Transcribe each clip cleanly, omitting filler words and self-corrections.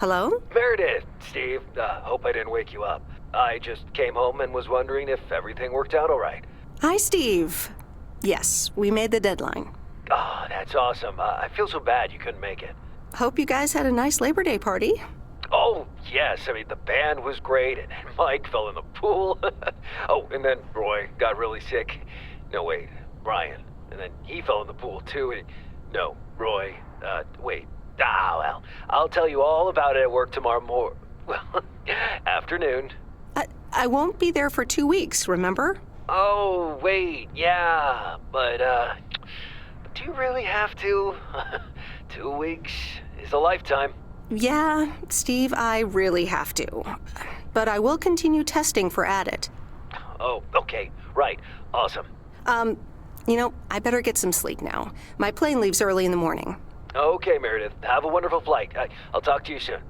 Hello? Meredith, Steve, hope I didn't wake you up. I just came home and was wondering if everything worked out all right. Hi, Steve. Yes, we made the deadline. Oh, that's awesome. I feel so bad you couldn't make it. Hope you guys had a nice Labor Day party. Oh, yes. I mean, the band was great, and Mike fell in the pool. Oh, and then Roy got really sick. No, wait, Brian. And then he fell in the pool, too. No, Roy. Wait. Well, I'll tell you all about it at work tomorrow well, afternoon. I won't be there for 2 weeks, remember? Oh, wait, yeah, but, do you really have to? 2 weeks is a lifetime. Yeah, Steve, I really have to. But I will continue testing for Addit. Oh, okay, right, awesome. I better get some sleep now. My plane leaves early in the morning. Okay, Meredith, have a wonderful flight. I'll talk to you soon.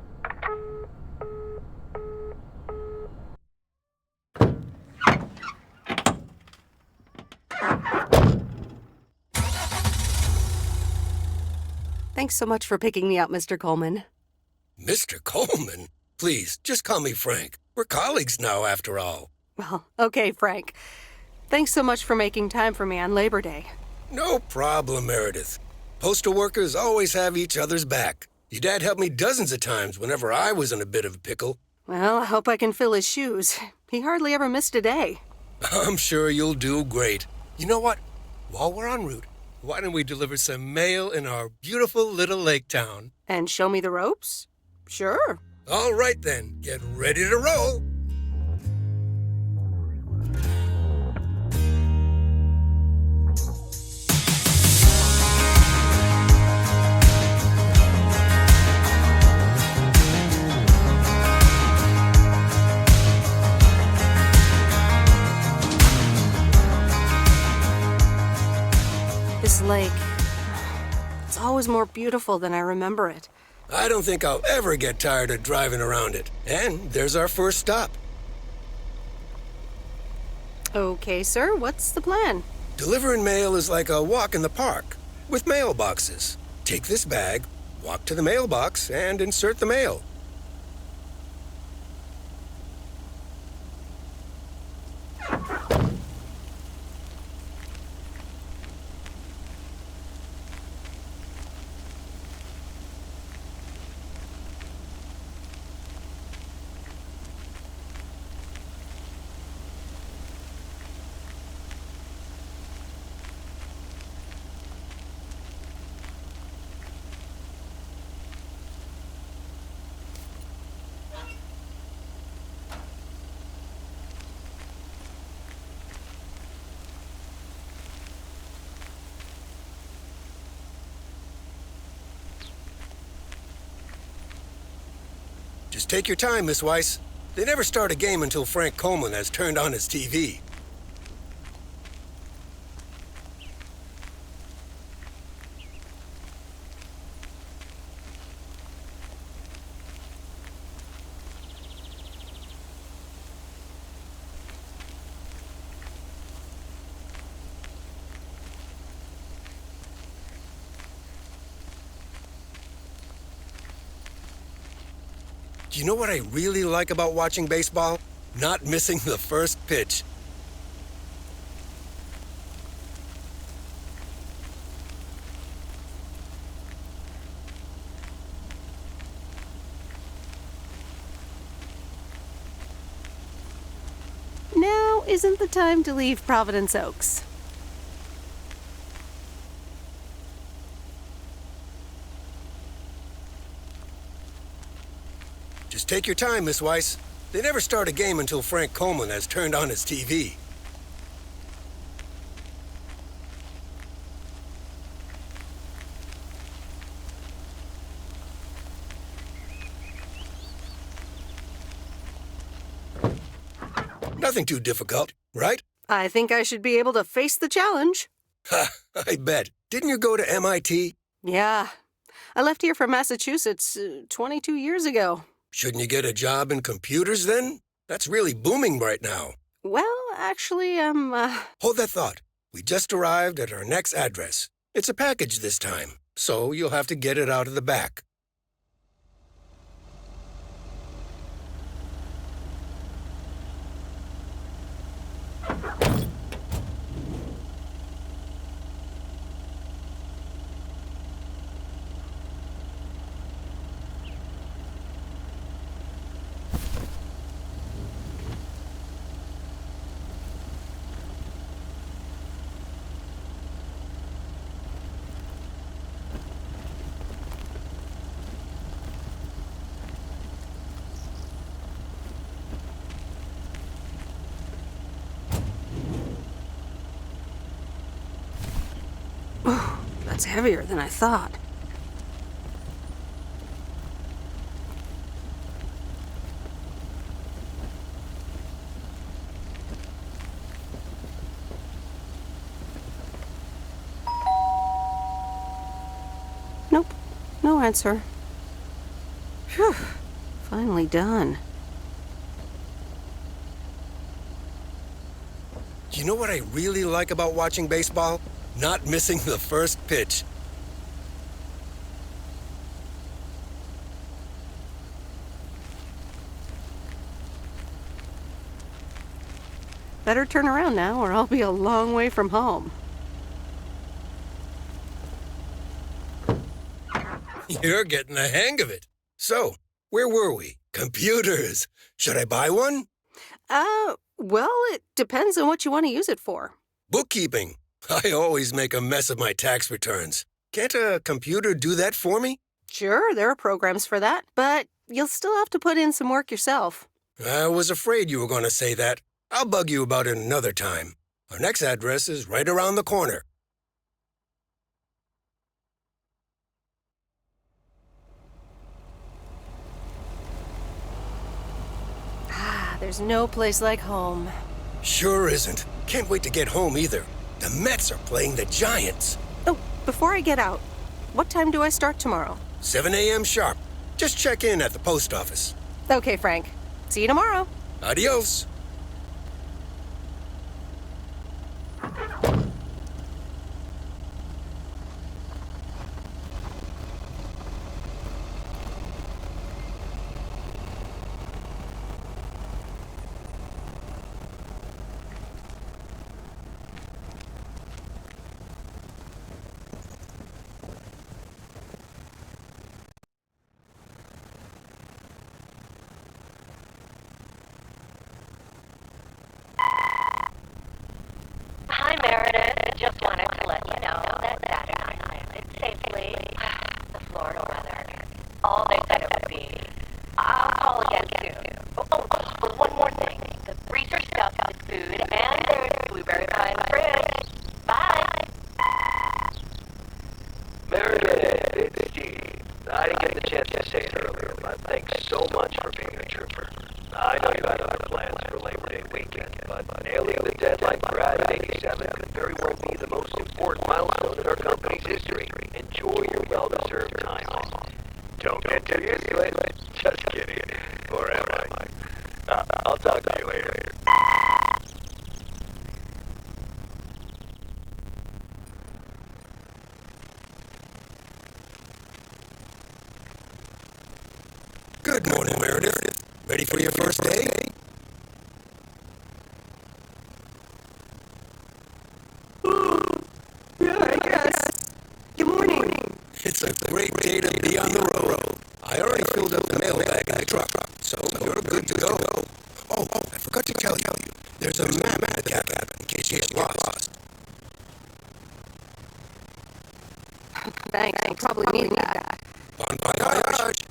Thanks so much for picking me up, Mr. Coleman. Mr. Coleman? Please, just call me Frank. We're colleagues now, after all. Well, okay, Frank. Thanks so much for making time for me on Labor Day. No problem, Meredith. Postal workers always have each other's back. Your dad helped me dozens of times whenever I was in a bit of a pickle. Well, I hope I can fill his shoes. He hardly ever missed a day. I'm sure you'll do great. You know what? While we're en route, why don't we deliver some mail in our beautiful little lake town? And show me the ropes? Sure. All right then, get ready to roll. This lake, it's always more beautiful than I remember it. I don't think I'll ever get tired of driving around it. And there's our first stop. Okay, sir, what's the plan? Delivering mail is like a walk in the park, with mailboxes. Take this bag, walk to the mailbox, and insert the mail. Just take your time, Miss Weiss. They never start a game until Frank Coleman has turned on his TV. Do you know what I really like about watching baseball? Not missing the first pitch. Now isn't the time to leave Providence Oaks. Just take your time, Miss Weiss. They never start a game until Frank Coleman has turned on his TV. Nothing too difficult, right? I think I should be able to face the challenge. Ha, I bet. Didn't you go to MIT? Yeah. I left here from Massachusetts 22 years ago. Shouldn't you get a job in computers then? That's really booming right now. Well, actually, Hold that thought. We just arrived at our next address. It's a package this time, so you'll have to get it out of the back. It's heavier than I thought. Nope, no answer. Phew, finally done. You know what I really like about watching baseball? Not missing the first pitch. Better turn around now, or I'll be a long way from home. You're getting the hang of it. So, where were we? Computers. Should I buy one? Well, it depends on what you want to use it for. Bookkeeping. I always make a mess of my tax returns. Can't a computer do that for me? Sure, there are programs for that, but you'll still have to put in some work yourself. I was afraid you were going to say that. I'll bug you about it another time. Our next address is right around the corner. There's no place like home. Sure isn't. Can't wait to get home either. The Mets are playing the Giants. Oh, before I get out, what time do I start tomorrow? 7 a.m. sharp. Just check in at the post office. Okay, Frank. See you tomorrow. Adios. Hi, Meredith. I just wanted to let you know that Dad and I landed safely. The Florida weather. All they said it would be. I'll call again soon. But one more thing. The freezer stuffed with food, and there's blueberry pie in the fridge. Bye. Meredith, it's Steve. I didn't get the chance to say it earlier, but thanks so much for being a trooper. I know you had other plans for Labor Day weekend, but nailing the deadline for Ad 87 could very well be the most important milestone in our company's history. Enjoy your well-deserved time off. Don't get too used to it. Just kidding. Or am I? I'll talk to you later. Good morning, Meredith. Ready for your first day? Yeah, I guess. Good morning. It's a great day to be on the road. I already filled up the mailbag in the truck, so you're good to go. Oh, I forgot to tell you. There's a map in the cab in case you get lost. Thanks, I'll probably need that. Bon voyage.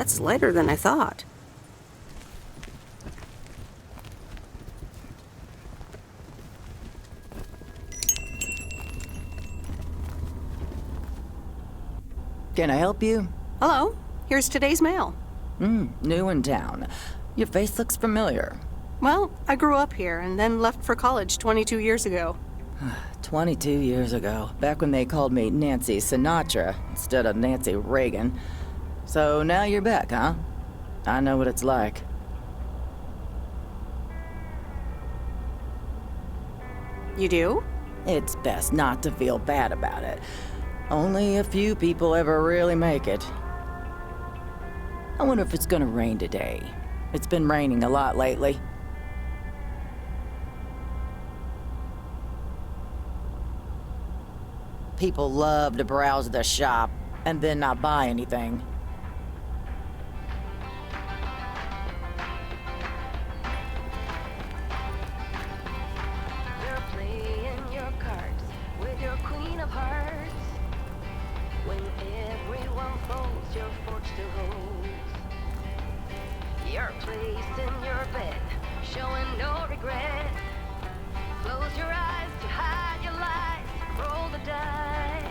That's lighter than I thought. Can I help you? Hello, here's today's mail. New in town. Your face looks familiar. Well, I grew up here and then left for college 22 years ago. 22 years ago, back when they called me Nancy Sinatra instead of Nancy Reagan. So now you're back, huh? I know what it's like. You do? It's best not to feel bad about it. Only a few people ever really make it. I wonder if it's gonna rain today. It's been raining a lot lately. People love to browse the shop and then not buy anything. You're playing your cards with your queen of hearts. When everyone folds, you're forged to hold. Your place in your bed, showing no regret. Close your eyes to hide your lies. Roll the dice.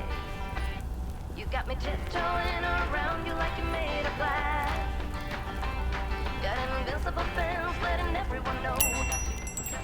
You got me tiptoeing around you like you're made of glass. Got an invincible fence, letting everyone know that you just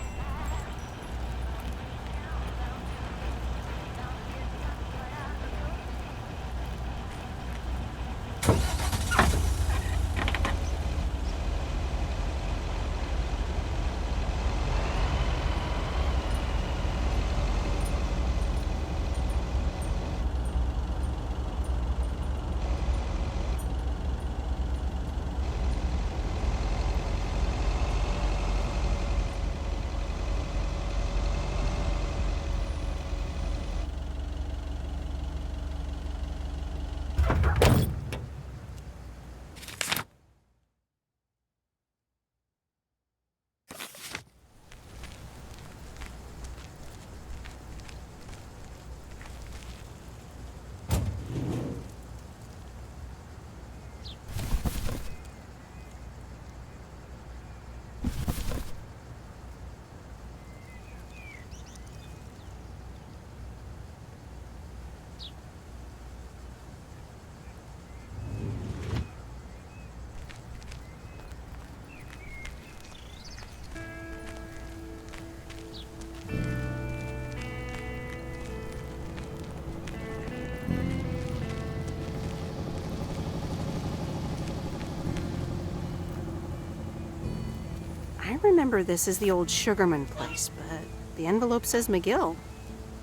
I remember this as the old Sugarman place, but the envelope says McGill.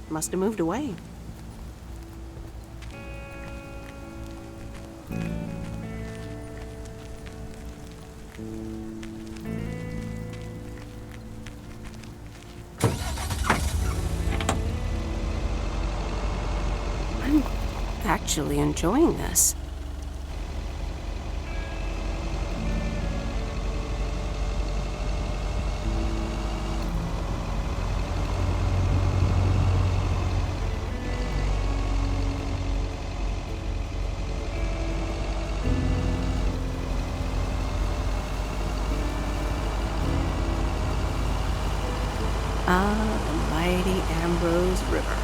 Must have moved away. I'm actually enjoying this. Ah, the mighty Ambrose River.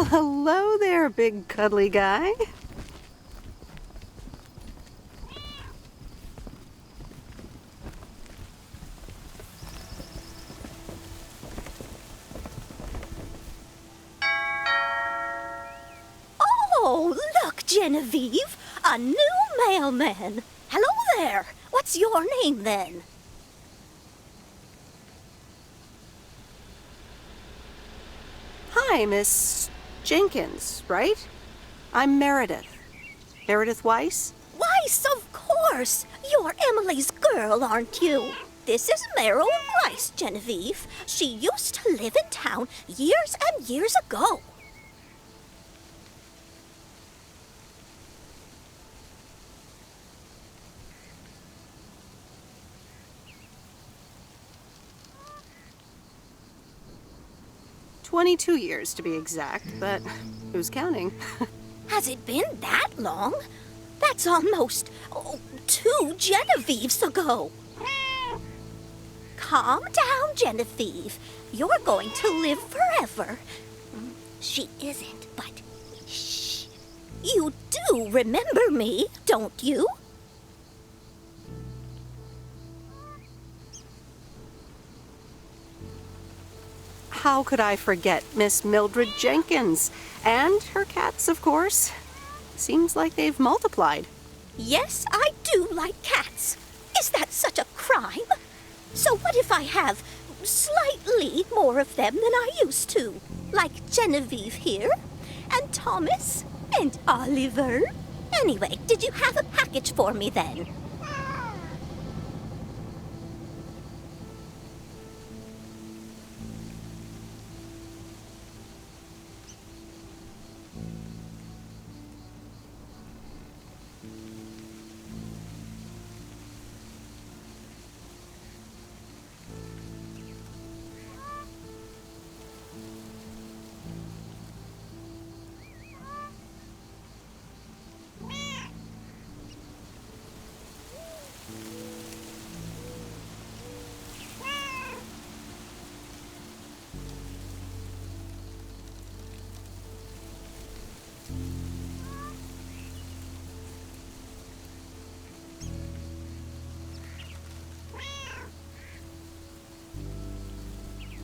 Well, hello there, big cuddly guy. Oh, look, Genevieve! A new mailman! Hello there! What's your name, then? Hi, Miss Jenkins, right? I'm Meredith. Meredith Weiss? Weiss, of course! You're Emily's girl, aren't you? This is Meryl Weiss, Genevieve. She used to live in town years and years ago. "22 years to be exact, but who's counting?" Has it been that long? That's almost 2 Genevieves ago. Calm down, Genevieve. You're going to live forever. She isn't, but shh. You do remember me, don't you? How could I forget Miss Mildred Jenkins? And her cats, of course. Seems like they've multiplied. Yes, I do like cats. Is that such a crime? So what if I have slightly more of them than I used to? Like Genevieve here, and Thomas, and Oliver. Anyway, did you have a package for me then?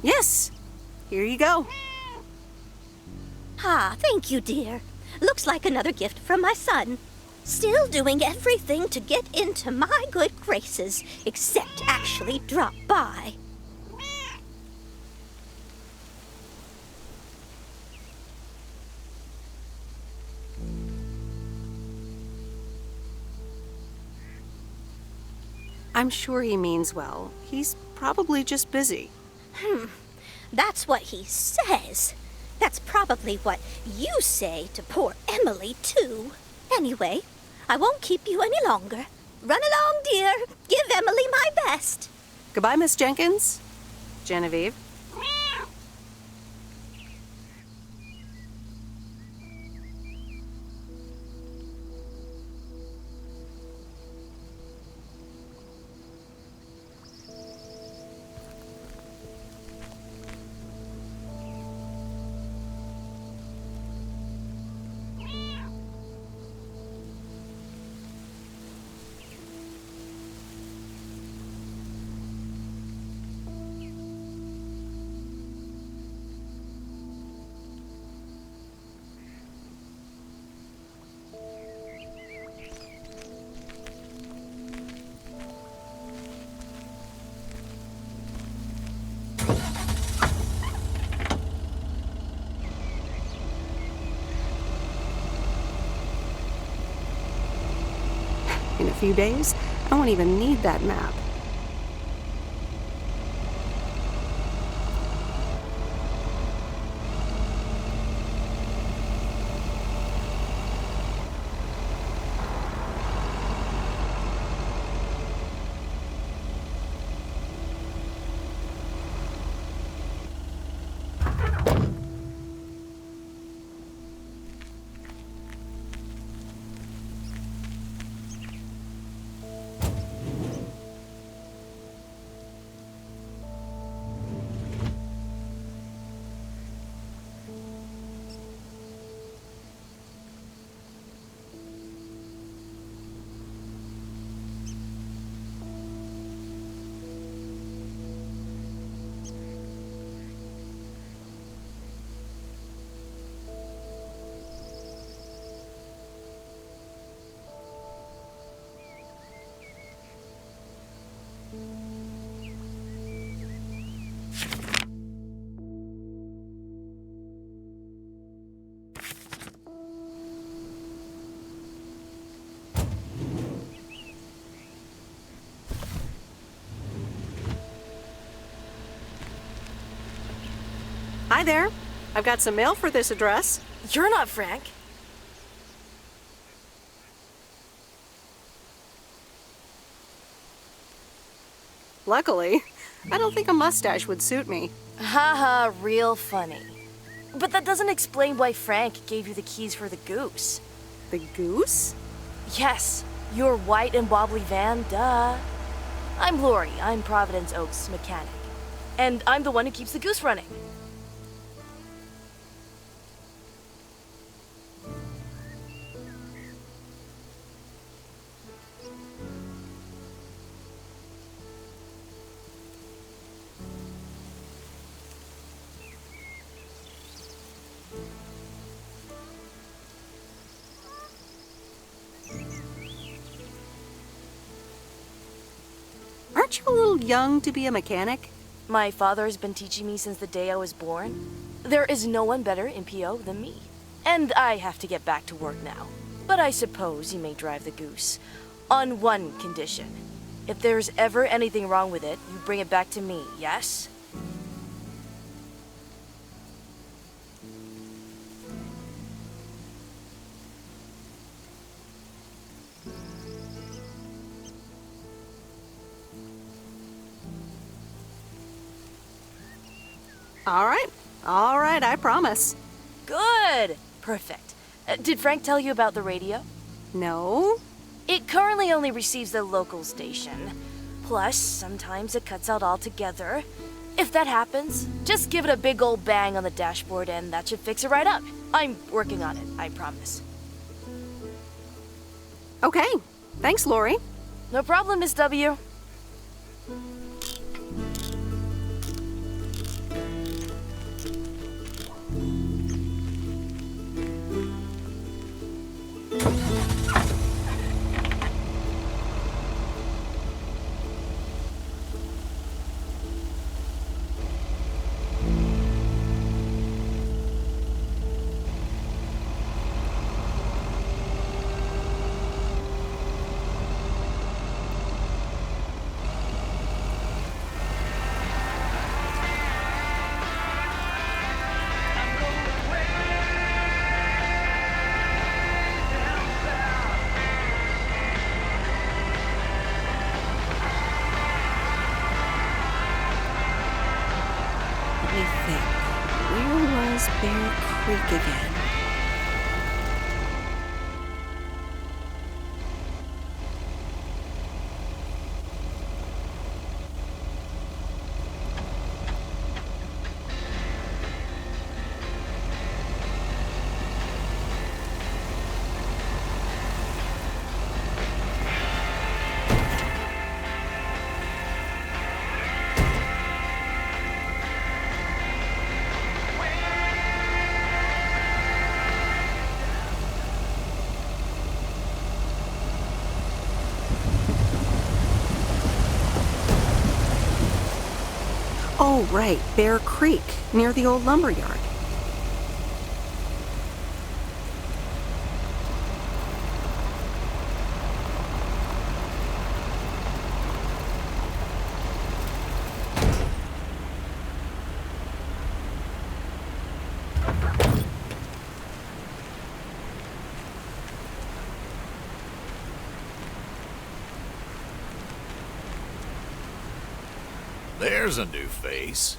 Yes, here you go. Ah, thank you, dear. Looks like another gift from my son. Still doing everything to get into my good graces, except actually drop by. I'm sure he means well. He's probably just busy. That's what he says. That's probably what you say to poor Emily, too. Anyway, I won't keep you any longer. Run along, dear. Give Emily my best. Goodbye, Miss Jenkins. Genevieve. In a few days, I won't even need that map. Hi there. I've got some mail for this address. You're not Frank. Luckily, I don't think a mustache would suit me. Haha, real funny. But that doesn't explain why Frank gave you the keys for the goose. The goose? Yes, your white and wobbly van, duh. I'm Lori, I'm Providence Oaks' mechanic. And I'm the one who keeps the goose running. Aren't you a little young to be a mechanic? My father has been teaching me since the day I was born. There is no one better in PO than me. And I have to get back to work now. But I suppose you may drive the goose. On one condition. If there's ever anything wrong with it, you bring it back to me, yes? All right, I promise. Good! Perfect. Did Frank tell you about the radio? No? It currently only receives the local station. Plus, sometimes it cuts out altogether. If that happens, just give it a big old bang on the dashboard and that should fix it right up. I'm working on it, I promise. Okay. Thanks, Lori. No problem, Miss W. Let me think. Where was Bear Creek again? Oh, right, Bear Creek, near the old lumber yard. There's a new face.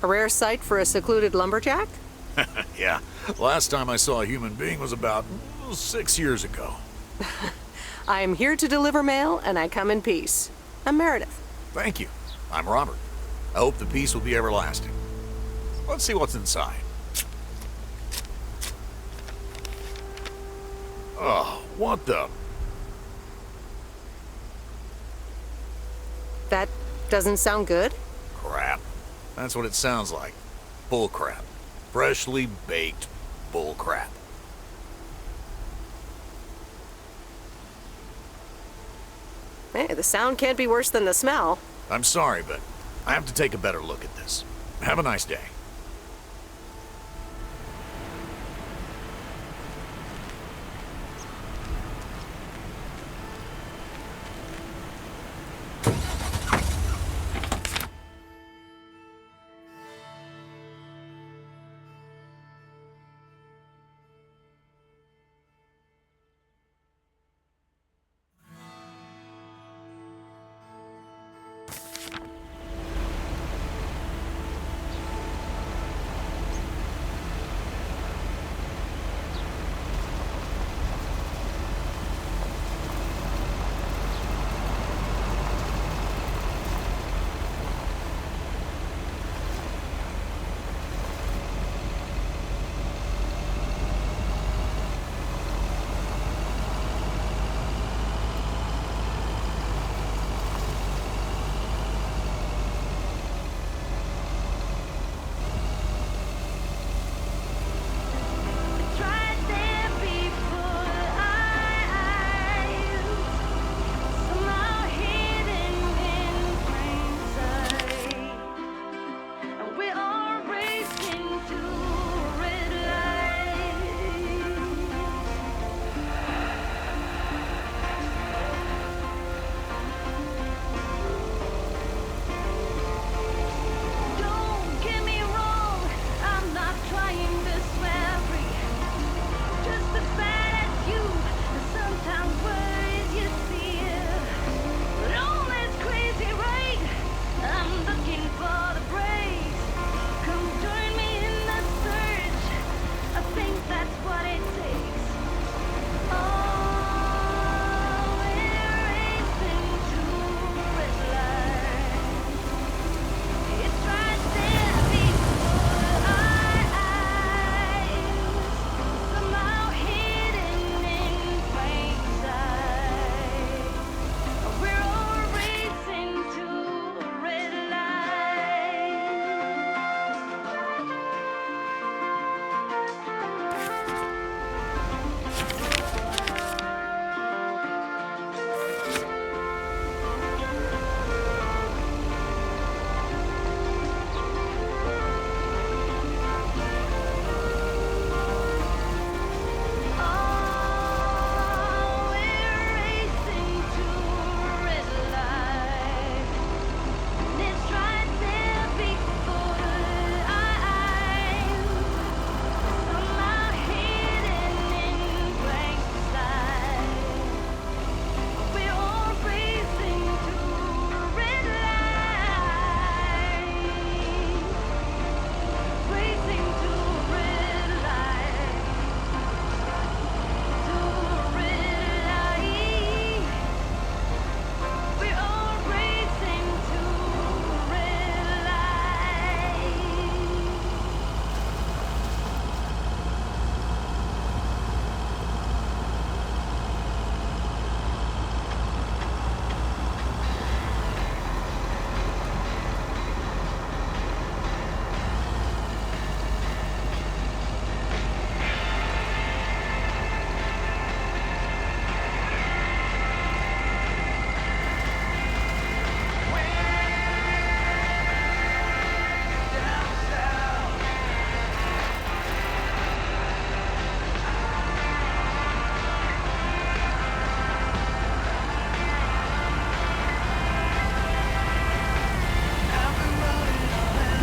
A rare sight for a secluded lumberjack? Yeah, last time I saw a human being was about 6 years ago. I am here to deliver mail, and I come in peace. I'm Meredith. Thank you. I'm Robert. I hope the peace will be everlasting. Let's see what's inside. Oh, what the... That doesn't sound good. crap. That's what it sounds like. Bull crap. Freshly baked bull crap. Hey, the sound can't be worse than the smell. I'm sorry, but I have to take a better look at this. Have a nice day.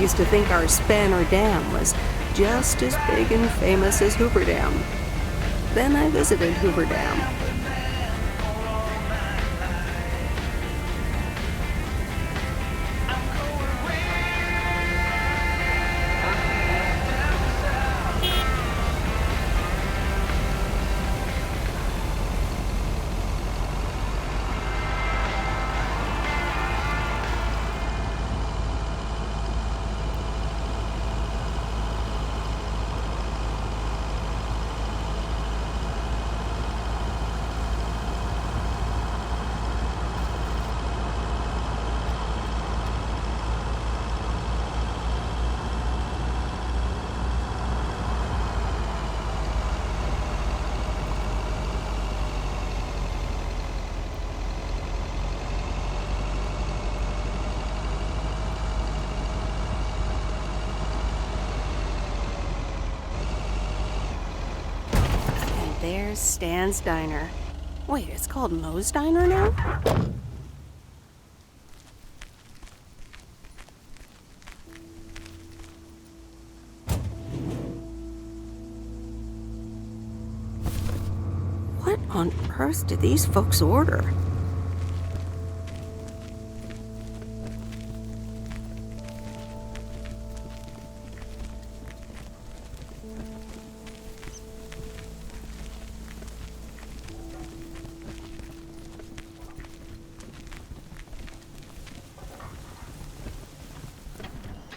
Used to think our Spanner Dam was just as big and famous as Hoover Dam. Then I visited Hoover Dam. There's Stan's Diner. Wait, it's called Moe's Diner now? What on earth did these folks order?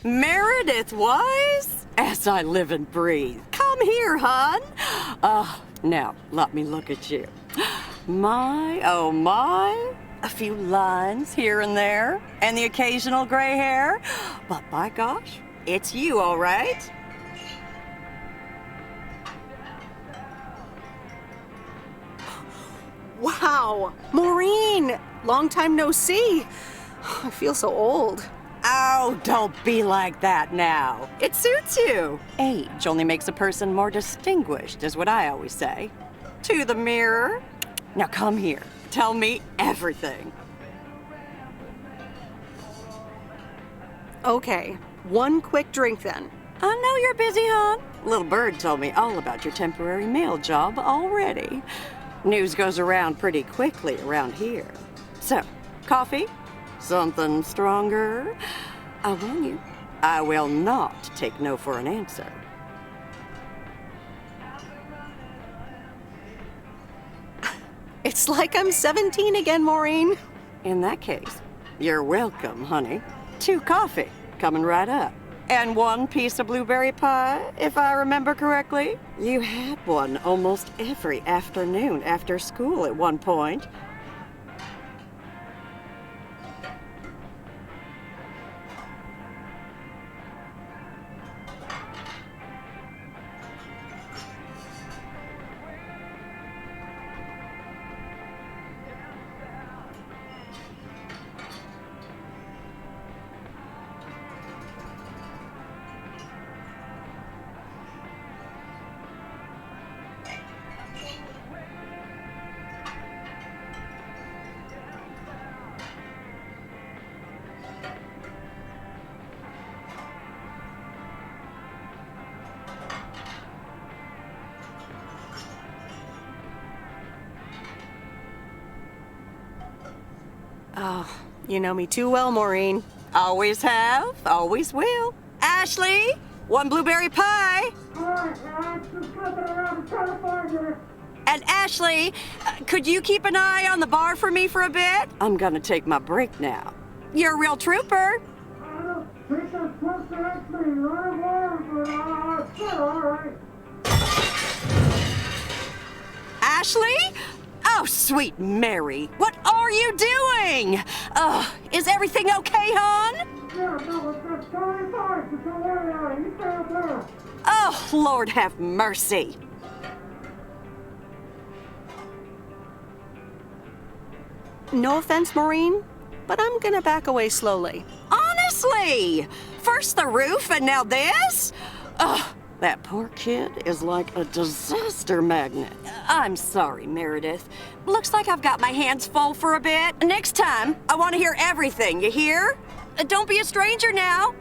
Meredith Wise? As I live and breathe. Come here, hon. Now, let me look at you. My, oh my. A few lines here and there, and the occasional gray hair. But by gosh, it's you, all right? Wow! Maureen! Long time no see. I feel so old. Oh, don't be like that now. It suits you. Age only makes a person more distinguished, is what I always say. To the mirror. Now come here. Tell me everything. Okay, one quick drink then. I know you're busy, hon. Little Bird told me all about your temporary mail job already. News goes around pretty quickly around here. So, coffee? Something stronger? I warn you, I will not take no for an answer. It's like I'm 17 again, Maureen. In that case, you're welcome, honey. 2 coffee, coming right up. And 1 piece of blueberry pie, if I remember correctly. You had one almost every afternoon after school at one point. Oh, you know me too well, Maureen. Always have, always will. Ashley, 1 blueberry pie. And Ashley, could you keep an eye on the bar for me for a bit? I'm gonna take my break now. You're a real trooper. Ashley? Oh, sweet Mary, what are you doing? Is everything okay, hon? Oh, Lord have mercy. No offense, Maureen, but I'm gonna back away slowly. Honestly, first the roof and now this? Ugh, that poor kid is like a disaster magnet. I'm sorry, Meredith. Looks like I've got my hands full for a bit. Next time, I want to hear everything, you hear? Don't be a stranger now.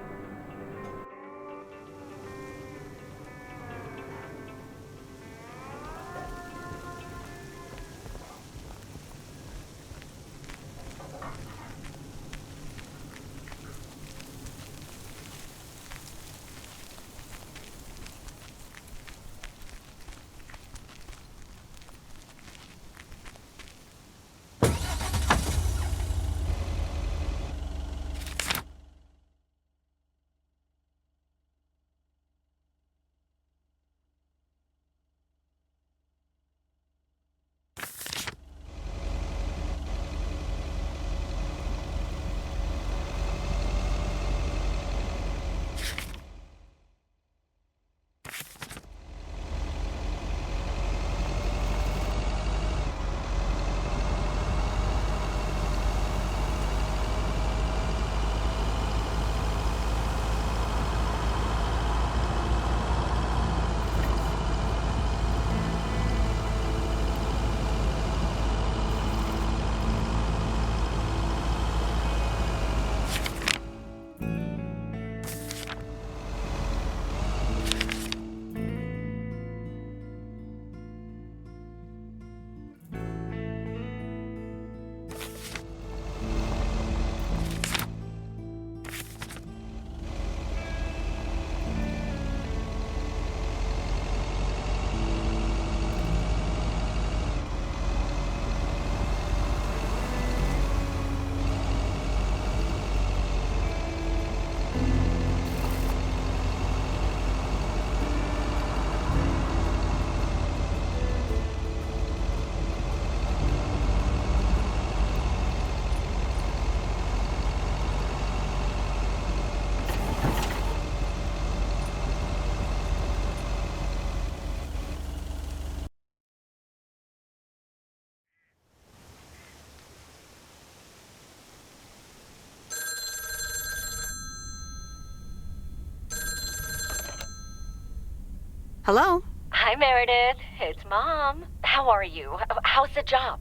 Hello? Hi, Meredith. It's Mom. How are you? How's the job?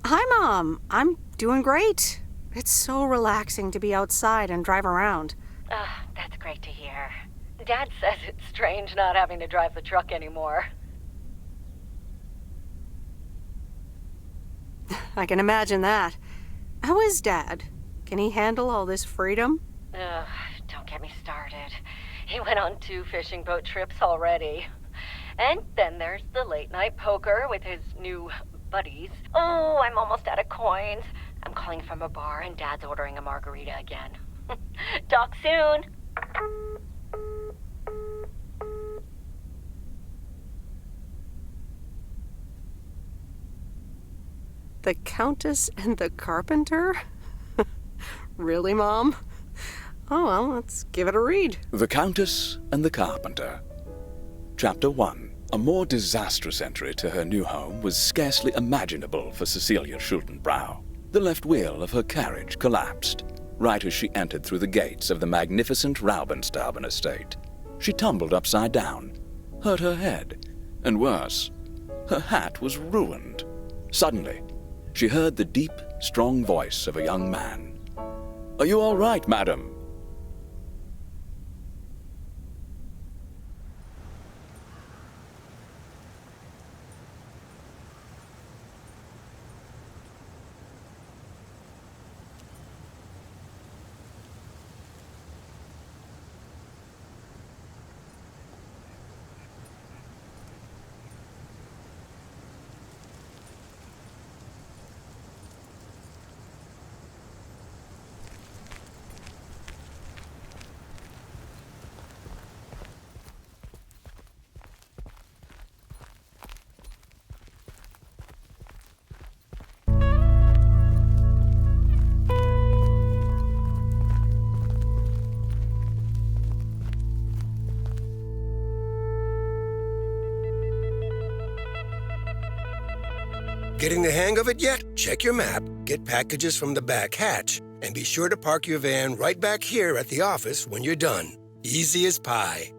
Hi, Mom. I'm doing great. It's so relaxing to be outside and drive around. That's great to hear. Dad says it's strange not having to drive the truck anymore. I can imagine that. How is Dad? Can he handle all this freedom? Don't get me started. He went on 2 fishing boat trips already. And then there's the late-night poker with his new buddies. Oh, I'm almost out of coins. I'm calling from a bar and Dad's ordering a margarita again. Talk soon. The Countess and the Carpenter? Really, Mom? Oh, well, let's give it a read. The Countess and the Carpenter. Chapter 1. A more disastrous entry to her new home was scarcely imaginable for Cecilia Schultenbrow. The left wheel of her carriage collapsed right as she entered through the gates of the magnificent Raubenstaben estate. She tumbled upside down, hurt her head, and worse, her hat was ruined. Suddenly, she heard the deep, strong voice of a young man. "Are you all right, madam?" Getting the hang of it yet? Check your map, get packages from the back hatch, and be sure to park your van right back here at the office when you're done. Easy as pie.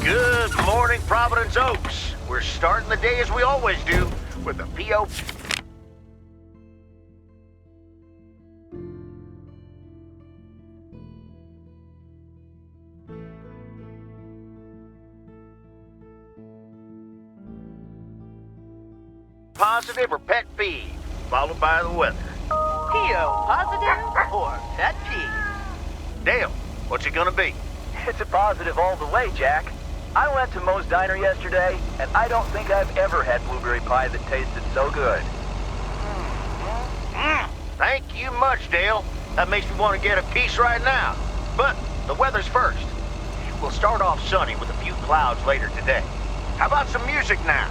Good morning, Providence Oaks. We're starting the day as we always do with a P.O. Positive or pet peeve, followed by the weather. P.O. positive or pet peeve? Dale, what's it gonna be? It's a positive all the way, Jack. I went to Moe's Diner yesterday, and I don't think I've ever had blueberry pie that tasted so good. Thank you much, Dale. That makes me want to get a piece right now. But the weather's first. We'll start off sunny with a few clouds later today. How about some music now?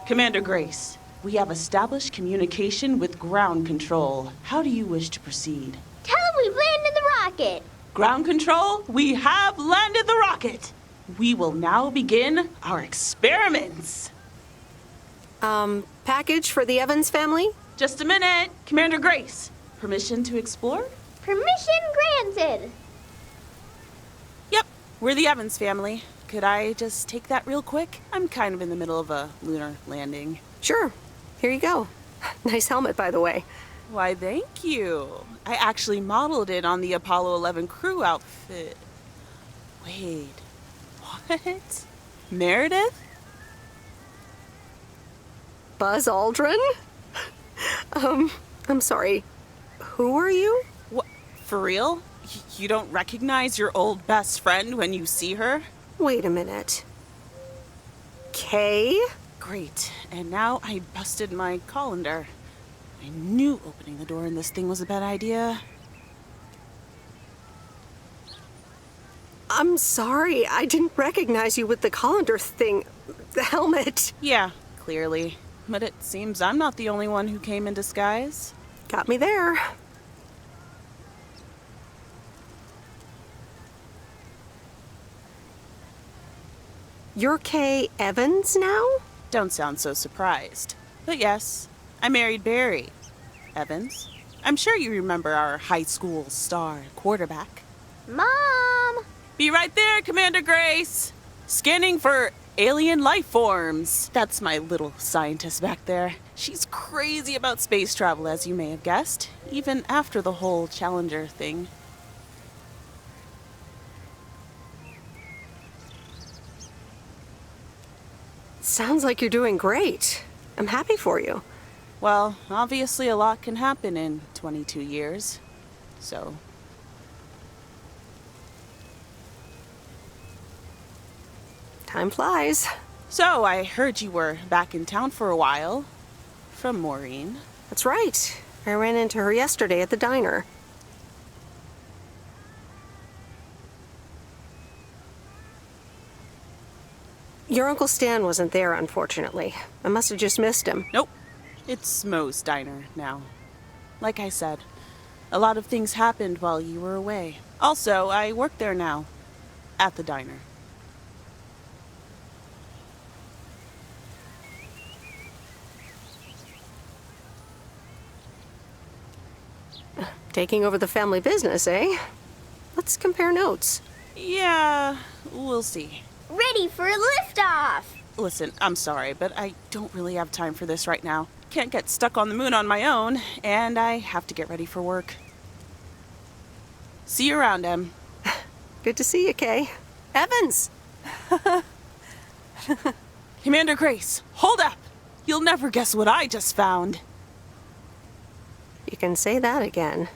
Commander Grace, we have established communication with ground control. How do you wish to proceed? Tell him we landed the rocket. Ground control, we have landed the rocket. We will now begin our experiments. Package for the Evans family? Just a minute. Commander Grace, permission to explore? Permission granted. Yep, we're the Evans family. Could I just take that real quick? I'm kind of in the middle of a lunar landing. Sure. Here you go. Nice helmet, by the way. Why, thank you. I actually modeled it on the Apollo 11 crew outfit. Wait, what? Meredith? Buzz Aldrin? I'm sorry. Who are you? What? For real? You don't recognize your old best friend when you see her? Wait a minute. Kay? Great. And now I busted my colander. I knew opening the door in this thing was a bad idea. I'm sorry. I didn't recognize you with the colander thing. The helmet. Yeah, clearly. But it seems I'm not the only one who came in disguise. Got me there. You're Kay Evans now? Don't sound so surprised. But yes, I married Barry Evans. I'm sure you remember our high school star quarterback. Mom! Be right there, Commander Grace! Scanning for alien life forms. That's my little scientist back there. She's crazy about space travel, as you may have guessed, even after the whole Challenger thing. Sounds like you're doing great. I'm happy for you. Well, obviously a lot can happen in 22 years. So... Time flies. So, I heard you were back in town for a while. From Maureen. That's right. I ran into her yesterday at the diner. Your Uncle Stan wasn't there, unfortunately. I must have just missed him. Nope. It's Moe's diner now. Like I said, a lot of things happened while you were away. Also, I work there now. At the diner. Taking over the family business, eh? Let's compare notes. Yeah, we'll see. Ready for liftoff! Listen, I'm sorry, but I don't really have time for this right now. Can't get stuck on the moon on my own, and I have to get ready for work. See you around, Em. Good to see you, Kay. Evans! Commander Grace, hold up! You'll never guess what I just found. You can say that again.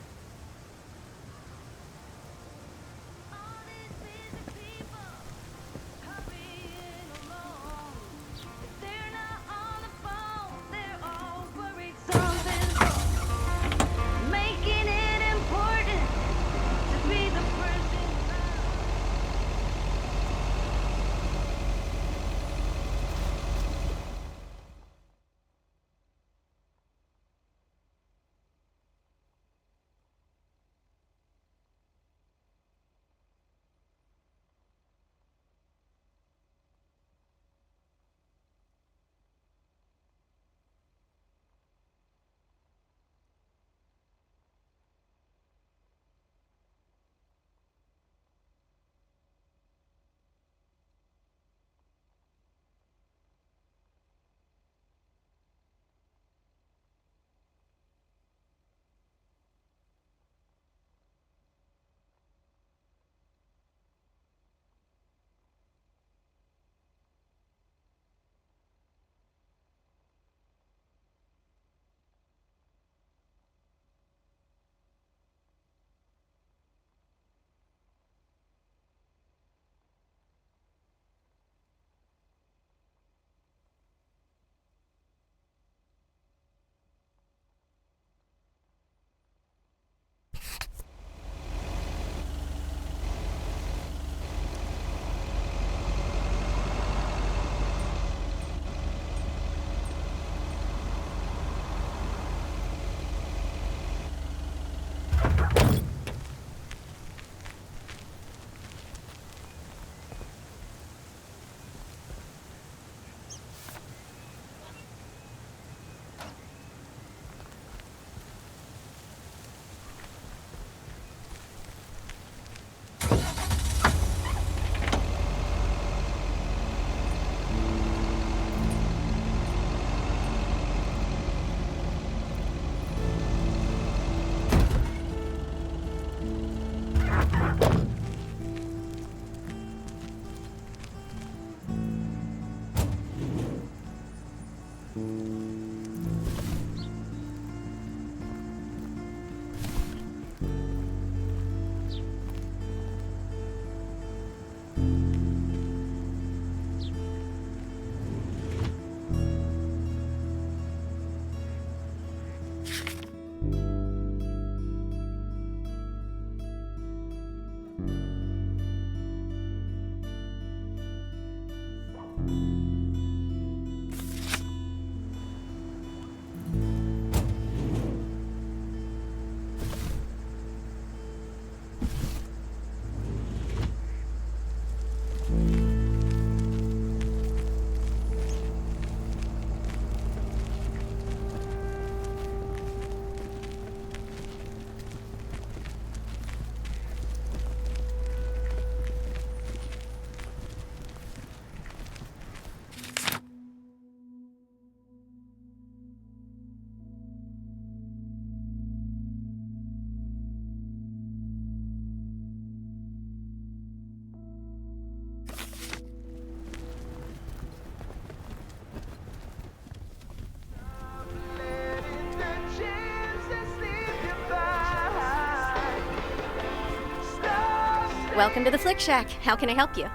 Welcome to the Flick Shack. How can I help you?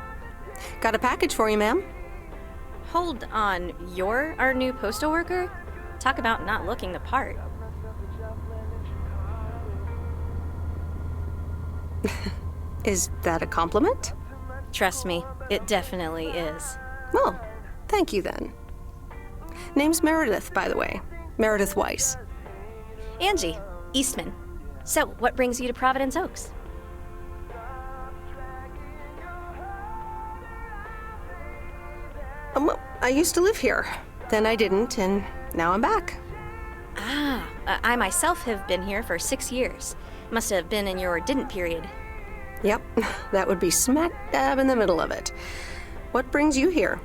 Got a package for you, ma'am. Hold on, you're our new postal worker? Talk about not looking the part. Is that a compliment? Trust me, it definitely is. Well, thank you then. Name's Meredith, by the way. Meredith Weiss. Angie, Eastman. So, what brings you to Providence Oaks? Well, I used to live here. Then I didn't, and now I'm back. I myself have been here for 6 years. Must have been in your didn't period. Yep, that would be smack dab in the middle of it. What brings you here?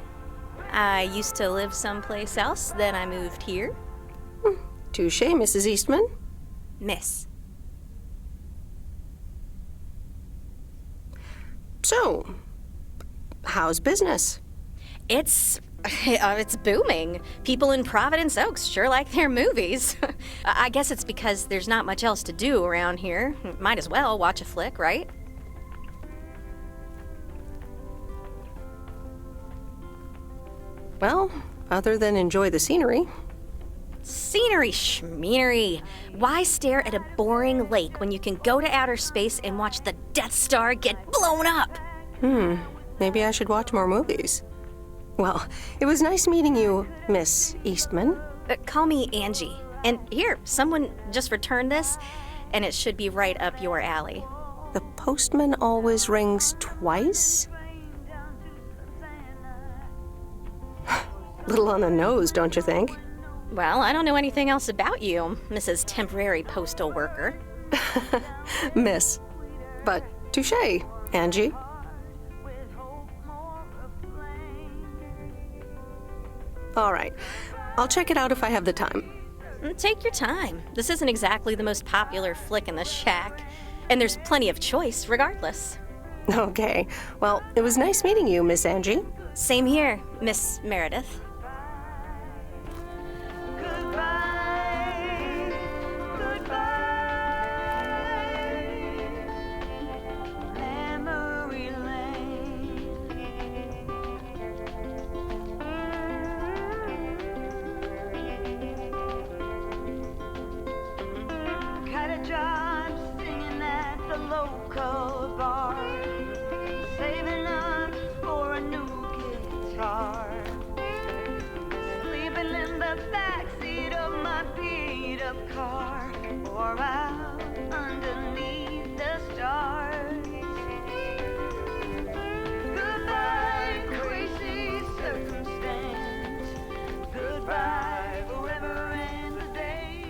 I used to live someplace else, then I moved here. Touche, Mrs. Eastman. Miss. So, how's business? It's booming. People in Providence Oaks sure like their movies. I guess it's because there's not much else to do around here. Might as well watch a flick, right? Well, other than enjoy the scenery. Scenery schmeanery. Why stare at a boring lake when you can go to outer space and watch the Death Star get blown up? Maybe I should watch more movies. Well, it was nice meeting you, Miss Eastman. Call me Angie. And here, someone just returned this, and it should be right up your alley. The postman always rings twice? Little on the nose, don't you think? Well, I don't know anything else about you, Mrs. Temporary Postal Worker. Miss. But touche, Angie. All right. I'll check it out if I have the time. Take your time. This isn't exactly the most popular flick in the shack, and there's plenty of choice regardless. Okay. Well, it was nice meeting you, Miss Angie. Same here, Miss Meredith. Local bar, saving up for a new guitar, sleeping in the backseat of my beat-up car, or out underneath the stars. Goodbye, crazy circumstance. Goodbye, forever and a day.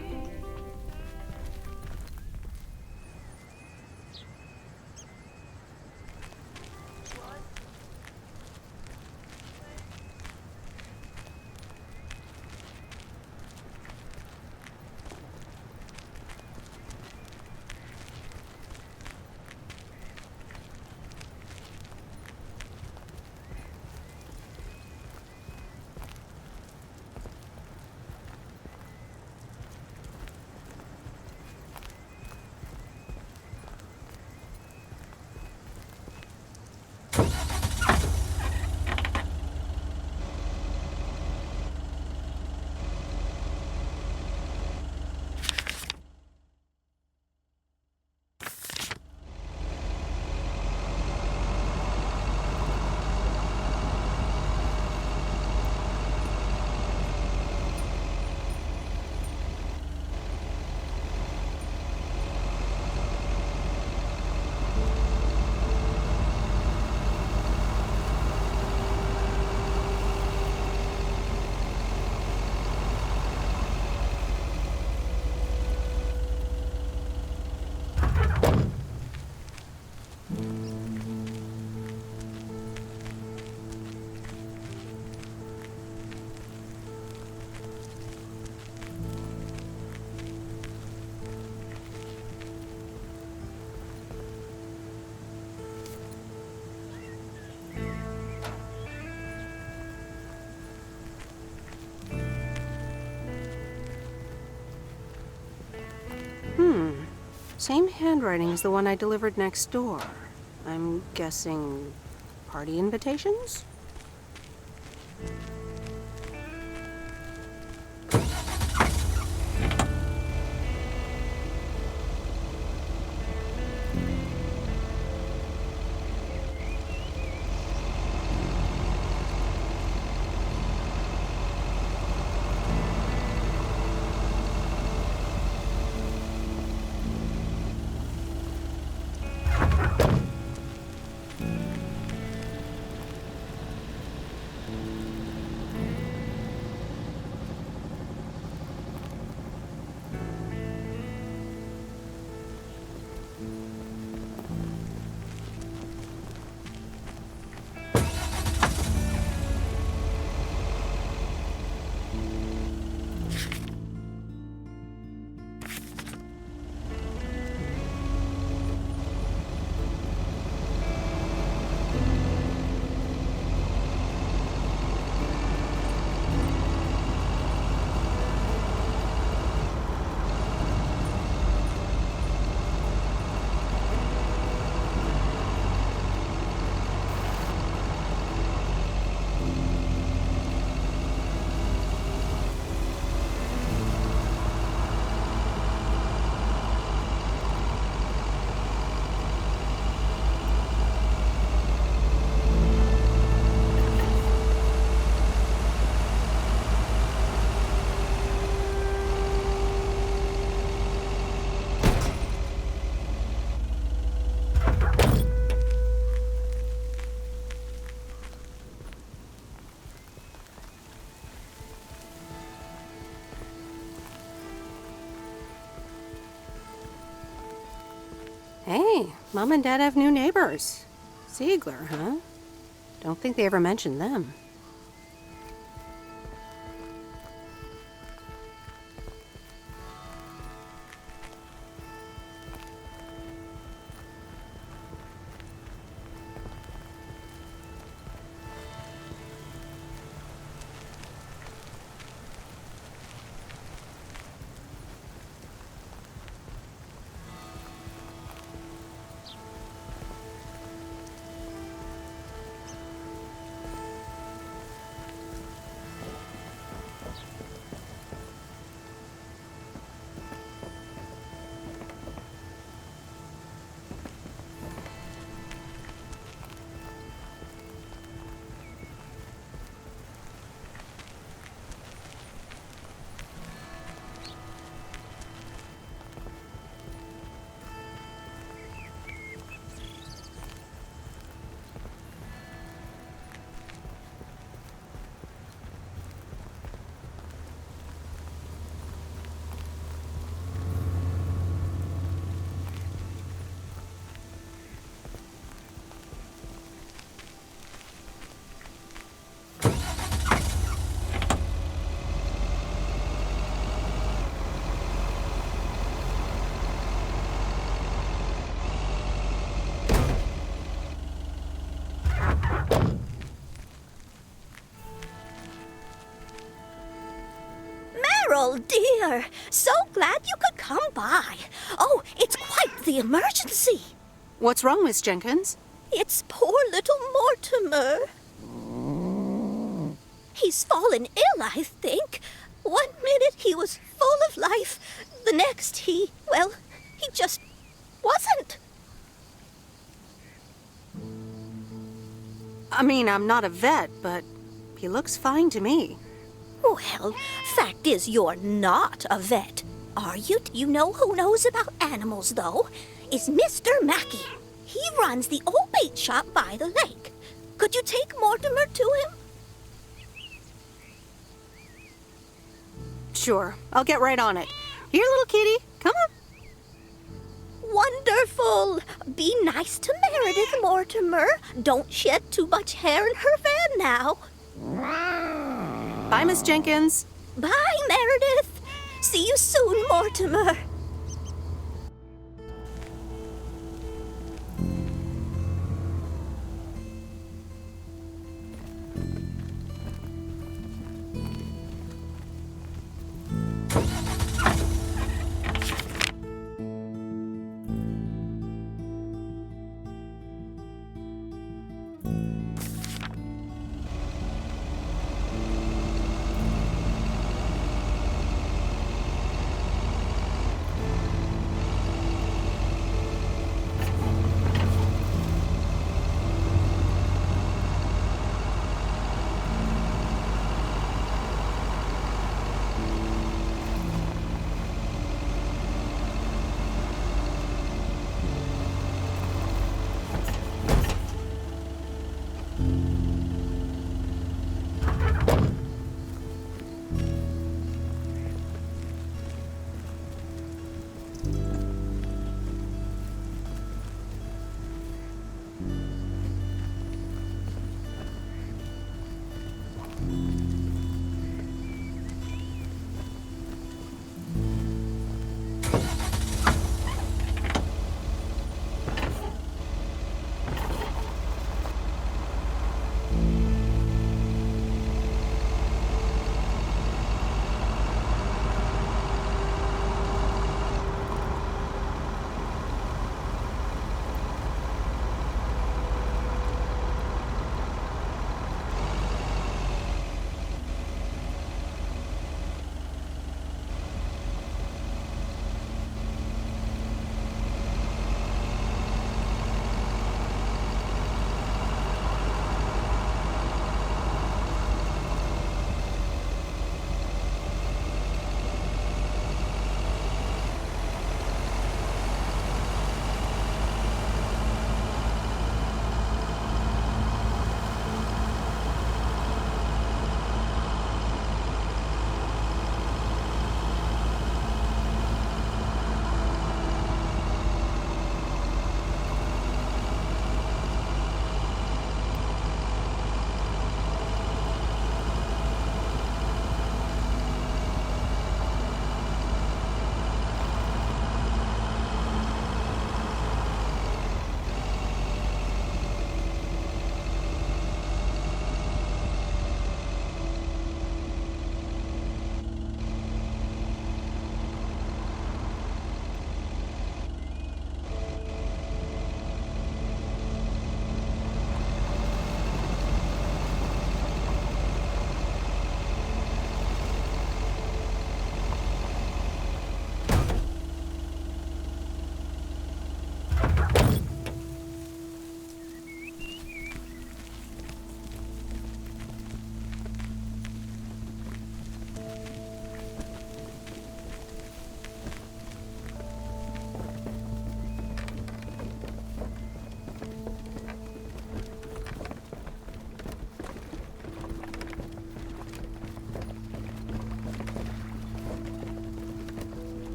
Same handwriting as the one I delivered next door. I'm guessing party invitations? Hey, Mom and Dad have new neighbors. Ziegler, huh? Don't think they ever mentioned them. Meryl, dear, so glad you could come by. Oh, it's quite the emergency. What's wrong, Miss Jenkins? It's poor little Mortimer. He's fallen ill, I think. 1 minute he was full of life. The next he just wasn't. I mean, I'm not a vet, but he looks fine to me. Well, fact is you're not a vet, are you? You know who knows about animals, though? Is Mr. Mackey. He runs the old bait shop by the lake. Could you take Mortimer to him? Sure, I'll get right on it. Here, little kitty, come on. Wonderful. Be nice to Meredith, Mortimer. Don't shed too much hair in her van now. Bye, Miss Jenkins. Bye, Meredith. See you soon, Mortimer.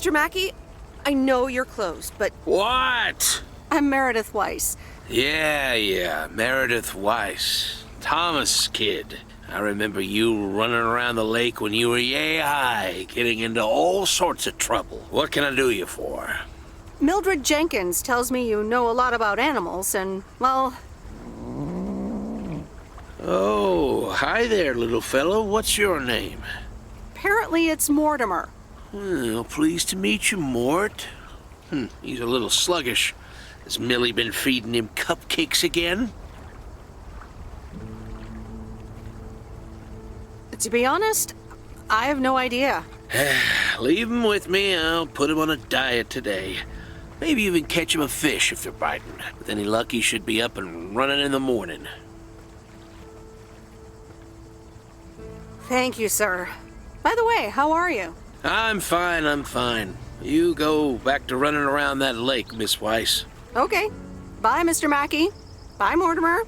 Mr. Mackey, I know you're closed, but What? I'm Meredith Weiss. Yeah, Meredith Weiss. Thomas' kid. I remember you running around the lake when you were yay high, getting into all sorts of trouble. What can I do you for? Mildred Jenkins tells me you know a lot about animals, and, well... Oh, hi there, little fellow. What's your name? Apparently it's Mortimer. Well, pleased to meet you, Mort. He's a little sluggish. Has Millie been feeding him cupcakes again? To be honest, I have no idea. Leave him with me. I'll put him on a diet today. Maybe even catch him a fish if they're biting. With any luck, he should be up and running in the morning. Thank you, sir. By the way, how are you? I'm fine. You go back to running around that lake, Miss Weiss. Okay. Bye, Mr. Mackey. Bye, Mortimer.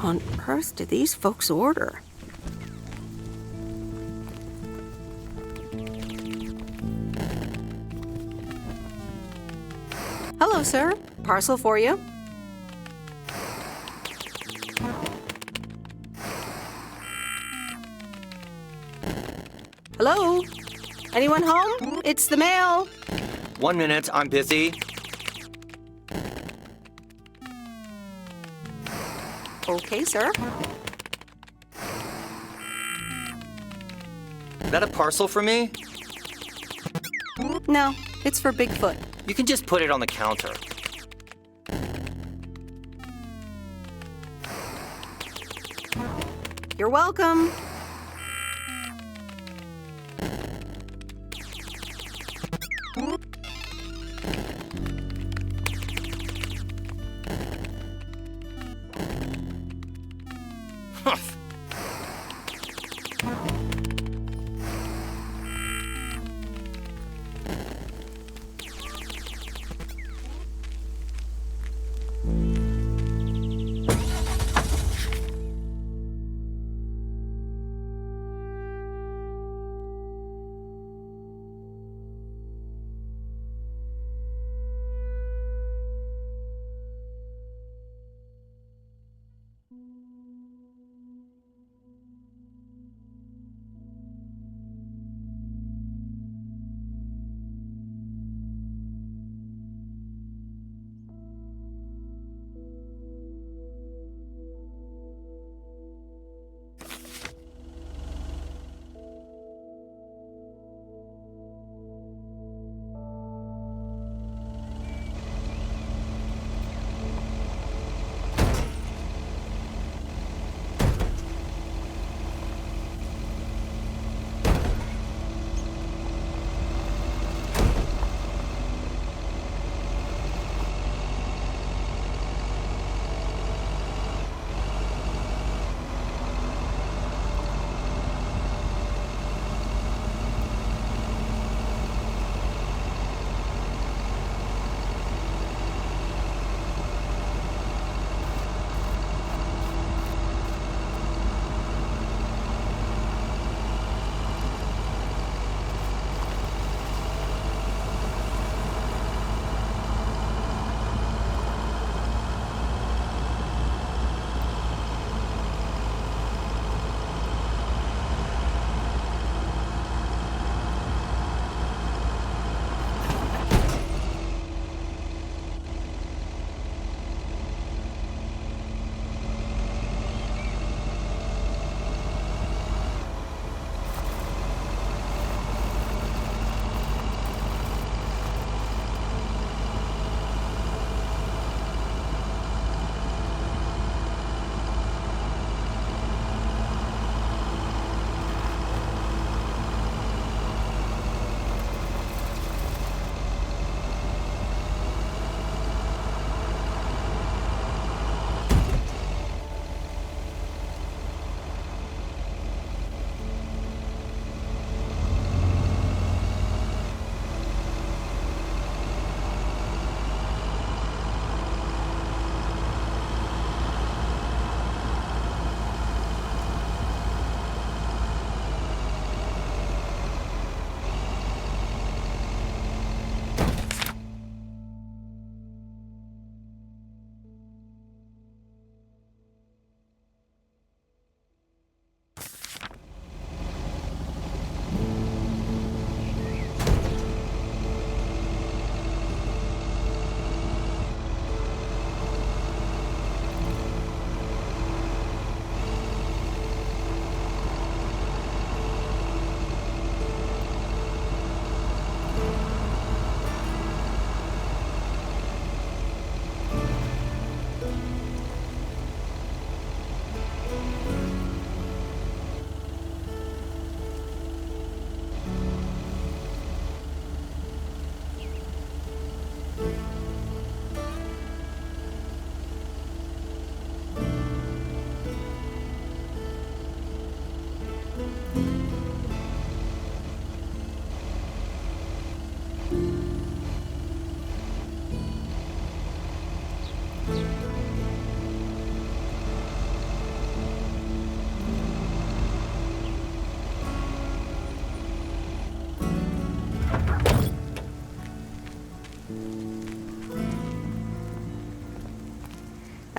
on earth do these folks order? Hello, sir. Parcel for you. Hello? Anyone home? It's the mail. 1 minute, I'm busy. Okay, sir. Is that a parcel for me? No, it's for Bigfoot. You can just put it on the counter. You're welcome.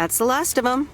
That's the last of them.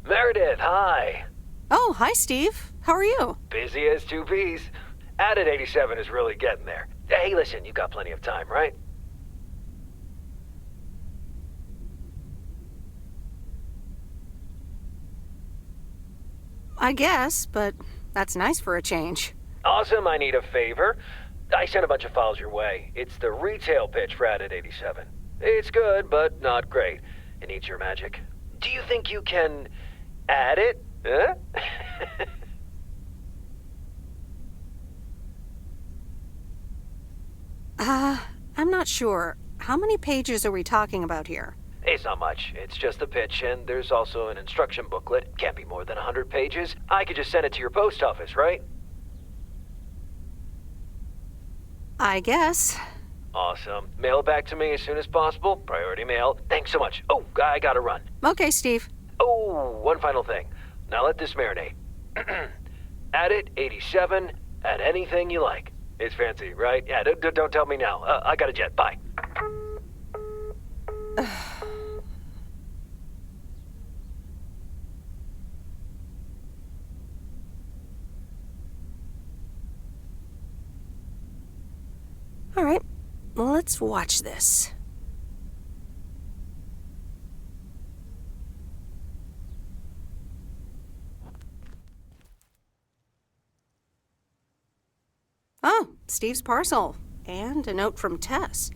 Meredith, hi. Oh, hi, Steve. How are you? Busy as two peas. Added 87 is really getting there. Hey, listen, you got plenty of time, right? I guess, but that's nice for a change. Awesome, I need a favor. I sent a bunch of files your way. It's the retail pitch for Added 87. It's good, but not great. It needs your magic. Do you think you can add it? Huh? I'm not sure. How many pages are we talking about here? It's not much. It's just the pitch, and there's also an instruction booklet. Can't be more than 100 pages. I could just send it to your post office, right? I guess. Awesome. Mail it back to me as soon as possible. Priority mail. Thanks so much. Oh, I gotta run. Okay, Steve. Oh, one final thing. Now let this marinate. Add it, 87, add anything you like. It's fancy, right? Yeah, don't tell me now. I got a jet. Bye. All right, let's watch this. Oh, Steve's parcel. And a note from Tess.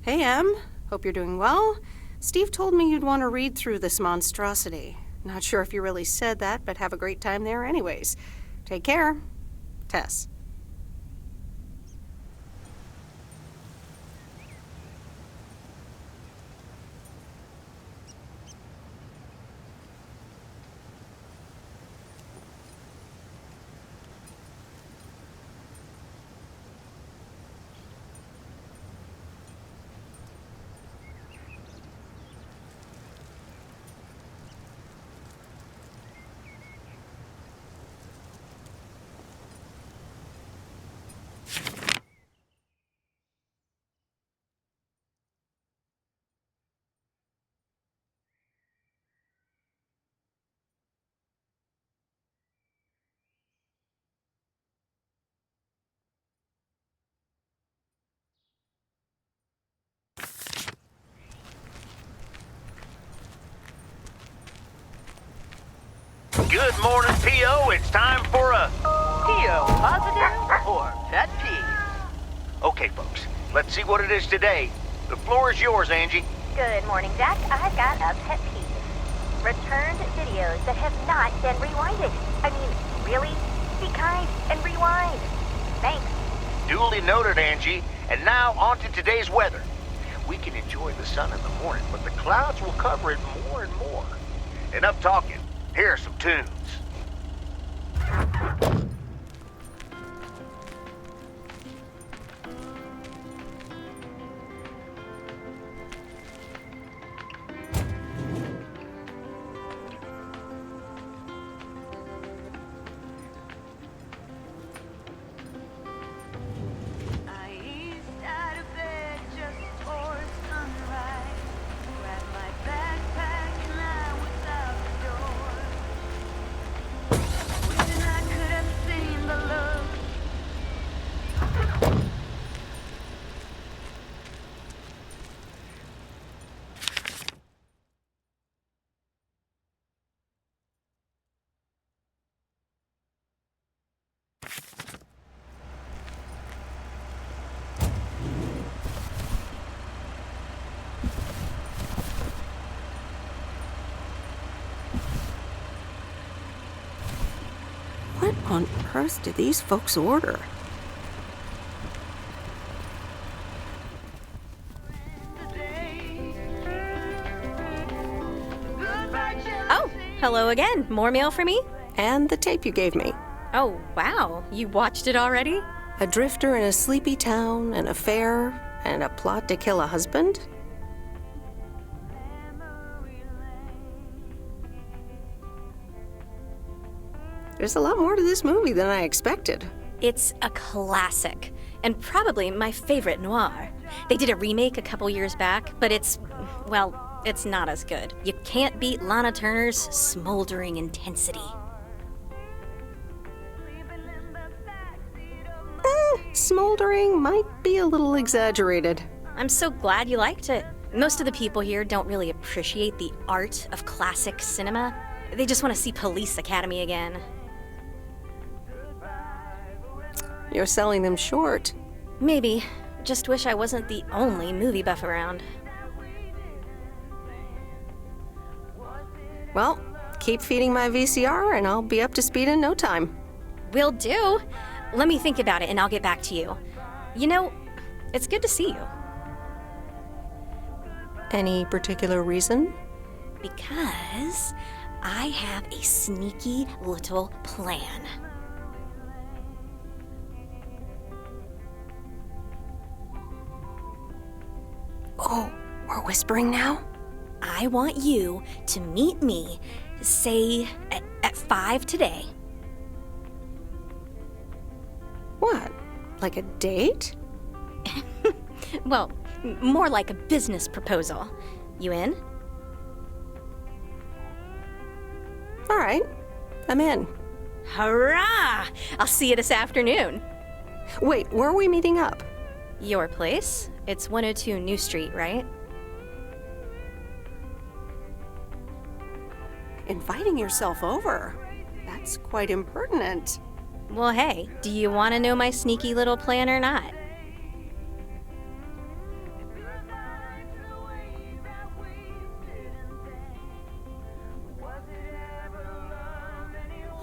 Hey, Em. Hope you're doing well. Steve told me you'd want to read through this monstrosity. Not sure if you really said that, but have a great time there anyways. Take care. Tess. Good morning, P.O. It's time for a... P.O. positive or pet peeve? Okay, folks, let's see what it is today. The floor is yours, Angie. Good morning, Jack. I've got a pet peeve. Returned videos that have not been rewinded. I mean, really? Be kind and rewind. Thanks. Duly noted, Angie. And now on to today's weather. We can enjoy the sun in the morning, but the clouds will cover it more and more. Enough talking. Here are some tunes. What on earth did these folks order? Oh, hello again. More mail for me? And the tape you gave me. Oh, wow. You watched it already? A drifter in a sleepy town, an affair, and a plot to kill a husband? There's a lot more to this movie than I expected. It's a classic, and probably my favorite noir. They did a remake a couple years back, but it's not as good. You can't beat Lana Turner's smoldering intensity. Smoldering might be a little exaggerated. I'm so glad you liked it. Most of the people here don't really appreciate the art of classic cinema. They just want to see Police Academy again. You're selling them short. Maybe. Just wish I wasn't the only movie buff around. Well, keep feeding my VCR and I'll be up to speed in no time. Will do. Let me think about it and I'll get back to you. You know, it's good to see you. Any particular reason? Because I have a sneaky little plan. Oh, we're whispering now? I want you to meet me, say, at 5 today. What? Like a date? Well, more like a business proposal. You in? All right, I'm in. Hurrah! I'll see you this afternoon. Wait, where are we meeting up? Your place? It's 102 New Street, right? Inviting yourself over? That's quite impertinent. Well, hey, do you want to know my sneaky little plan or not?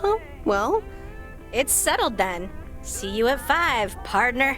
Oh, well, it's settled then. See you at 5, partner.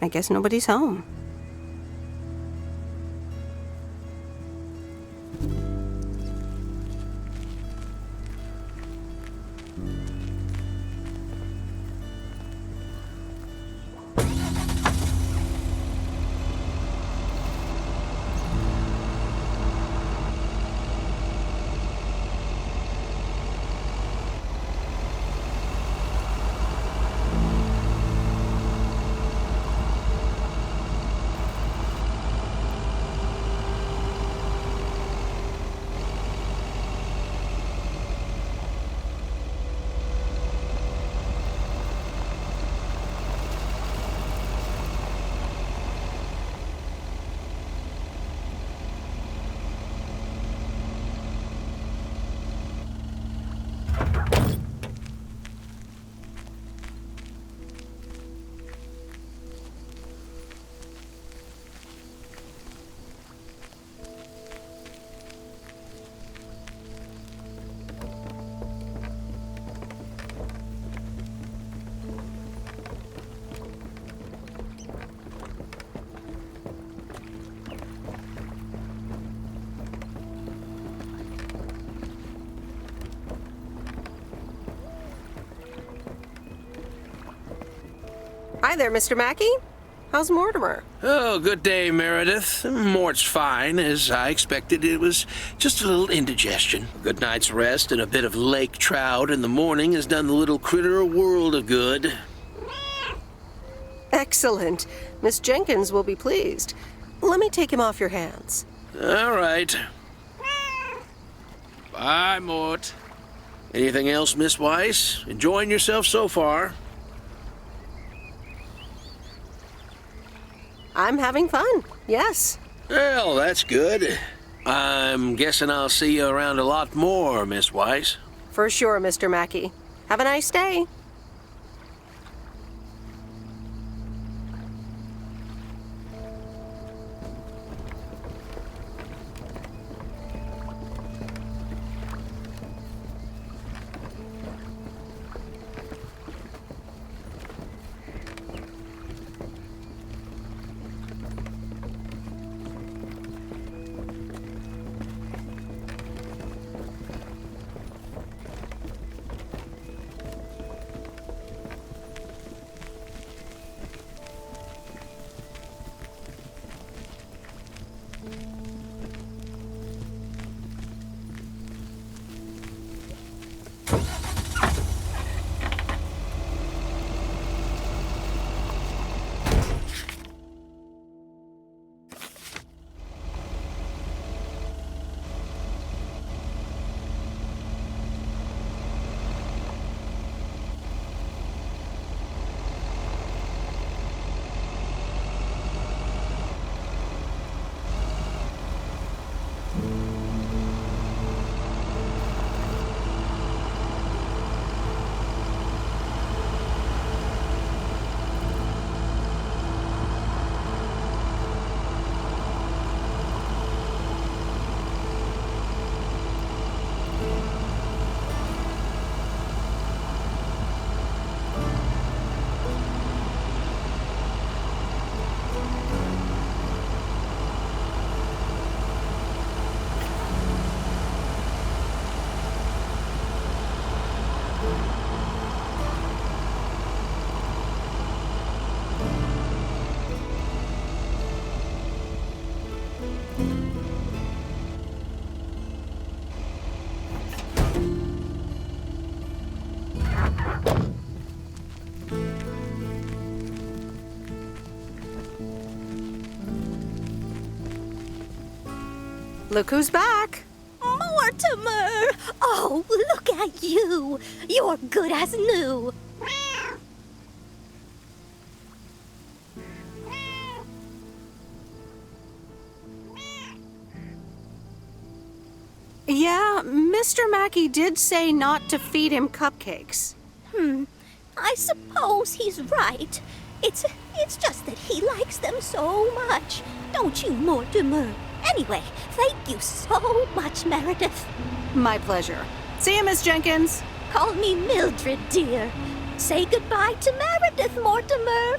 I guess nobody's home. Hi there, Mr. Mackey. How's Mortimer? Oh, good day, Meredith. Mort's fine. As I expected, it was just a little indigestion. A good night's rest and a bit of lake trout in the morning has done the little critter a world of good. Excellent. Miss Jenkins will be pleased. Let me take him off your hands. All right. Bye, Mort. Anything else, Miss Weiss? Enjoying yourself so far? I'm having fun, yes. Well, that's good. I'm guessing I'll see you around a lot more, Miss Weiss. For sure, Mr. Mackey. Have a nice day. Look who's back. Mortimer! Oh, look at you. You're good as new. Yeah, Mr. Mackey did say not to feed him cupcakes. I suppose he's right. It's just that he likes them so much. Don't you, Mortimer? Anyway, thank you so much, Meredith. My pleasure. See you, Miss Jenkins. Call me Mildred, dear. Say goodbye to Meredith, Mortimer.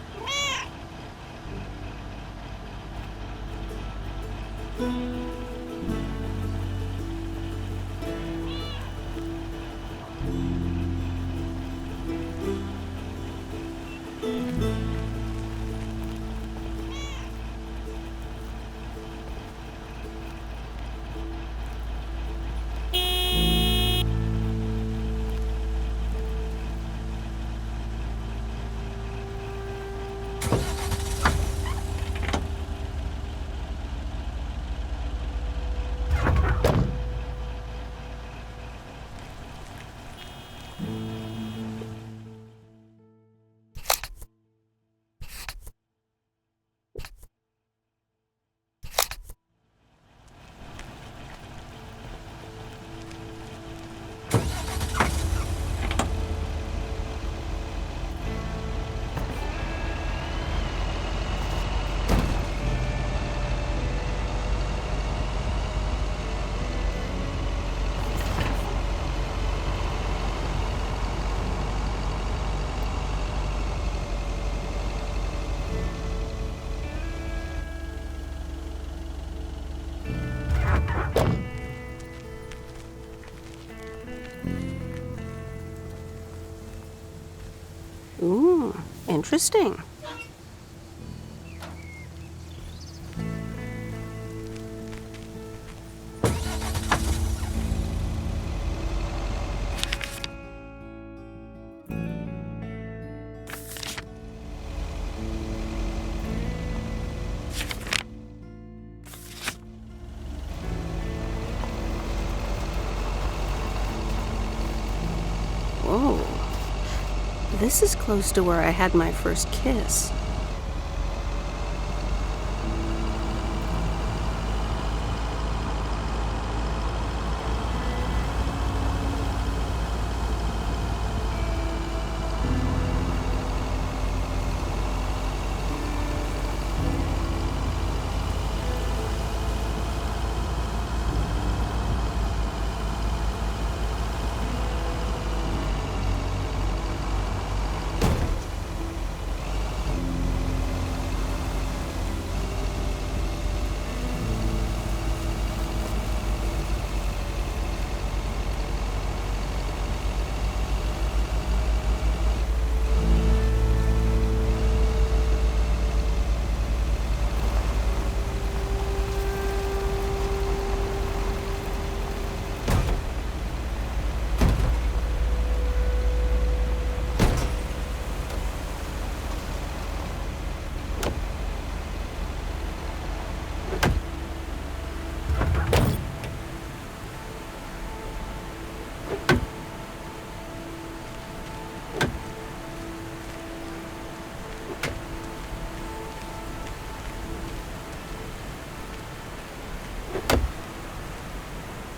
Ooh, interesting. Whoa. This is close to where I had my first kiss.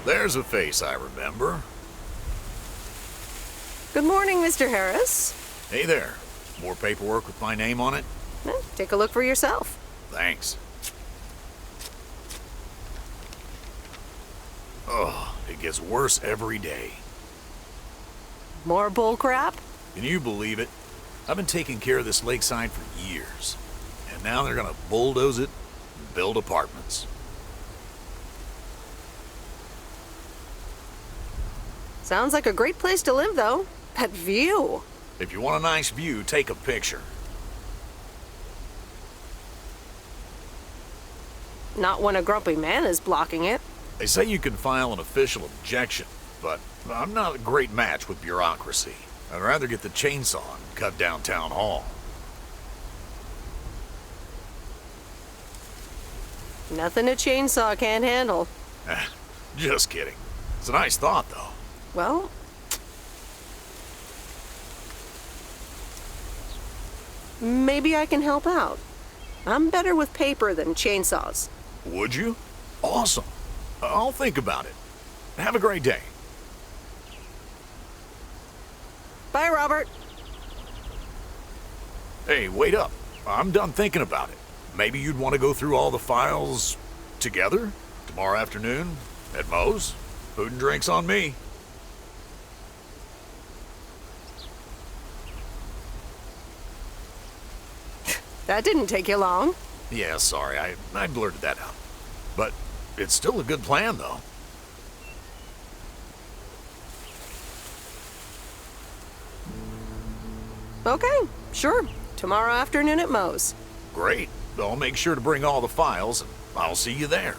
There's a face I remember. Good morning, Mr. Harris. Hey there. More paperwork with my name on it? Take a look for yourself. Thanks. Oh, it gets worse every day. More bull crap? Can you believe it? I've been taking care of this lakeside for years. And now they're gonna bulldoze it and build apartments. Sounds like a great place to live, though. That view. If you want a nice view, take a picture. Not when a grumpy man is blocking it. They say you can file an official objection, but I'm not a great match with bureaucracy. I'd rather get the chainsaw and cut down Town Hall. Nothing a chainsaw can't handle. Just kidding. It's a nice thought, though. Well, maybe I can help out. I'm better with paper than chainsaws. Would you? Awesome. I'll think about it. Have a great day. Bye, Robert. Hey, wait up. I'm done thinking about it. Maybe you'd want to go through all the files together tomorrow afternoon at Moe's. Food and drinks on me. That didn't take you long. Yeah, sorry, I blurted that out. But It's still a good plan, though. Okay, sure. Tomorrow afternoon at Moe's. Great. I'll make sure to bring all the files, and I'll see you there.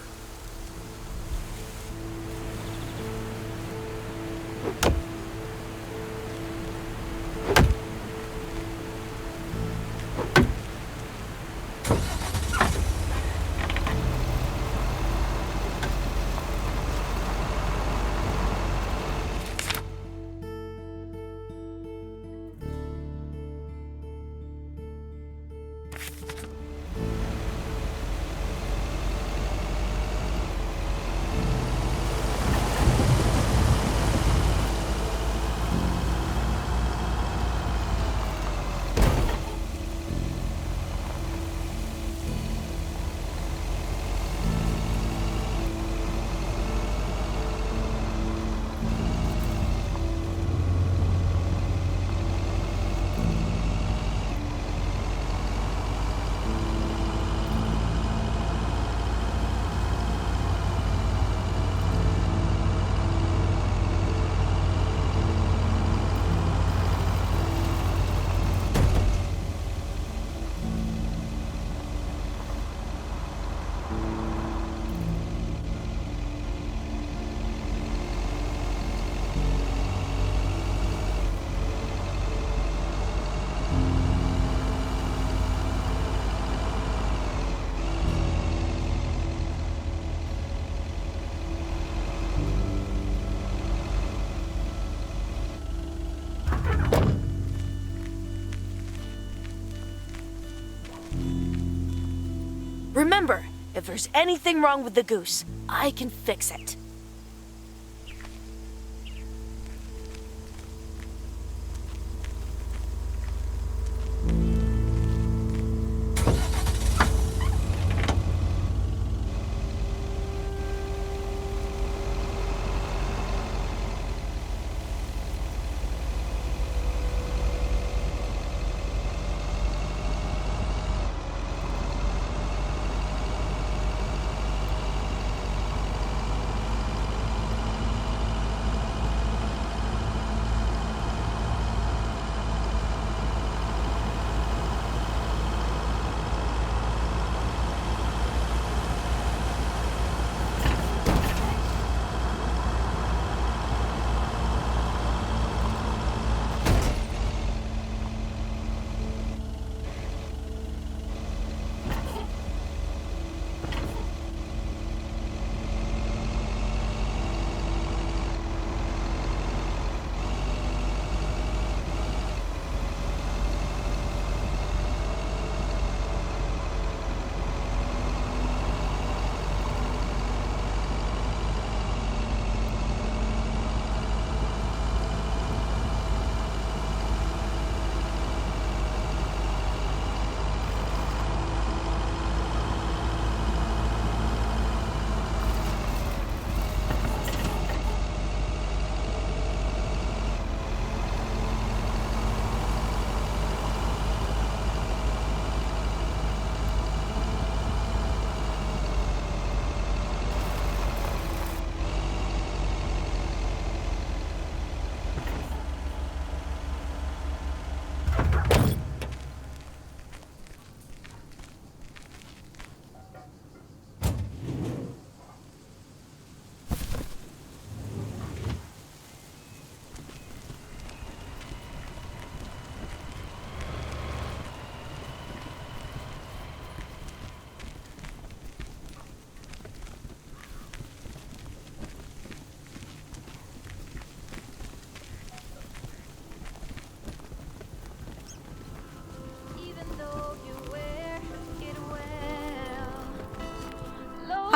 Remember, if there's anything wrong with the goose, I can fix it.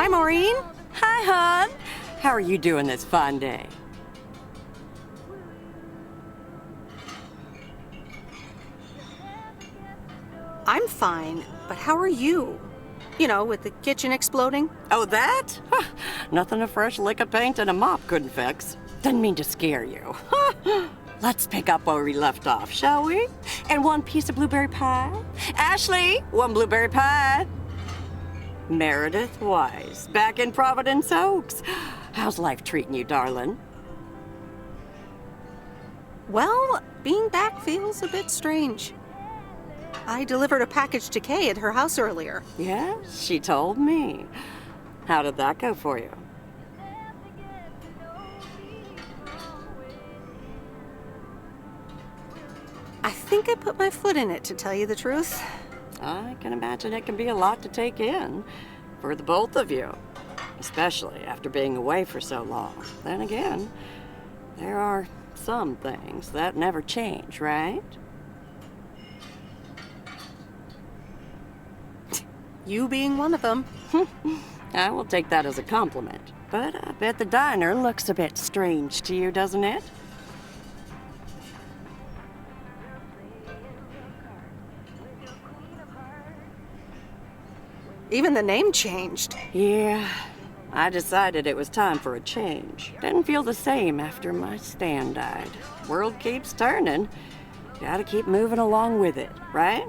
Hi, Maureen. Hi, hon. How are you doing this fine day? I'm fine, but how are you? You know, with the kitchen exploding? Oh, that? Huh, nothing a fresh lick of paint and a mop couldn't fix. Didn't mean to scare you. Let's pick up where we left off, shall we? And one piece of blueberry pie? Ashley, one blueberry pie. Meredith Wise, back in Providence Oaks. How's life treating you, darling? Well, being back feels a bit strange. I delivered a package to Kay at her house earlier. Yeah, she told me. How did that go for you? I think I put my foot in it, to tell you the truth. I can imagine it can be a lot to take in for the both of you, especially after being away for so long. Then again, there are some things that never change, right? You being one of them. I will take that as a compliment. But I bet the diner looks a bit strange to you, doesn't it? Even the name changed. Yeah, I decided it was time for a change. Didn't feel the same after my Stan died. World keeps turning. Gotta keep moving along with it, right?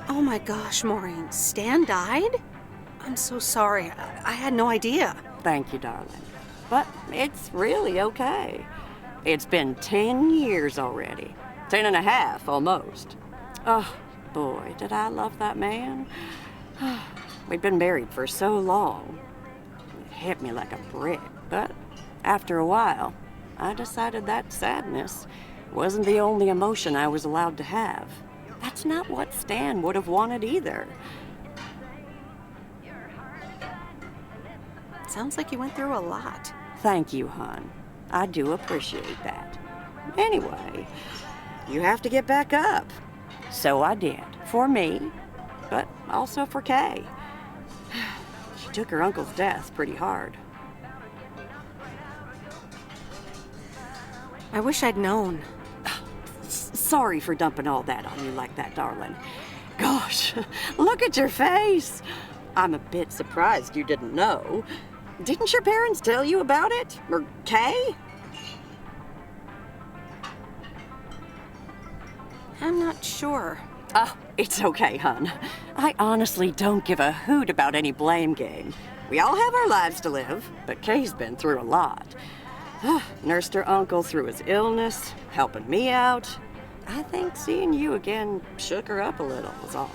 Oh my gosh, Maureen, Stan died? I'm so sorry. I had no idea. Thank you, darling. But it's really okay. It's been 10 years already. 10 and a half, almost. Oh, boy, did I love that man. We'd been married for so long. It hit me like a brick. But after a while, I decided that sadness wasn't the only emotion I was allowed to have. That's not what Stan would have wanted either. Sounds like you went through a lot. Thank you, hon. I do appreciate that. Anyway, you have to get back up. So I did. For me, but also for Kay. She took her uncle's death pretty hard. I wish I'd known. Sorry for dumping all that on you like that, darling. Gosh, look at your face. I'm a bit surprised you didn't know. Didn't your parents tell you about it? Or Kay? I'm not sure. Oh, it's okay, hon. I honestly don't give a hoot about any blame game. We all have our lives to live, but Kay's been through a lot. Nursed her uncle through his illness, helping me out. I think seeing you again shook her up a little, was all.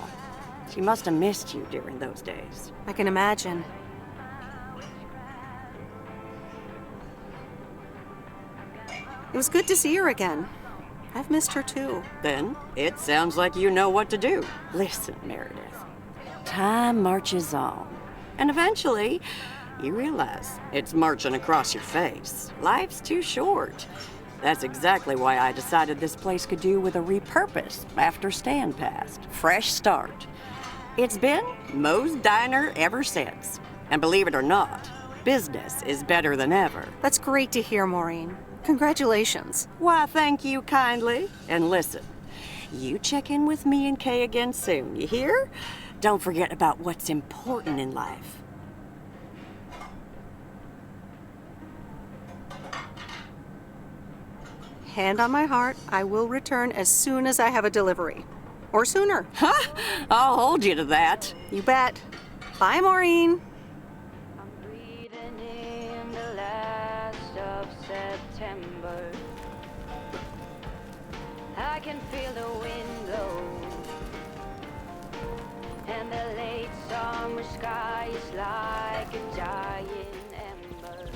She must have missed you during those days. I can imagine. It was good to see her again. I've missed her too. Then it sounds like you know what to do. Listen, Meredith. Time marches on. And eventually, you realize it's marching across your face. Life's too short. That's exactly why I decided this place could do with a repurpose after Stan passed. Fresh start. It's been Moe's Diner ever since. And believe it or not, business is better than ever. That's great to hear, Maureen. Congratulations. Why, thank you kindly. And listen, you check in with me and Kay again soon, you hear? Don't forget about what's important in life. Hand on my heart, I will return as soon as I have a delivery. Or sooner. Huh? I'll hold you to that. You bet. Bye, Maureen. Breathing in the last of September. I can feel the wind blow, and the late summer sky is like a giant ember.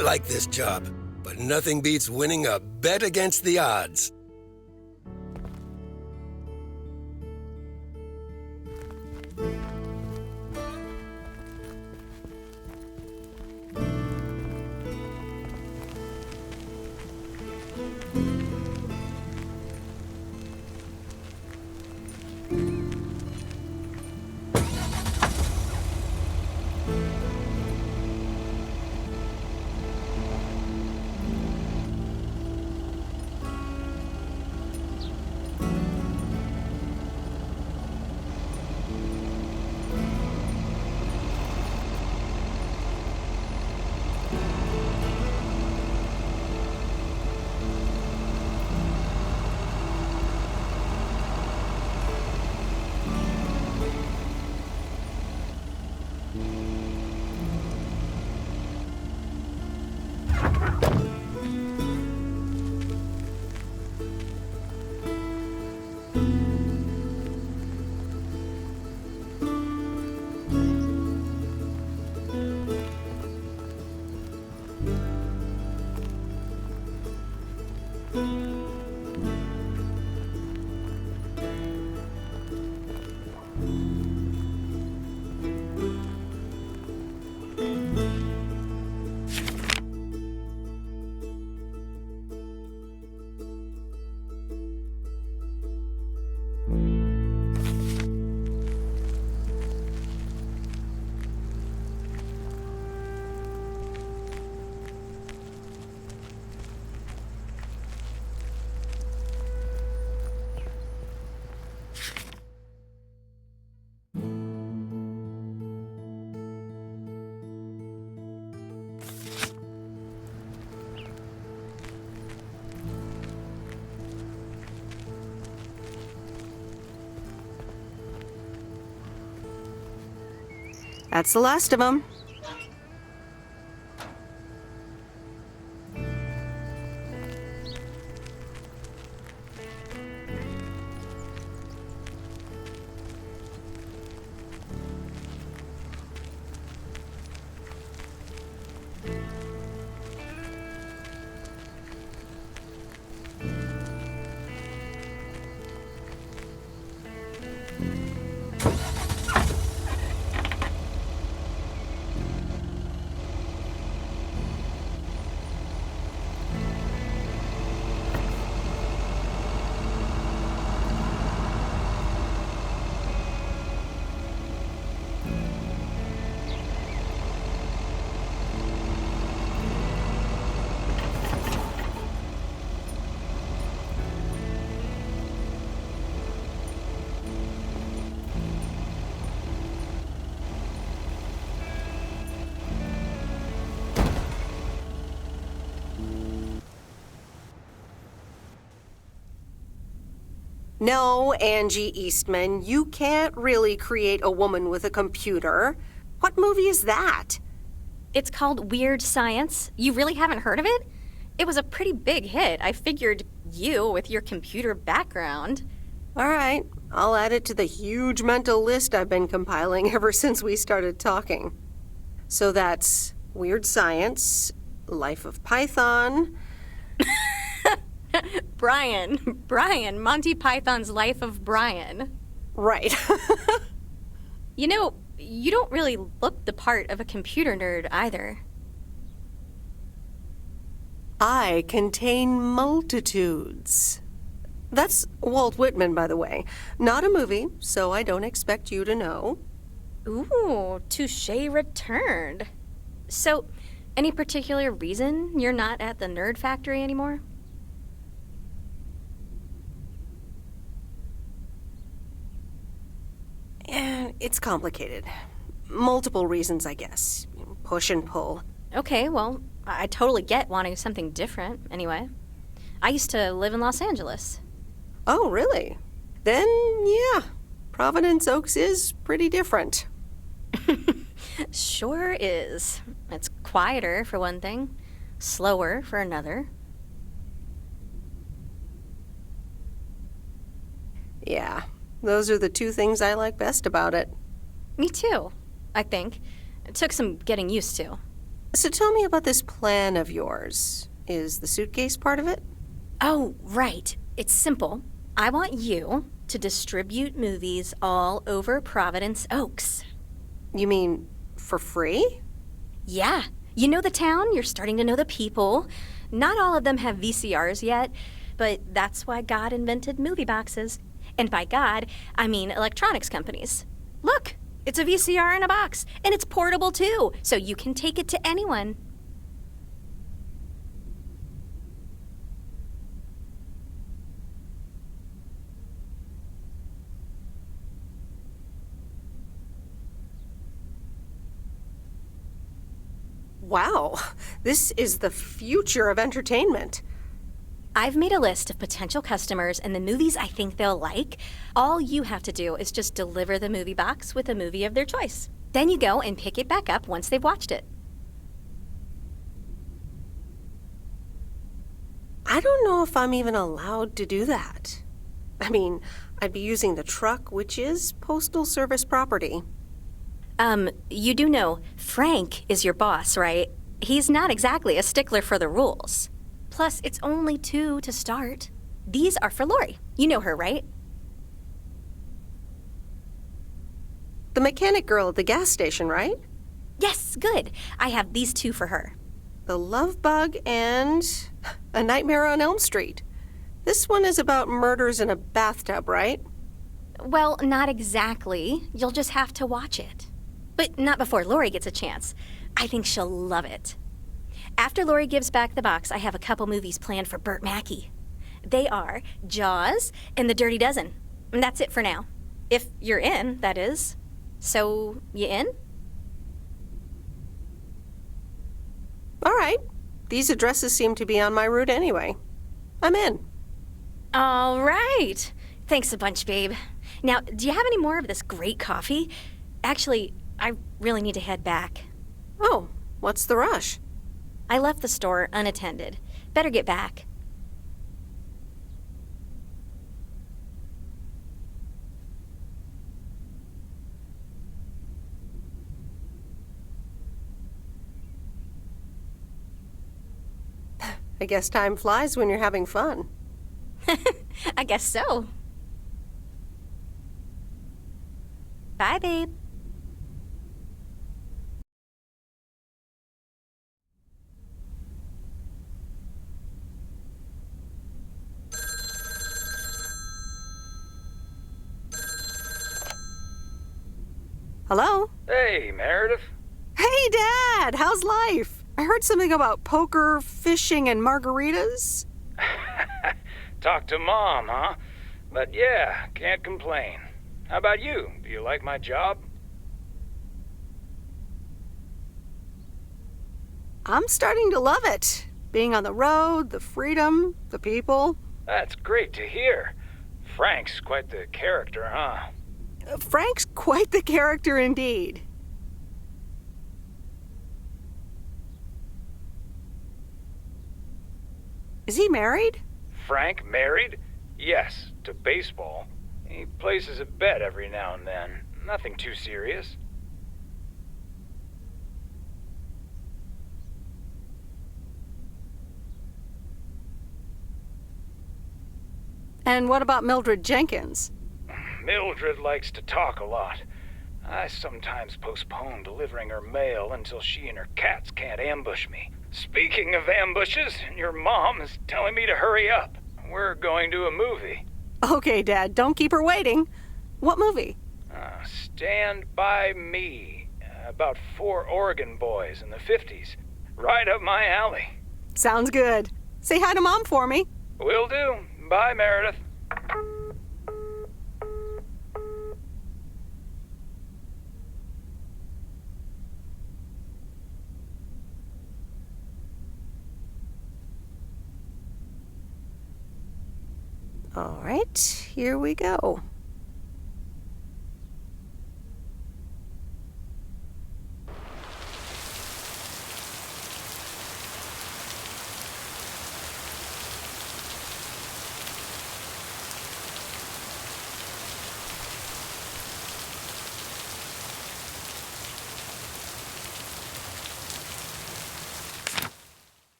might like this job, but nothing beats winning a bet against the odds. That's the last of them. No, Angie Eastman, you can't really create a woman with a computer. What movie is that? It's called Weird Science. You really haven't heard of it? It was a pretty big hit. I figured you, with your computer background. All right, I'll add it to the huge mental list I've been compiling ever since we started talking. So that's Weird Science, Life of Python. Brian, Monty Python's Life of Brian. Right. You know, you don't really look the part of a computer nerd either. I contain multitudes. That's Walt Whitman, by the way. Not a movie, so I don't expect you to know. Ooh, touche returned. So, any particular reason you're not at the Nerd Factory anymore? It's complicated. Multiple reasons, I guess. Push and pull. Okay, well, I totally get wanting something different, anyway. I used to live in Los Angeles. Oh, really? Then, yeah. Providence Oaks is pretty different. Sure is. It's quieter, for one thing. Slower, for another. Yeah, those are the two things I like best about it. Me too, I think. It took some getting used to. So tell me about this plan of yours. Is the suitcase part of it? Oh, right. It's simple. I want you to distribute movies all over Providence Oaks. You mean for free? Yeah. You know the town, you're starting to know the people. Not all of them have VCRs yet, but that's why God invented movie boxes. And by God, I mean electronics companies. Look, it's a VCR in a box, and it's portable too, so you can take it to anyone. Wow, this is the future of entertainment. I've made a list of potential customers and the movies I think they'll like. All you have to do is just deliver the movie box with a movie of their choice. Then you go and pick it back up once they've watched it. I don't know if I'm even allowed to do that. I mean, I'd be using the truck, which is Postal Service property. You do know Frank is your boss, right? He's not exactly a stickler for the rules. Plus, it's only 2 to start. These are for Lori. You know her, right? The mechanic girl at the gas station, right? Yes, good. I have these 2 for her. The Love Bug and A Nightmare on Elm Street. This one is about murders in a bathtub, right? Well, not exactly. You'll just have to watch it. But not before Lori gets a chance. I think she'll love it. After Lori gives back the box, I have a couple movies planned for Burt Mackey. They are Jaws and The Dirty Dozen. And that's it for now. If you're in, that is. So, you in? All right. These addresses seem to be on my route anyway. I'm in. All right. Thanks a bunch, babe. Now, do you have any more of this great coffee? Actually, I really need to head back. Oh, what's the rush? I left the store unattended. Better get back. I guess time flies when you're having fun. I guess so. Bye, babe. Hello? Hey, Meredith. Hey, Dad! How's life? I heard something about poker, fishing, and margaritas. Talk to Mom, huh? But yeah, can't complain. How about you? Do you like my job? I'm starting to love it. Being on the road, the freedom, the people. That's great to hear. Frank's quite the character, huh? Frank's quite the character indeed. Is he married? Frank married? Yes, to baseball. He places a bet every now and then. Nothing too serious. And what about Mildred Jenkins? Mildred likes to talk a lot. I sometimes postpone delivering her mail until she and her cats can't ambush me. Speaking of ambushes, your mom is telling me to hurry up. We're going to a movie. Okay, Dad, don't keep her waiting. What movie? Stand By Me. About 4 Oregon boys in the 50s. Right up my alley. Sounds good. Say hi to Mom for me. Will do. Bye, Meredith. All right, here we go.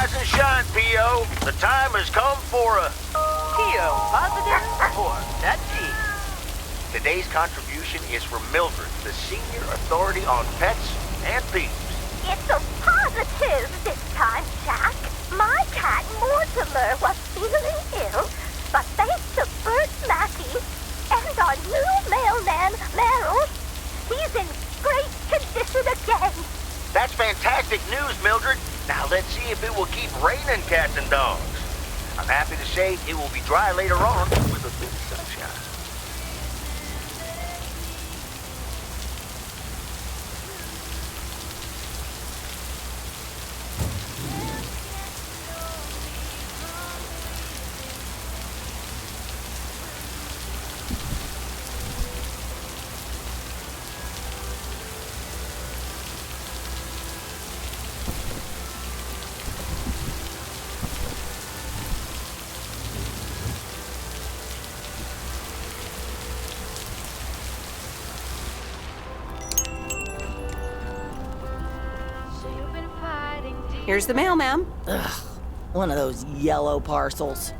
Rise and shine, P.O. The time has come for a... P.O. positive or that G. Today's contribution is from Mildred, the senior authority on pets and thieves. It's a positive this time, Jack. My cat Mortimer was feeling ill, but thanks to Bert Mackey and our new mailman, Merrill, he's in great condition again. That's fantastic news, Mildred. Now let's see if it will keep raining cats and dogs. I'm happy to say it will be dry later on with a bit of sunshine. Here's the mail, ma'am. Ugh, one of those yellow parcels.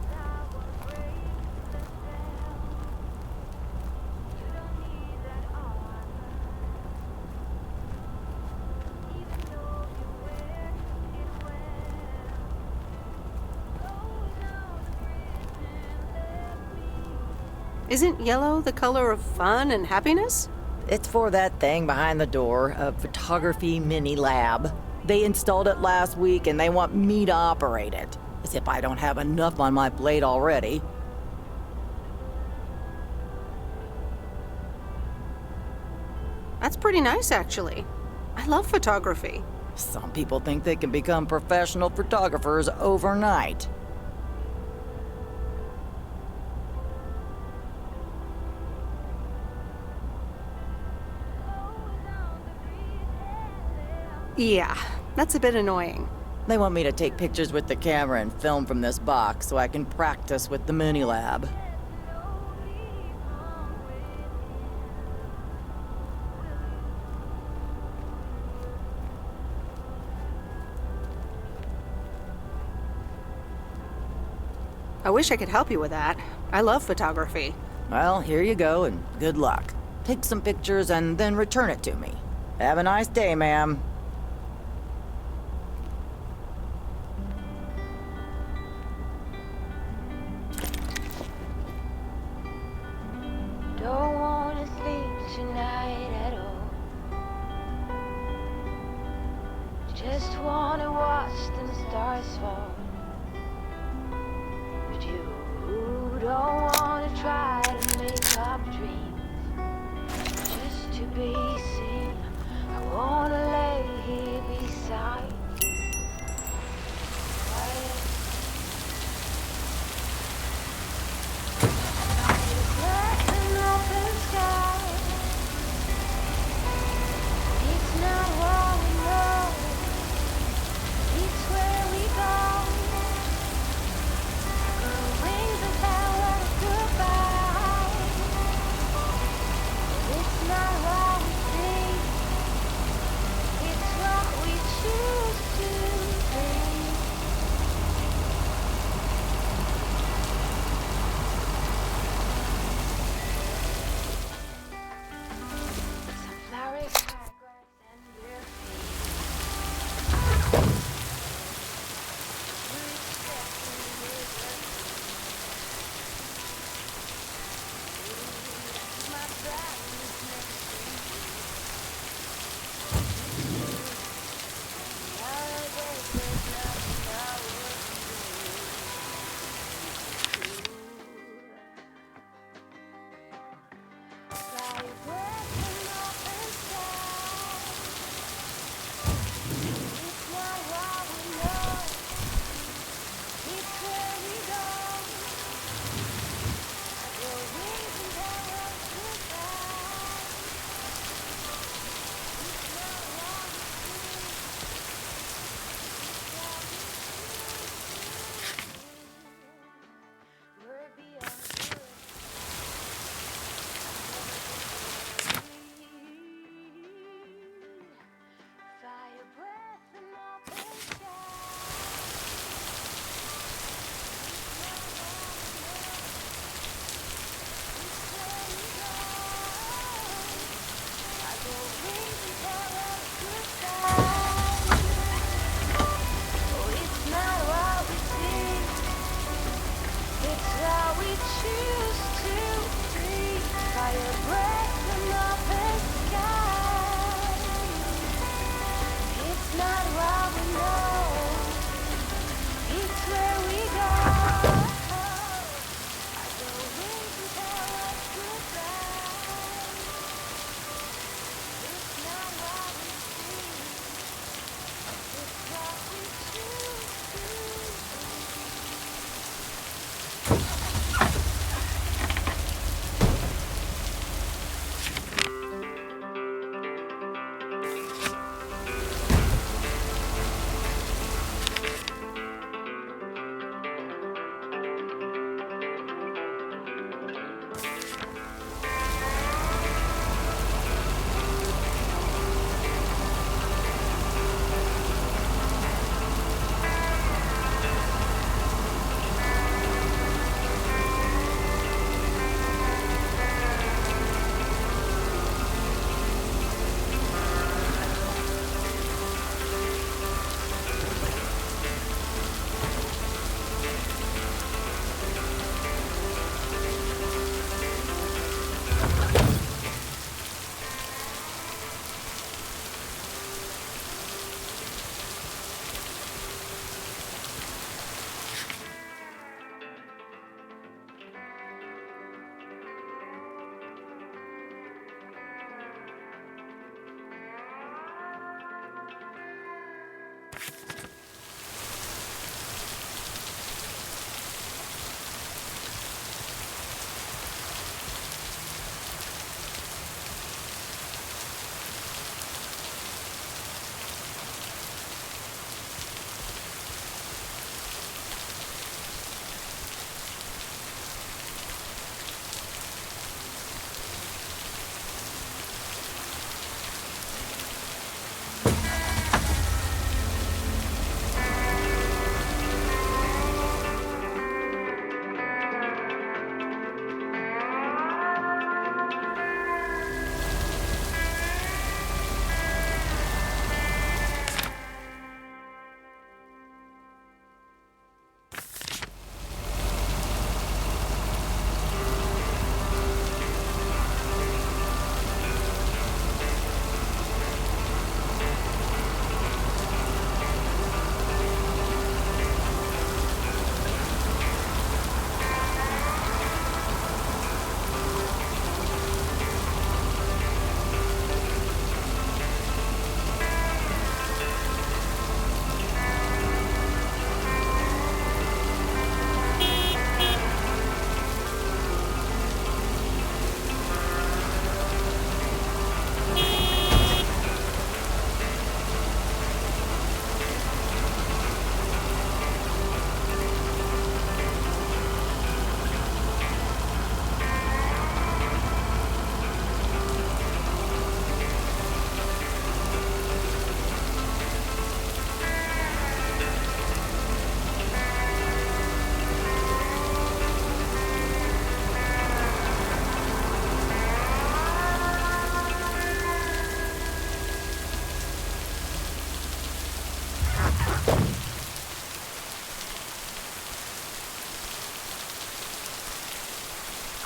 Isn't yellow the color of fun and happiness? It's for that thing behind the door, a photography mini lab. They installed it last week and they want me to operate it. As if I don't have enough on my plate already. That's pretty nice, actually. I love photography. Some people think they can become professional photographers overnight. Yeah, that's a bit annoying. They want me to take pictures with the camera and film from this box so I can practice with the mini lab. I wish I could help you with that. I love photography. Well, here you go and good luck. Take some pictures and then return it to me. Have a nice day, ma'am. Don't wanna sleep tonight at all. Just wanna watch them stars fall. But you don't wanna try to make up dreams just to be seen. I wanna lay here beside you. Like an open sky. It's not what we know. It's where we go. Wings without a goodbye. It's not what we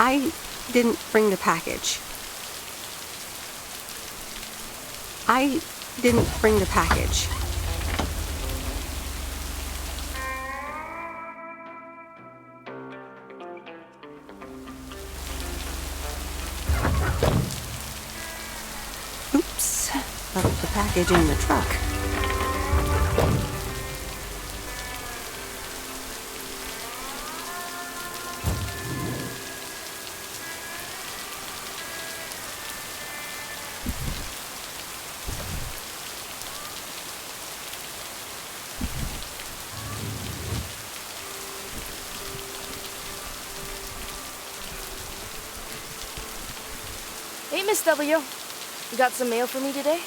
I didn't bring the package. I didn't bring the package. Oops, left the package in the truck. Hey, Miss W. You got some mail for me today?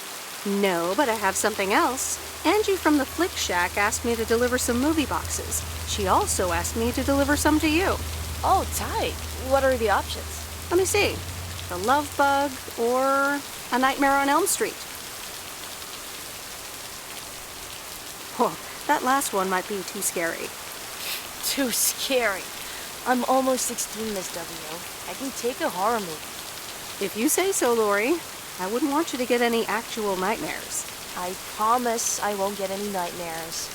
No, but I have something else. Angie from the Flick Shack asked me to deliver some movie boxes. She also asked me to deliver some to you. Oh, tight. What are the options? Let me see. The Love Bug or A Nightmare on Elm Street. Oh, that last one might be too scary. Too scary. I'm almost 16, Miss W. I can take a horror movie. If you say so, Lori. I wouldn't want you to get any actual nightmares. I promise I won't get any nightmares.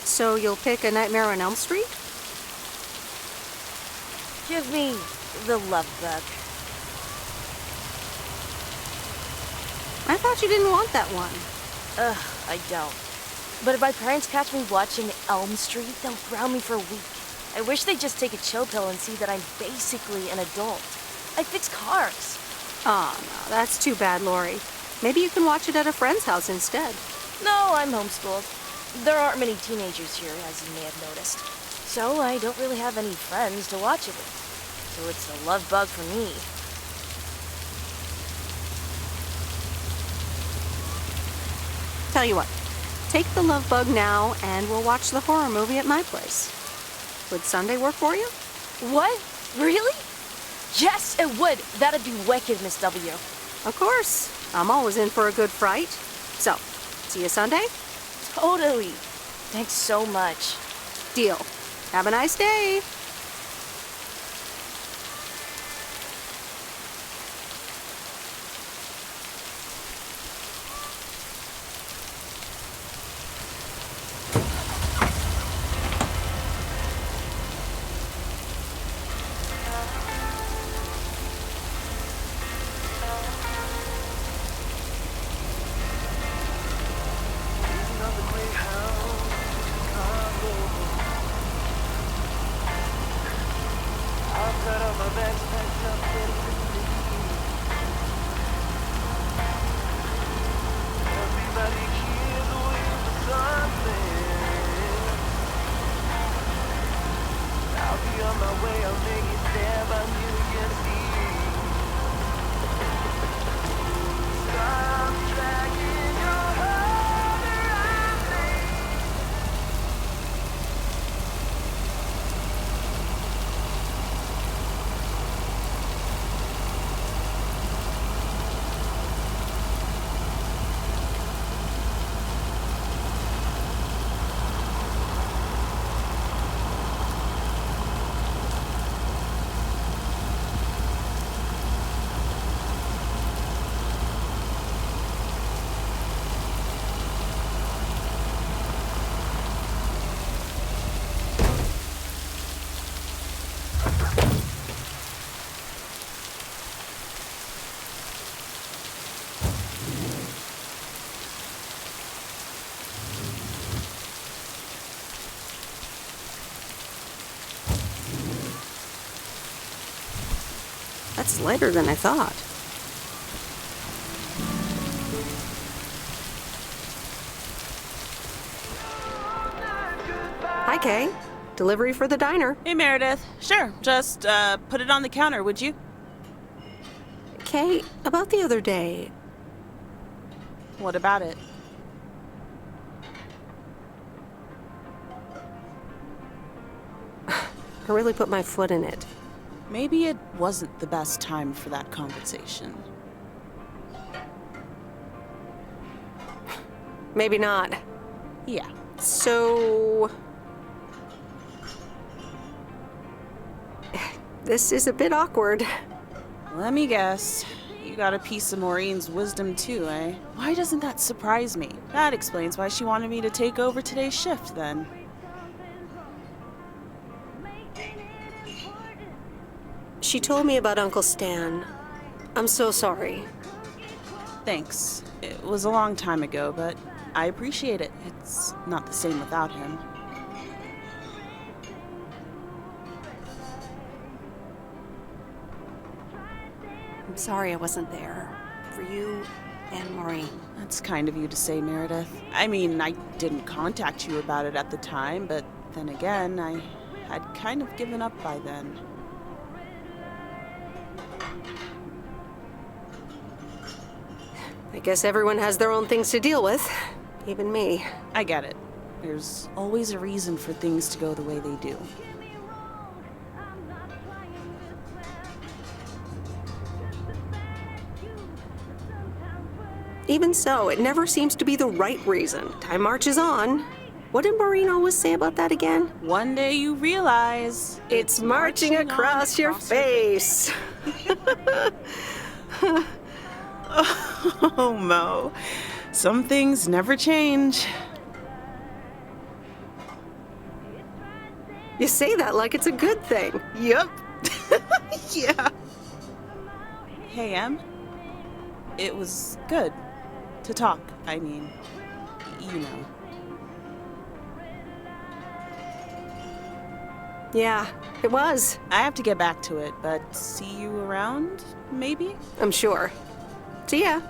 So you'll pick A Nightmare on Elm Street? Give me the Love Bug. I thought you didn't want that one. Ugh, I don't. But if my parents catch me watching Elm Street, they'll ground me for a week. I wish they'd just take a chill pill and see that I'm basically an adult. I fix cars. Oh, no, that's too bad, Lori. Maybe you can watch it at a friend's house instead. No, I'm homeschooled. There aren't many teenagers here, as you may have noticed. So I don't really have any friends to watch it with. So it's a Love Bug for me. Tell you what, take the Love Bug now and we'll watch the horror movie at my place. Would Sunday work for you? What? Really? Yes, it would. That'd be wicked, Miss W. Of course. I'm always in for a good fright. So, see you Sunday? Totally. Thanks so much. Deal. Have a nice day. That's lighter than I thought. Hi, Kay. Delivery for the diner. Hey, Meredith. Sure, just put it on the counter, would you? Kay, about the other day. What about it? I really put my foot in it. Maybe it wasn't the best time for that conversation. Maybe not. Yeah. So... This is a bit awkward. Let me guess. You got a piece of Maureen's wisdom too, eh? Why doesn't that surprise me? That explains why she wanted me to take over today's shift, then. She told me about Uncle Stan. I'm so sorry. Thanks. It was a long time ago, but I appreciate it. It's not the same without him. I'm sorry I wasn't there for you and Maureen. That's kind of you to say, Meredith. I mean, I didn't contact you about it at the time, but then again, I had kind of given up by then. I guess everyone has their own things to deal with, even me. I get it. There's always a reason for things to go the way they do. Even so, it never seems to be the right reason. Time marches on. What did Maureen always say about that again? One day you realize it's marching across your face. Oh, Mo. Some things never change. You say that like it's a good thing. Yep. Yeah. Hey, Em. It was good to talk. I mean, you know. Yeah, it was. I have to get back to it, but see you around, maybe? I'm sure. See ya.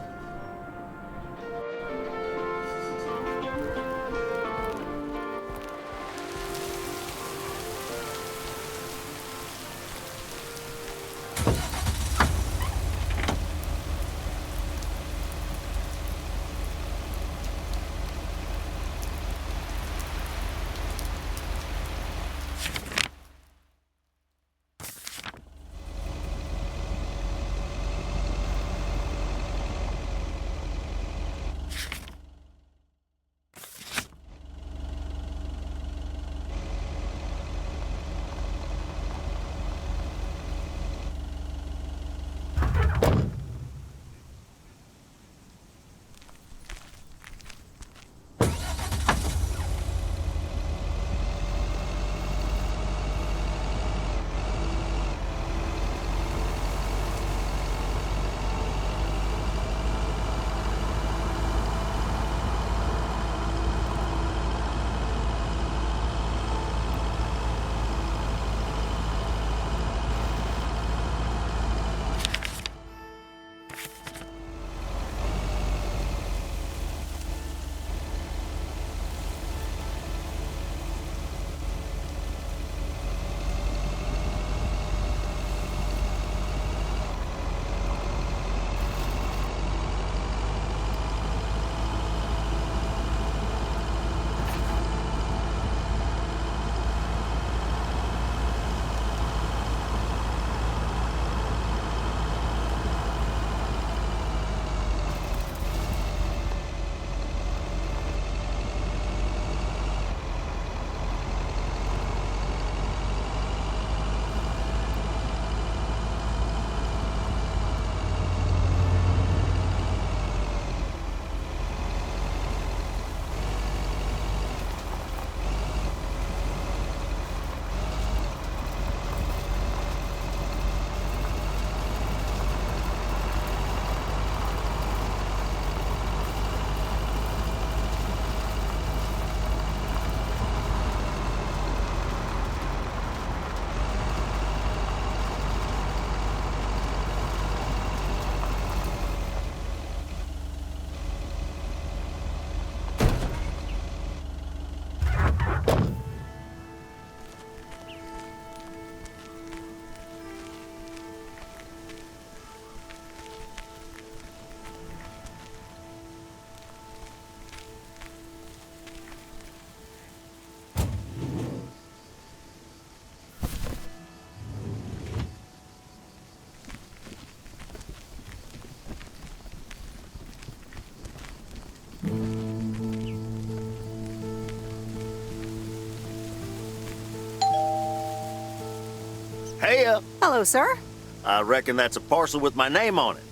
Heya. Hello, sir. I reckon that's a parcel with my name on it.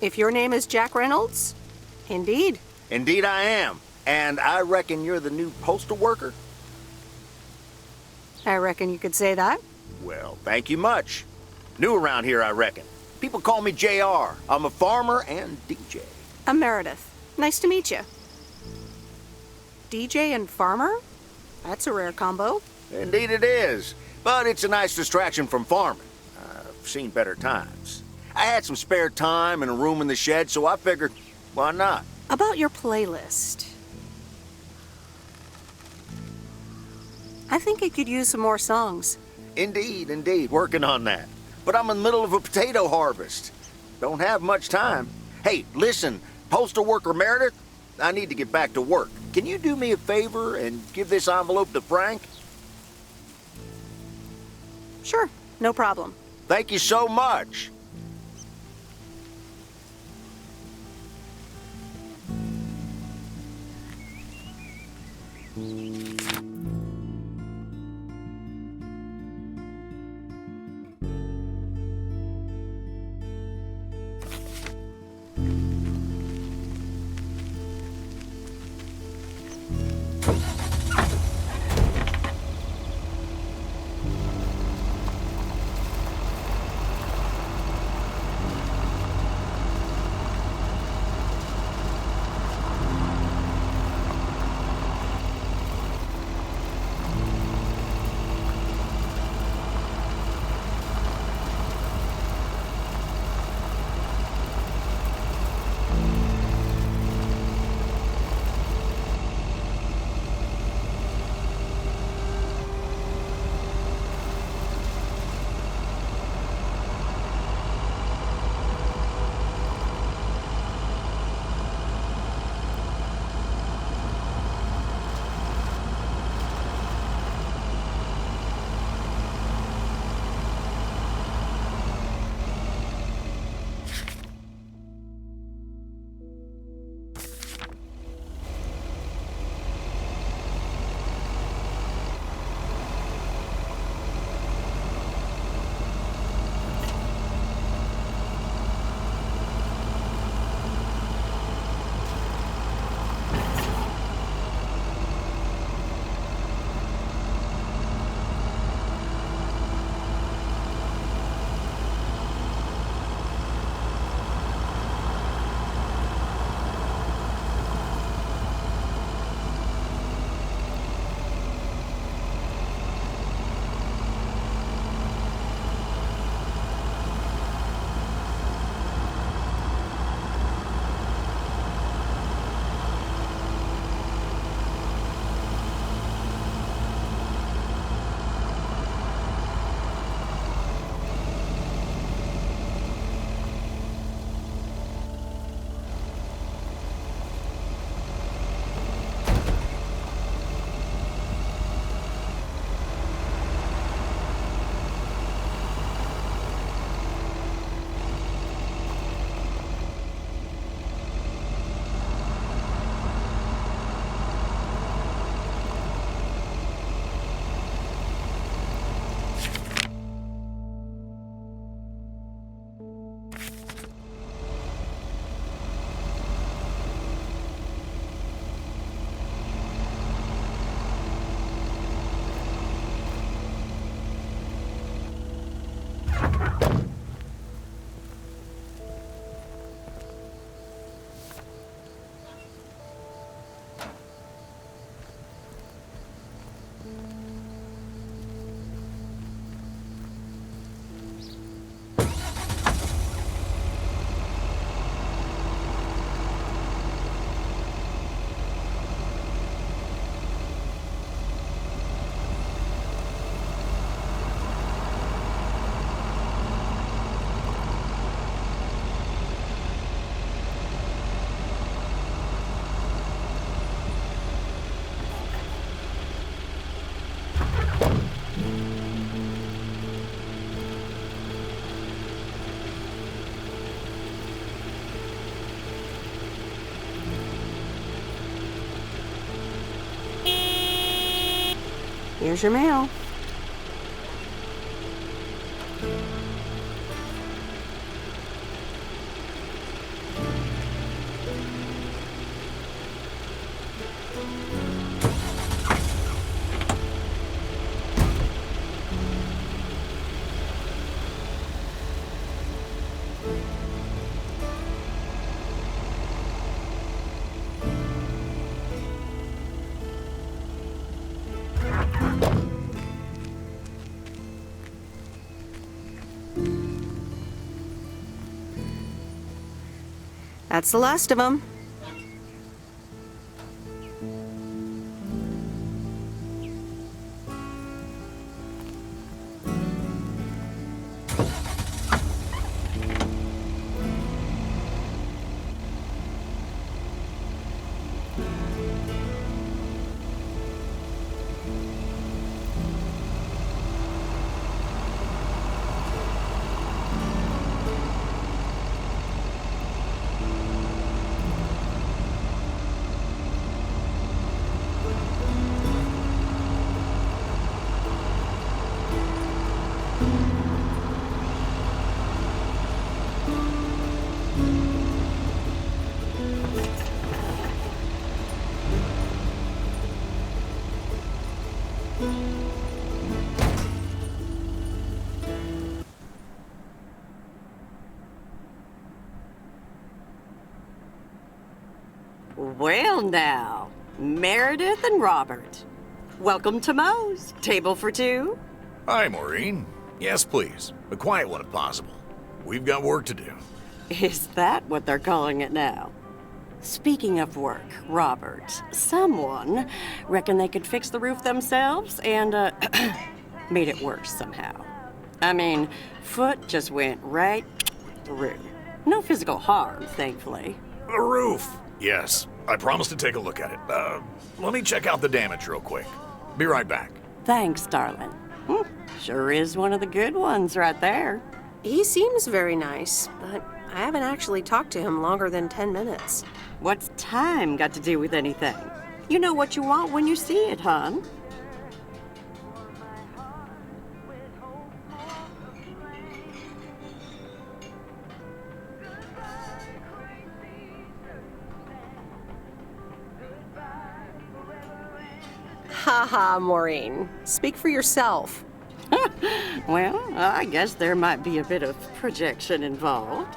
If your name is Jack Reynolds, indeed. Indeed I am. And I reckon you're the new postal worker? I reckon you could say that. Well, thank you much. New around here, I reckon. People call me JR. I'm a farmer and DJ. I'm Meredith. Nice to meet you. DJ and farmer? That's a rare combo. Indeed it is. But it's a nice distraction from farming. I've seen better times. I had some spare time and a room in the shed, so I figured, why not? About your playlist. I think it could use some more songs. Indeed, indeed. Working on that. But I'm in the middle of a potato harvest. Don't have much time. Hey, listen, postal worker Meredith, I need to get back to work. Can you do me a favor and give this envelope to Frank? Sure, no problem. Thank you so much. Here's your mail. That's the last of them. Well now, Meredith and Robert. Welcome to Moe's. Table for two? Hi, Maureen. Yes, please. A quiet one if possible. We've got work to do. Is that what they're calling it now? Speaking of work, Robert, someone reckoned they could fix the roof themselves and, made it worse somehow. I mean, foot just went right through. No physical harm, thankfully. The roof! Yes, I promised to take a look at it. Let me check out the damage real quick. Be right back. Thanks, darling. Sure is one of the good ones right there. He seems very nice, but I haven't actually talked to him longer than 10 minutes. What's time got to do with anything? You know what you want when you see it, hon. Haha, Maureen. Speak for yourself. Well, I guess there might be a bit of projection involved.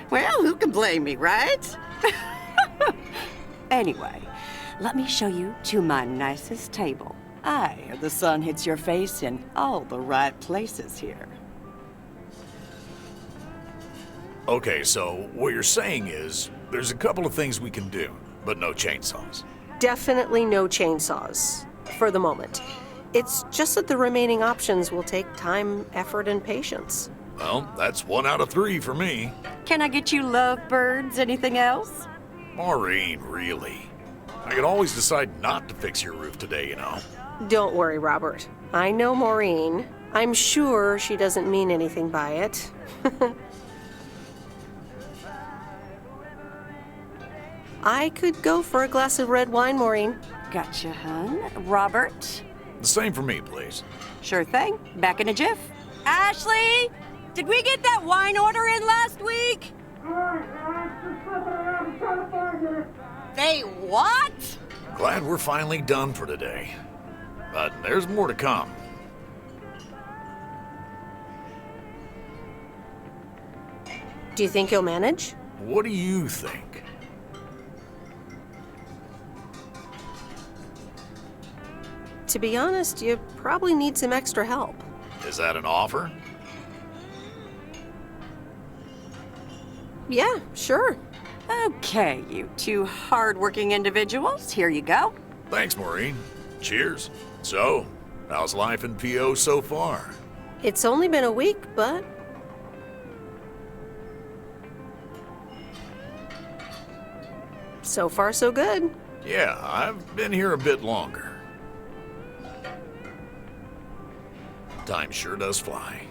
Well, who can blame me, right? Anyway, let me show you to my nicest table. The sun hits your face in all the right places here. Okay, so what you're saying is there's a couple of things we can do, but no chainsaws. Definitely no chainsaws, for the moment. It's just that the remaining options will take time, effort, and patience. Well, that's 1 out of 3 for me. Can I get you lovebirds? Anything else? Maureen, really? I could always decide not to fix your roof today, you know. Don't worry, Robert. I know Maureen. I'm sure she doesn't mean anything by it. I could go for a glass of red wine, Maureen. Gotcha, hon. Robert? The same for me, please. Sure thing. Back in a jiff. Ashley! Did we get that wine order in last week? They what? Glad we're finally done for today. But there's more to come. Do you think you'll manage? What do you think? To be honest, you probably need some extra help. Is that an offer? Yeah, sure. Okay, you two hard-working individuals, here you go. Thanks, Maureen. Cheers. So, how's life in PO so far? It's only been a week, but... so far, so good. Yeah, I've been here a bit longer. Time sure does fly.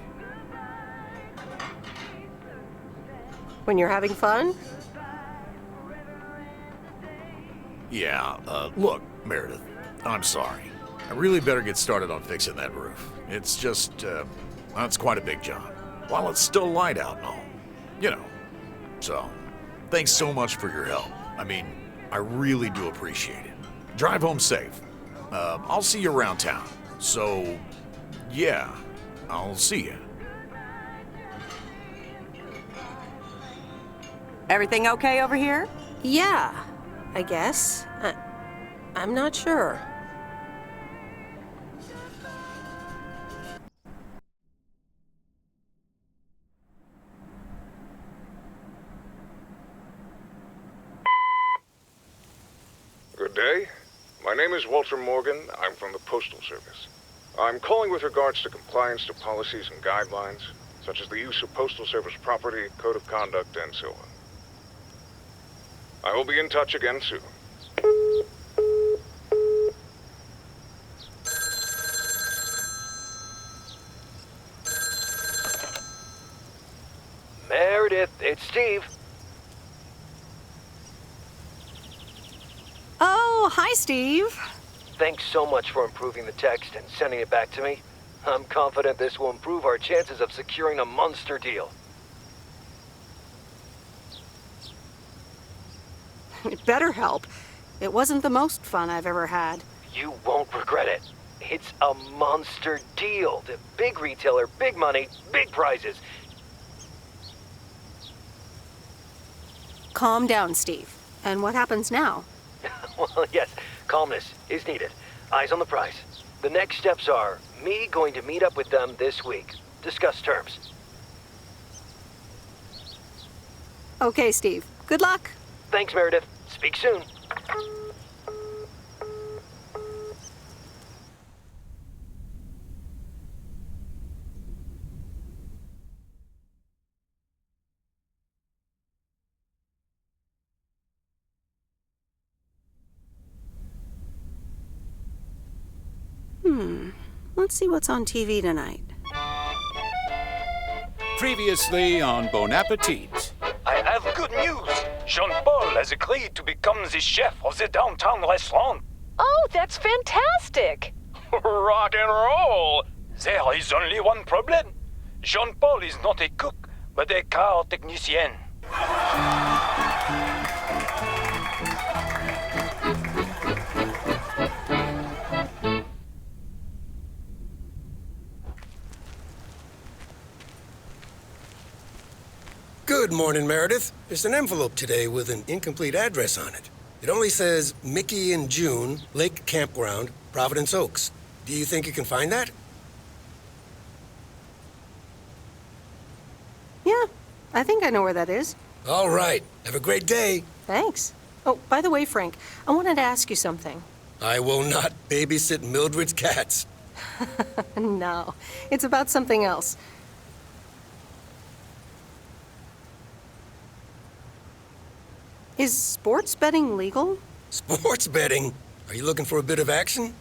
When you're having fun? Yeah, look, Meredith, I'm sorry. I really better get started on fixing that roof. It's just, well, it's quite a big job. While it's still light out and all. You know. So, thanks so much for your help. I mean, I really do appreciate it. Drive home safe. I'll see you around town. So, yeah, I'll see you. Everything okay over here? Yeah, I guess. I'm not sure. Good day. My name is Walter Morgan. I'm from the Postal Service. I'm calling with regards to compliance to policies and guidelines, such as the use of Postal Service property, code of conduct, and so on. I will be in touch again soon. Meredith, it's Steve. Oh, hi, Steve. Thanks so much for improving the text and sending it back to me. I'm confident this will improve our chances of securing a monster deal. It better help. It wasn't the most fun I've ever had. You won't regret it. It's a monster deal. The big retailer, big money, big prizes. Calm down, Steve. And what happens now? Well, yes, calmness is needed. Eyes on the prize. The next steps are me going to meet up with them this week. Discuss terms. Okay, Steve. Good luck. Thanks, Meredith. Speak soon. Let's see what's on TV tonight. Previously on Bon Appetit. I have good news. Jean-Paul has agreed to become the chef of the downtown restaurant. Oh, that's fantastic! Rock and roll! There is only one problem. Jean-Paul is not a cook, but a car technician. Good morning, Meredith. There's an envelope today with an incomplete address on it. It only says Mickey and June, Lake Campground, Providence Oaks. Do you think you can find that? Yeah, I think I know where that is. All right. Have a great day. Thanks. Oh, by the way, Frank, I wanted to ask you something. I will not babysit Mildred's cats. No, it's about something else. Is sports betting legal? Sports betting? Are you looking for a bit of action?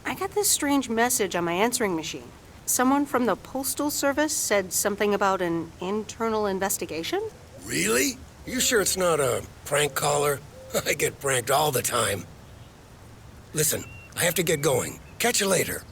I got this strange message on my answering machine. Someone from the Postal Service said something about an internal investigation? Really? You sure it's not a prank caller? I get pranked all the time. Listen, I have to get going. Catch you later.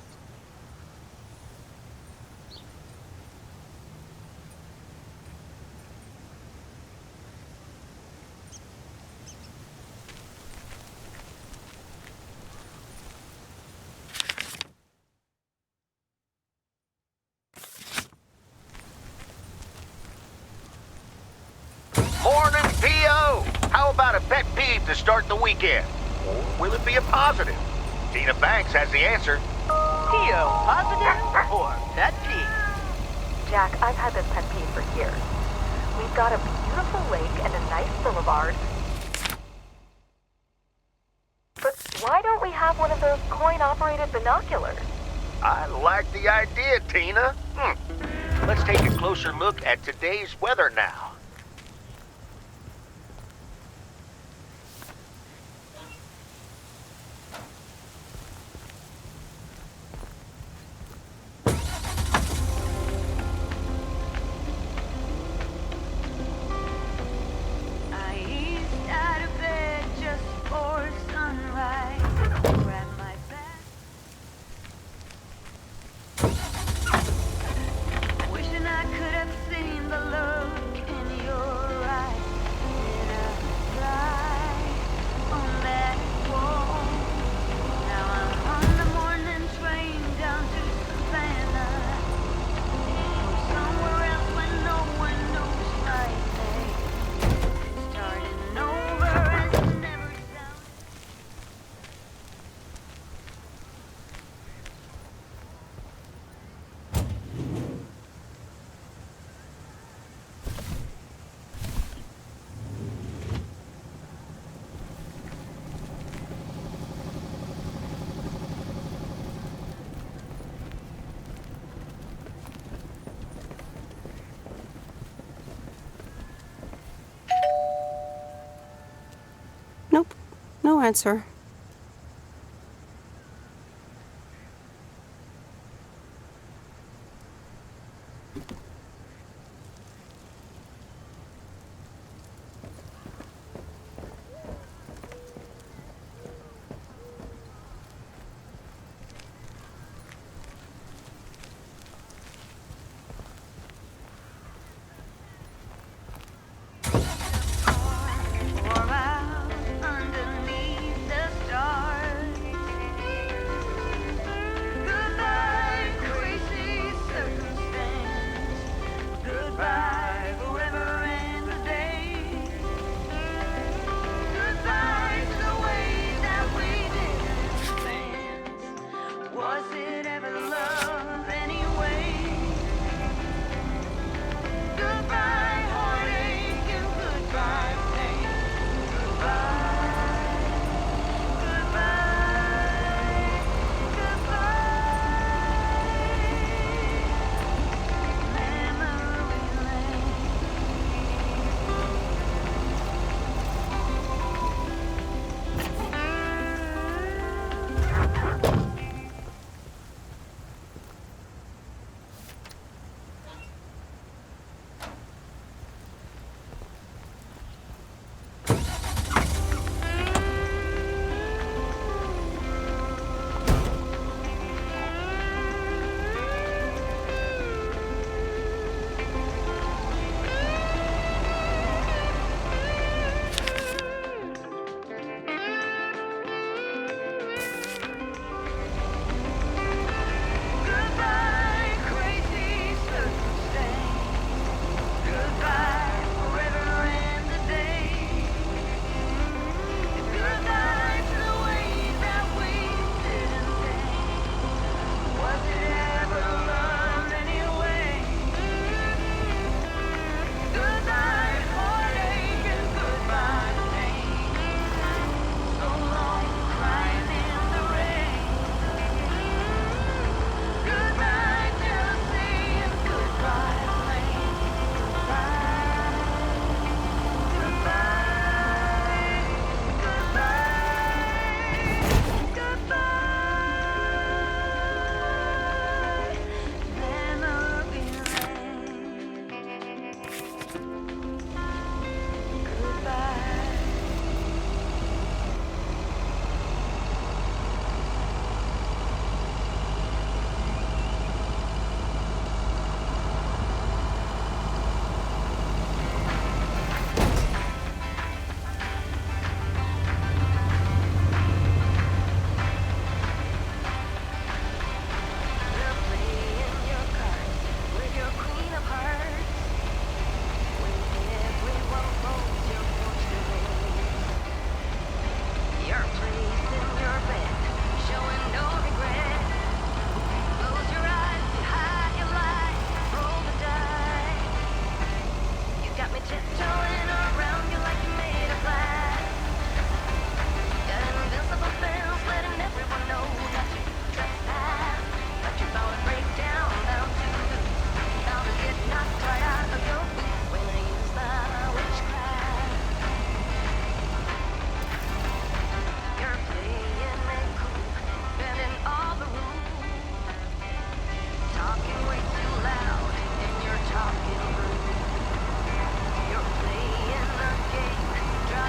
Morning, P.O. How about a pet peeve to start the weekend? Or will it be a positive? Tina Banks has the answer. P.O. Positive or pet peeve? Jack, I've had this pet peeve for years. We've got a beautiful lake and a nice boulevard. But why don't we have one of those coin-operated binoculars? I like the idea, Tina. Let's take a closer look at today's weather now. I east out of ahead, sir.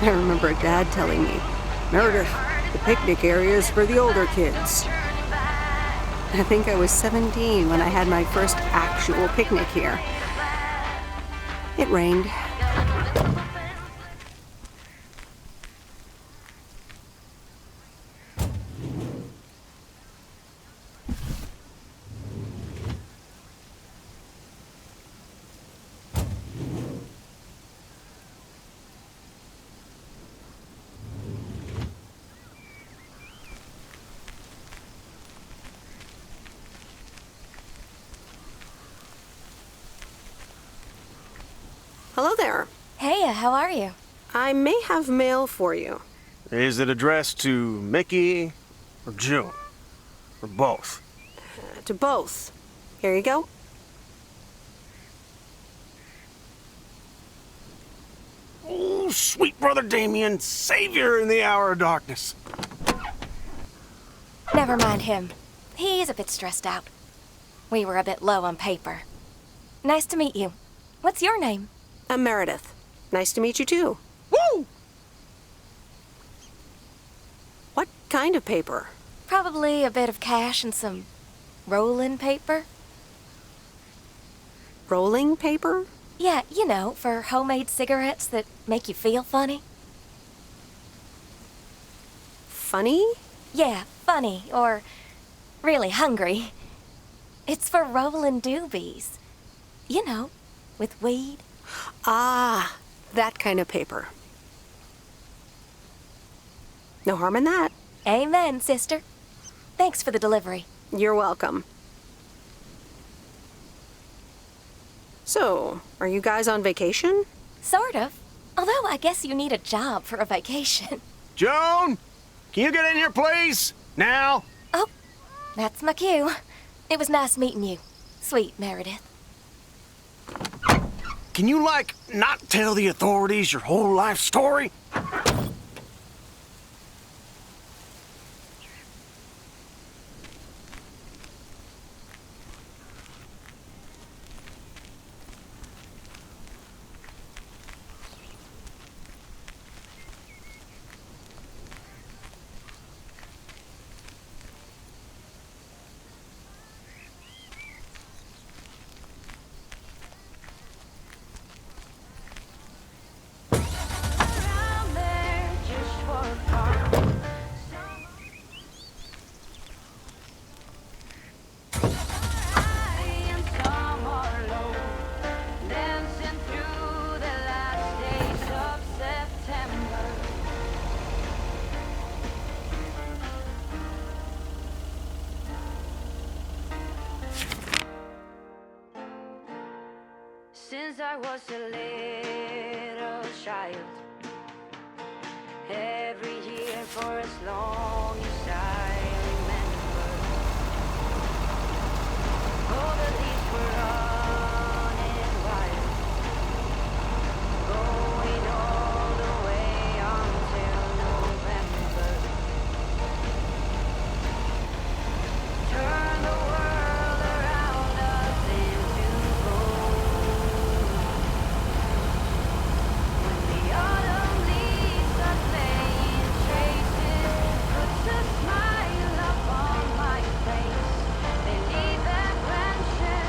I remember Dad telling me, Meredith, the picnic area is for the older kids. I think I was 17 when I had my first actual picnic here. It rained. Hello there. Hey, how are you? I may have mail for you. Is it addressed to Mickey or June? Or both? To both. Here you go. Oh, sweet brother Damien, savior in the hour of darkness. Never mind him. He's a bit stressed out. We were a bit low on paper. Nice to meet you. What's your name? I'm Meredith. Nice to meet you too. Woo! What kind of paper? Probably a bit of cash and some rolling paper. Rolling paper? Yeah, you know, for homemade cigarettes that make you feel funny. Funny? Yeah, funny, or really hungry. It's for rolling doobies. You know, with weed. Ah, that kind of paper. No harm in that. Amen, sister. Thanks for the delivery. You're welcome. So, are you guys on vacation? Sort of. Although I guess you need a job for a vacation. Joan, can you get in here, please? Now. Oh, that's my cue. It was nice meeting you, sweet Meredith. Can you, not tell the authorities your whole life story? Since I was a little child, every year for as long as I remember, all the leaves were running wild, going all the way until November. Turn the world around us into gold. When the autumn leaves are laying traces, puts a smile upon my face. They leave their branches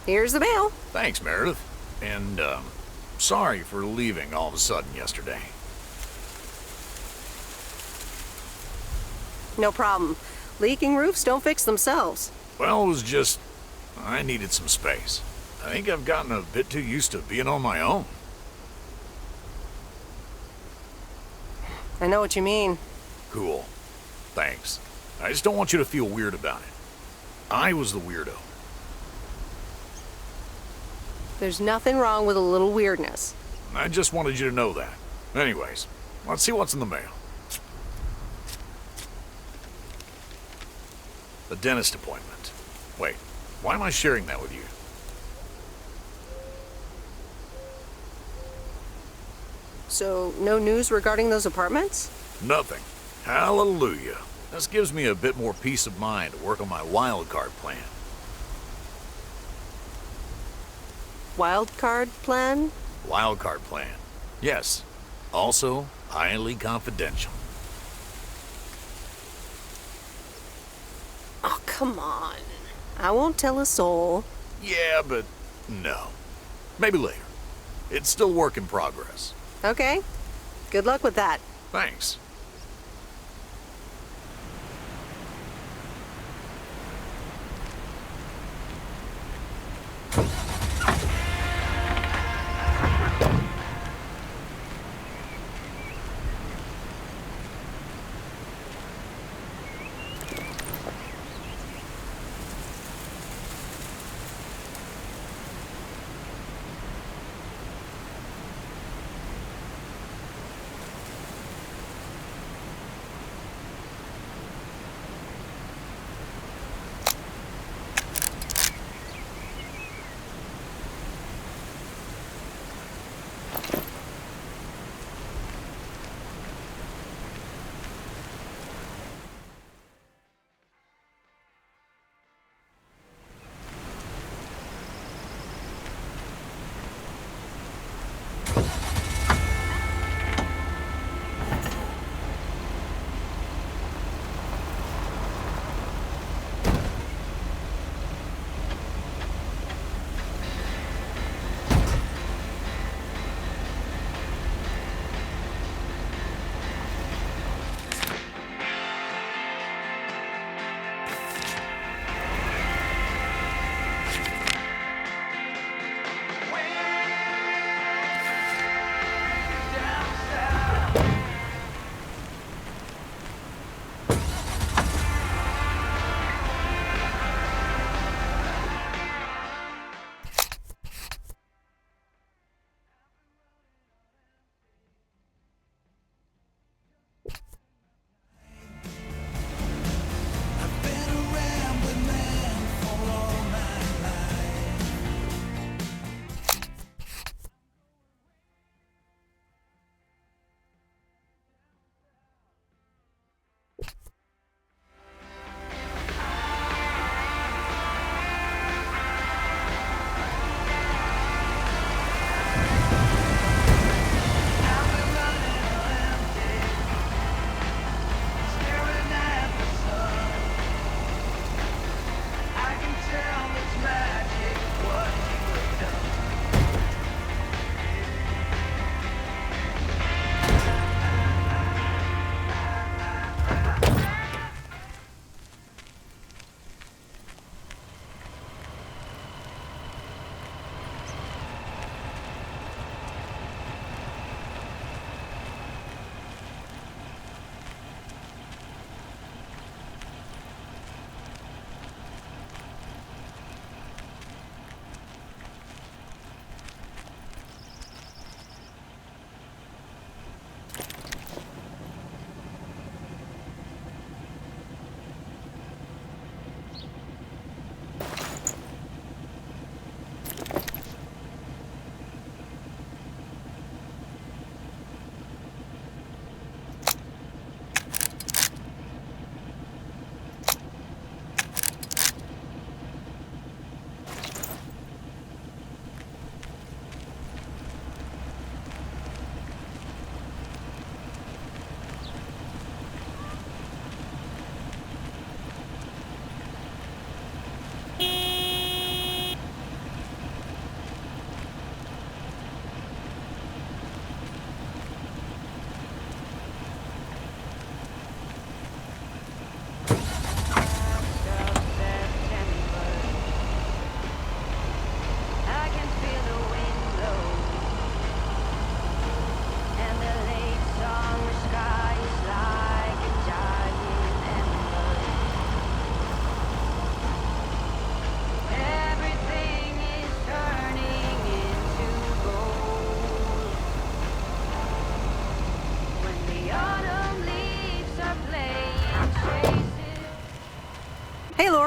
Here's the mail. Thanks, Meredith. And, sorry for leaving all of a sudden yesterday. No problem. Leaking roofs don't fix themselves. Well, it was just... I needed some space. I think I've gotten a bit too used to being on my own. I know what you mean. Cool. Thanks. I just don't want you to feel weird about it. I was the weirdo. There's nothing wrong with a little weirdness. I just wanted you to know that. Anyways, let's see what's in the mail. The dentist appointment. Wait, why am I sharing that with you? So, no news regarding those apartments? Nothing. Hallelujah. This gives me a bit more peace of mind to work on my wild card plan. Wild card plan? Wild card plan. Yes. Also, highly confidential. Oh, come on. I won't tell a soul. Yeah, but no. Maybe later. It's still work in progress. Okay. Good luck with that. Thanks.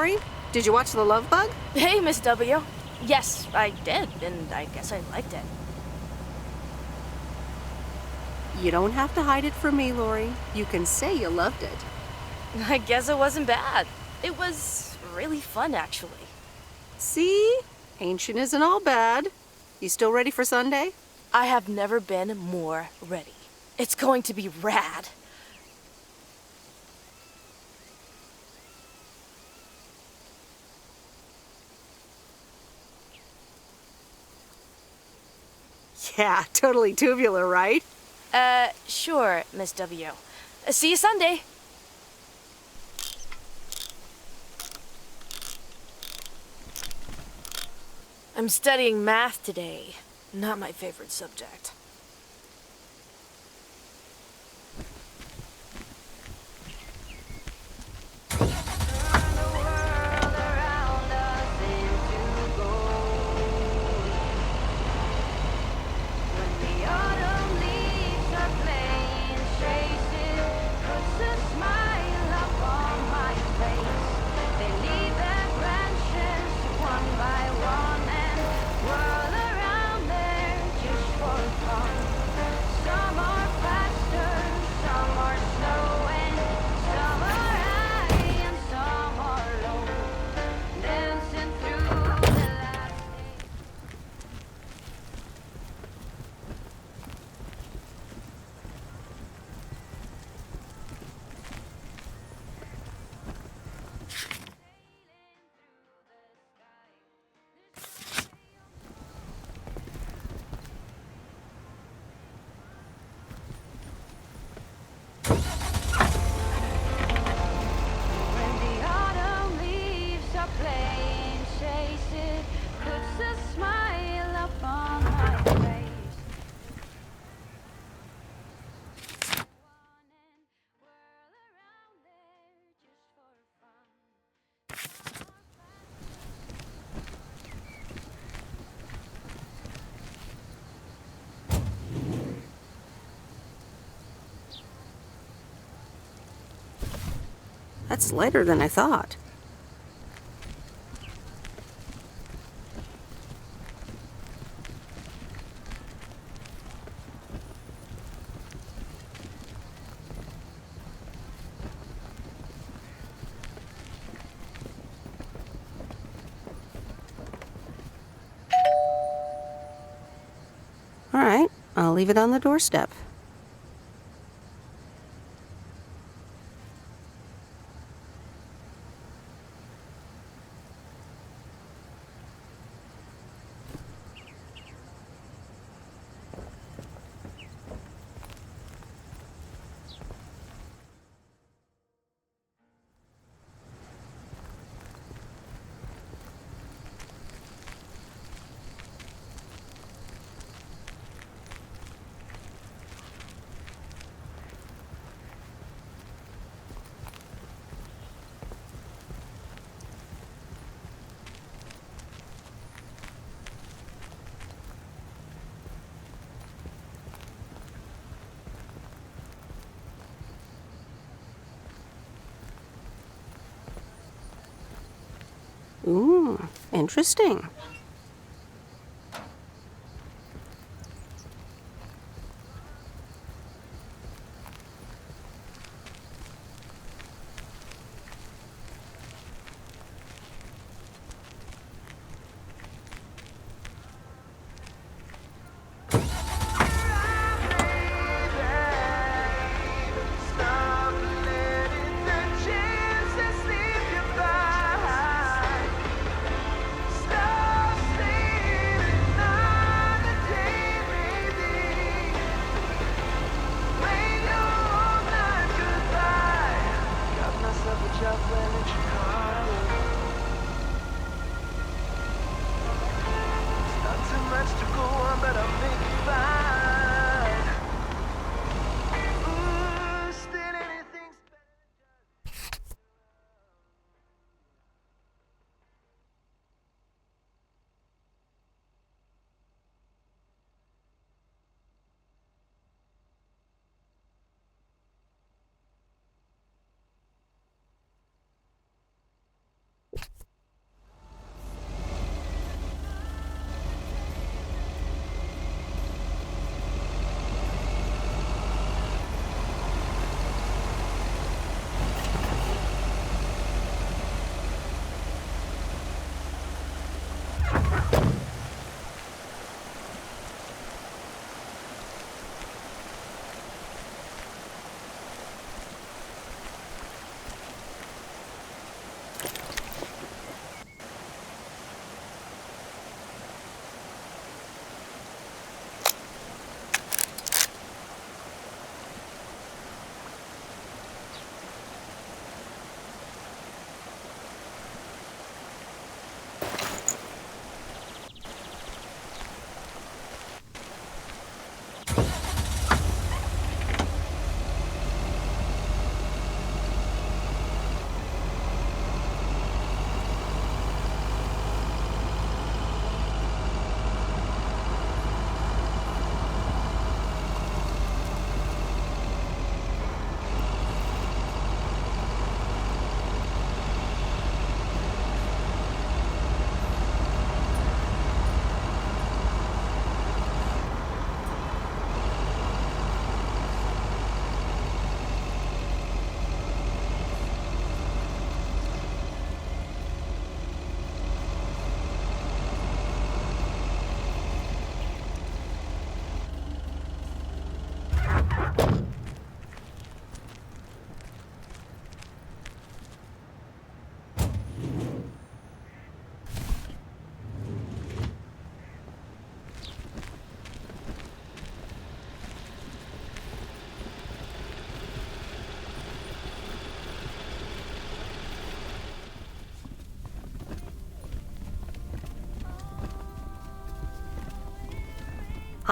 Lori? Did you watch The Love Bug? Hey, Miss W. Yes, I did, and I guess I liked it. You don't have to hide it from me, Lori. You can say you loved it. I guess it wasn't bad. It was really fun, actually. See? Ancient isn't all bad. You still ready for Sunday? I have never been more ready. It's going to be rad. Yeah, totally tubular, right? Sure, Miss W. See you Sunday. I'm studying math today. Not my favorite subject. That's lighter than I thought. All right, I'll leave it on the doorstep. Ooh, interesting. Stop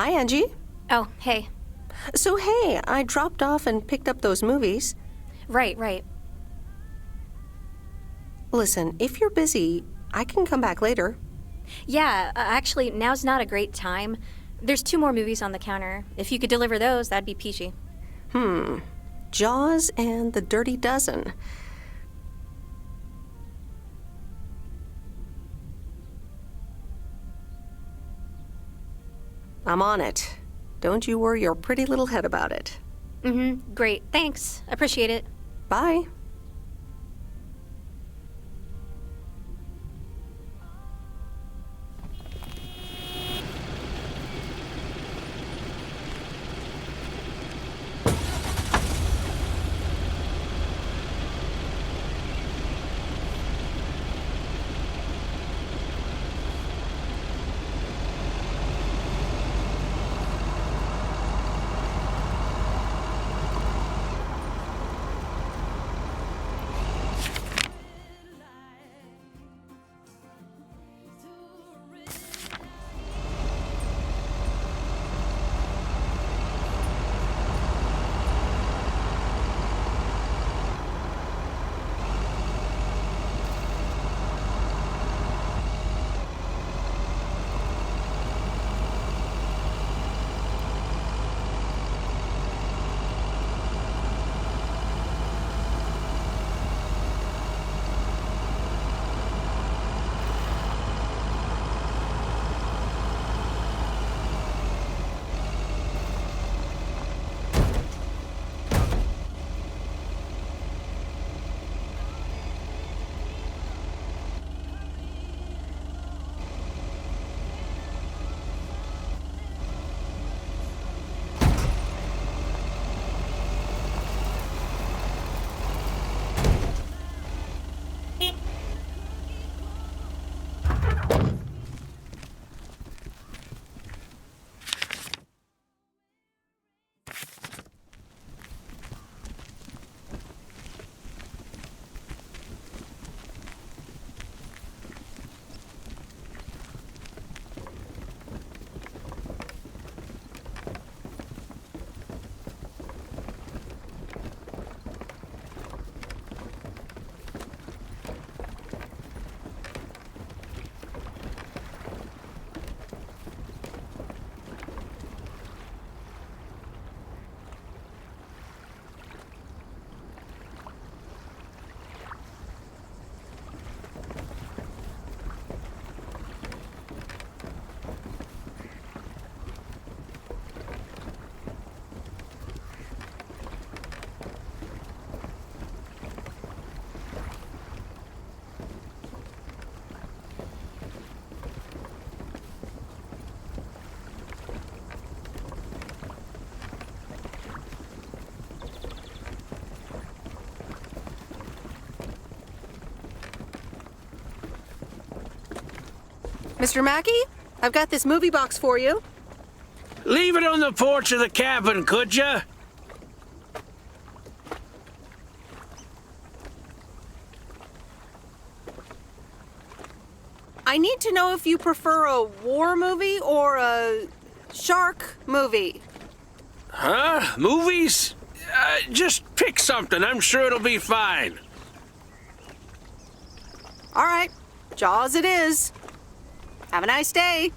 Hi, Angie. Oh, hey. So, hey, I dropped off and picked up those movies. Right. Listen, if you're busy, I can come back later. Yeah, actually, now's not a great time. There's 2 more movies on the counter. If you could deliver those, that'd be peachy. Jaws and The Dirty Dozen. I'm on it. Don't you worry your pretty little head about it. Great. Thanks. Appreciate it. Bye. Mr. Mackey, I've got this movie box for you. Leave it on the porch of the cabin, could ya? I need to know if you prefer a war movie or a shark movie. Huh? Movies? Just pick something. I'm sure it'll be fine. All right, Jaws it is. Have a nice day.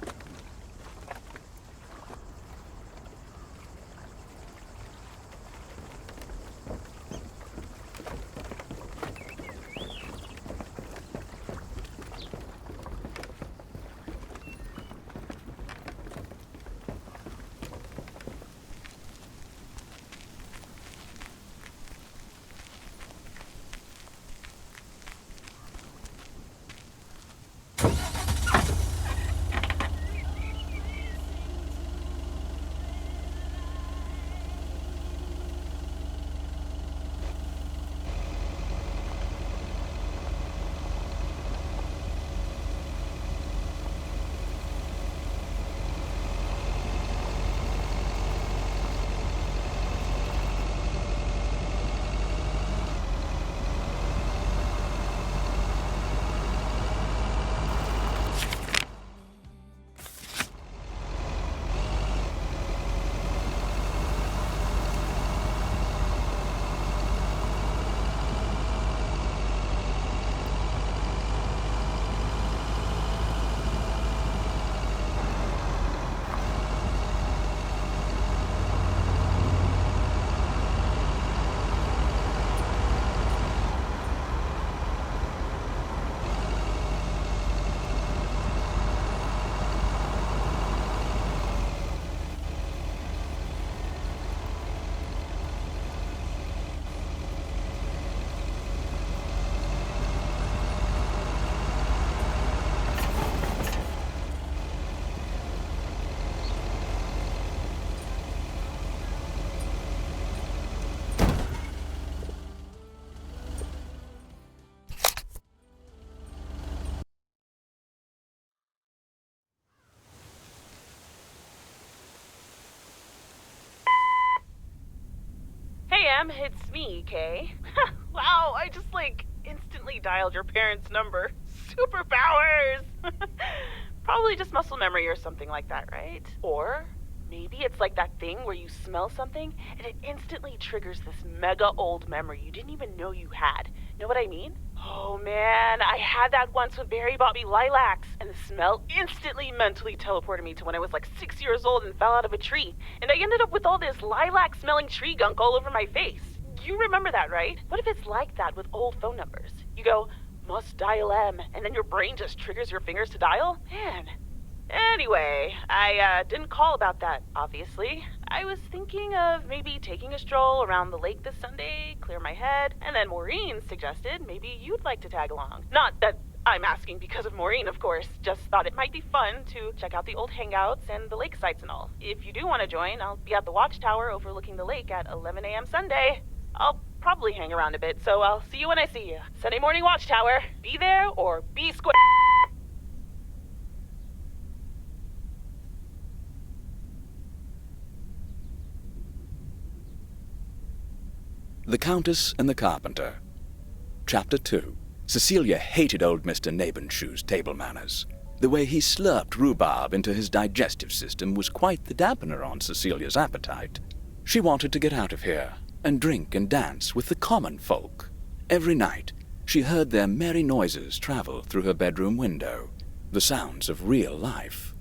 Em, it's me, Kay. Wow, I just, instantly dialed your parents' number. Superpowers! Probably just muscle memory or something like that, right? Or maybe it's like that thing where you smell something and it instantly triggers this mega old memory you didn't even know you had. Know what I mean? Oh man, I had that once when Barry bought me lilacs, and the smell instantly mentally teleported me to when I was 6 years old and fell out of a tree. And I ended up with all this lilac-smelling tree gunk all over my face. You remember that, right? What if it's like that with old phone numbers? You go, must dial M, and then your brain just triggers your fingers to dial? Man. Anyway, I didn't call about that, obviously. I was thinking of maybe taking a stroll around the lake this Sunday, clear my head, and then Maureen suggested maybe you'd like to tag along. Not that I'm asking because of Maureen, of course, just thought it might be fun to check out the old hangouts and the lake sites and all. If you do want to join, I'll be at the watchtower overlooking the lake at 11 a.m. Sunday. I'll probably hang around a bit, so I'll see you when I see you. Sunday morning watchtower. Be there or be square. The Countess and the Carpenter. Chapter 2. Cecilia hated old Mr. Nabenshoe's table manners. The way he slurped rhubarb into his digestive system was quite the dampener on Cecilia's appetite. She wanted to get out of here and drink and dance with the common folk. Every night, she heard their merry noises travel through her bedroom window, the sounds of real life.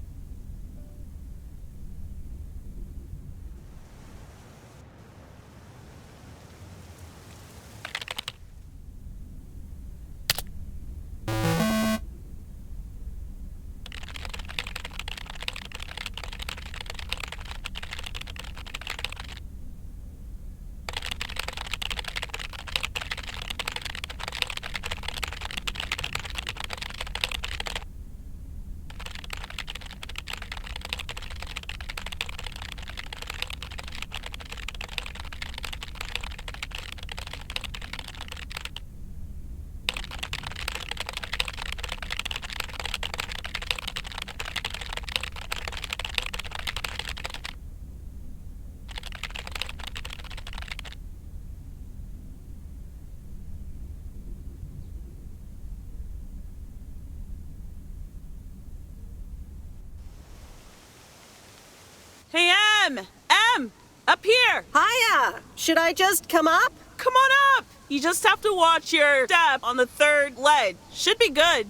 Hey, Em, up here. Hiya! Should I just come up? Come on up. You just have to watch your step on the third ledge. Should be good.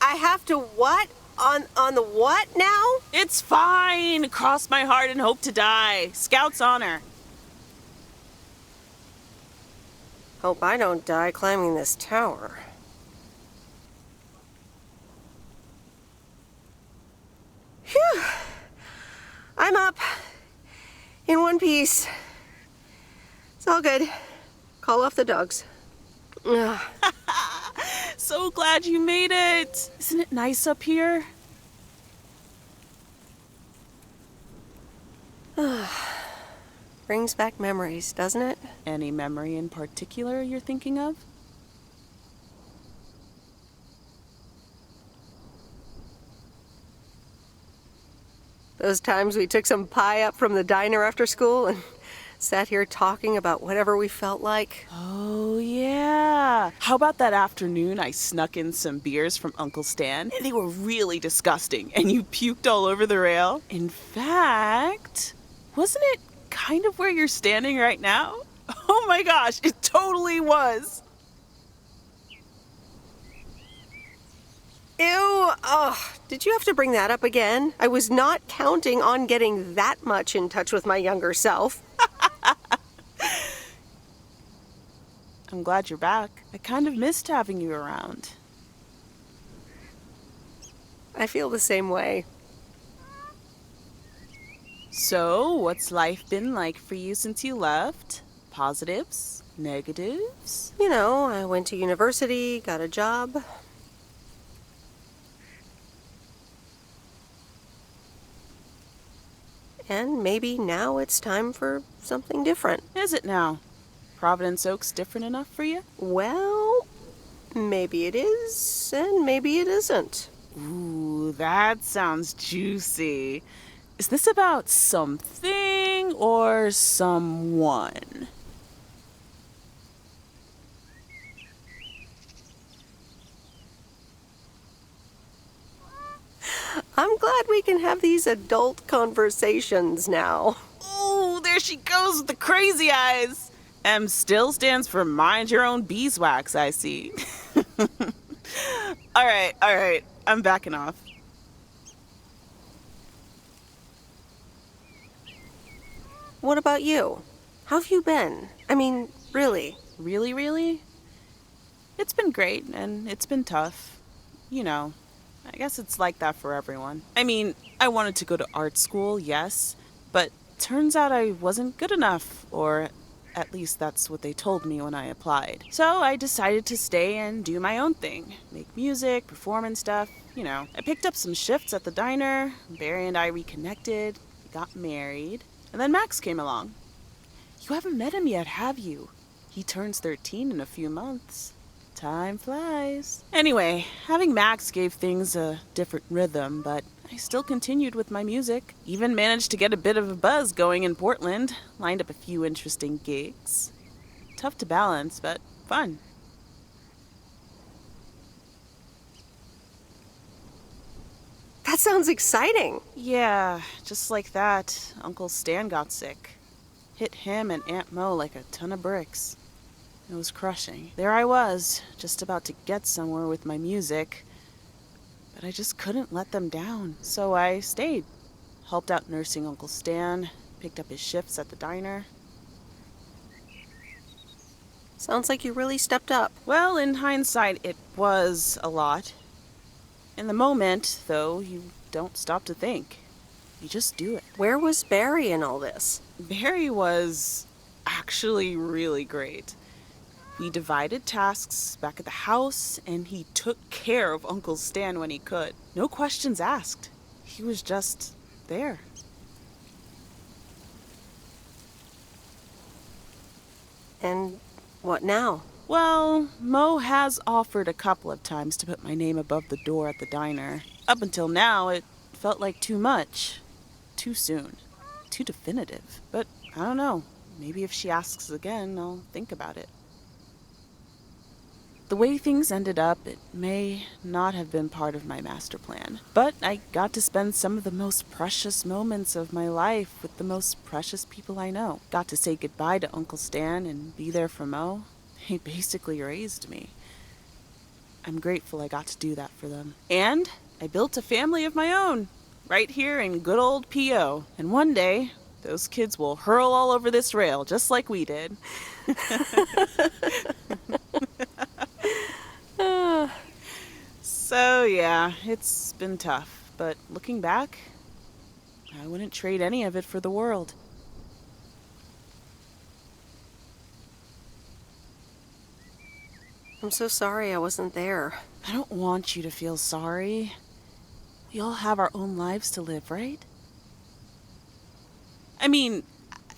I have to what? On the what now? It's fine. Cross my heart and hope to die. Scout's honor. Hope I don't die climbing this tower. Phew! I'm up. In one piece. It's all good. Call off the dogs. Ugh. So glad you made it. Isn't it nice up here? Brings back memories, doesn't it? Any memory in particular you're thinking of? Those times we took some pie up from the diner after school and sat here talking about whatever we felt like. Oh, yeah. How about that afternoon I snuck in some beers from Uncle Stan? They were really disgusting, and you puked all over the rail. In fact, wasn't it kind of where you're standing right now? Oh my gosh, it totally was. Ew, ugh, did you have to bring that up again? I was not counting on getting that much in touch with my younger self. I'm glad you're back. I kind of missed having you around. I feel the same way. So, what's life been like for you since you left? Positives? Negatives? You know, I went to university, got a job. And maybe now it's time for something different. Is it now? Providence Oak's different enough for you? Well, maybe it is, and maybe it isn't. Ooh, that sounds juicy. Is this about something or someone? I'm glad we can have these adult conversations now. Ooh, there she goes with the crazy eyes. M still stands for mind your own beeswax, I see. All right. I'm backing off. What about you? How have you been? I mean, really? Really? It's been great, and it's been tough. You know, I guess it's like that for everyone. I mean, I wanted to go to art school, yes, but turns out I wasn't good enough, or at least that's what they told me when I applied. So I decided to stay and do my own thing. Make music, perform and stuff, you know. I picked up some shifts at the diner, Barry and I reconnected, got married, and then Max came along. You haven't met him yet, have you? He turns 13 in a few months. Time flies. Anyway, having Max gave things a different rhythm, but I still continued with my music. Even managed to get a bit of a buzz going in Portland. Lined up a few interesting gigs. Tough to balance, but fun. That sounds exciting. Yeah, just like that, Uncle Stan got sick. Hit him and Aunt Mo like a ton of bricks. It was crushing. There I was, just about to get somewhere with my music, but I just couldn't let them down. So I stayed. Helped out nursing Uncle Stan, picked up his shifts at the diner. Sounds like you really stepped up. Well, in hindsight, it was a lot. In the moment, though, you don't stop to think. You just do it. Where was Barry in all this? Barry was actually really great. We divided tasks back at the house, and he took care of Uncle Stan when he could. No questions asked. He was just there. And what now? Well, Mo has offered a couple of times to put my name above the door at the diner. Up until now, it felt like too much. Too soon. Too definitive. But I don't know. Maybe if she asks again, I'll think about it. The way things ended up, it may not have been part of my master plan. But I got to spend some of the most precious moments of my life with the most precious people I know. Got to say goodbye to Uncle Stan and be there for Mo. He basically raised me. I'm grateful I got to do that for them. And I built a family of my own, right here in good old P.O. And one day, those kids will hurl all over this rail, just like we did. So, yeah, it's been tough. But looking back, I wouldn't trade any of it for the world. I'm so sorry I wasn't there. I don't want you to feel sorry. We all have our own lives to live, right? I mean,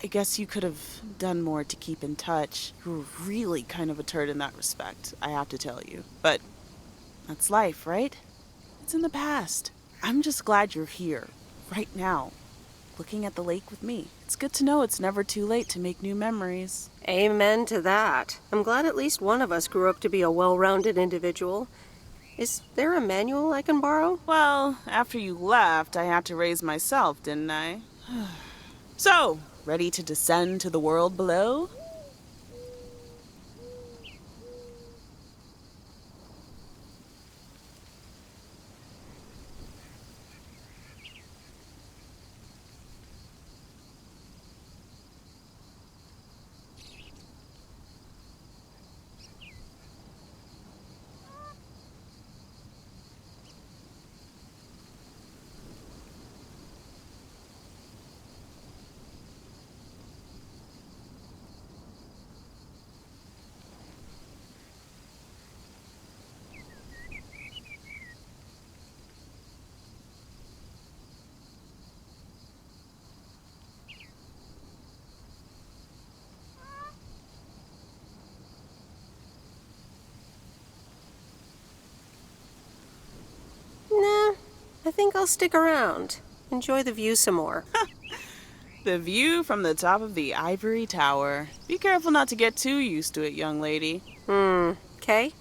I guess you could have done more to keep in touch. You were really kind of a turd in that respect, I have to tell you. But that's life, right? It's in the past. I'm just glad you're here, right now, looking at the lake with me. It's good to know it's never too late to make new memories. Amen to that. I'm glad at least one of us grew up to be a well-rounded individual. Is there a manual I can borrow? Well, after you left, I had to raise myself, didn't I? So, ready to descend to the world below? I think I'll stick around. Enjoy the view some more. The view from the top of the ivory tower. Be careful not to get too used to it, young lady. Okay.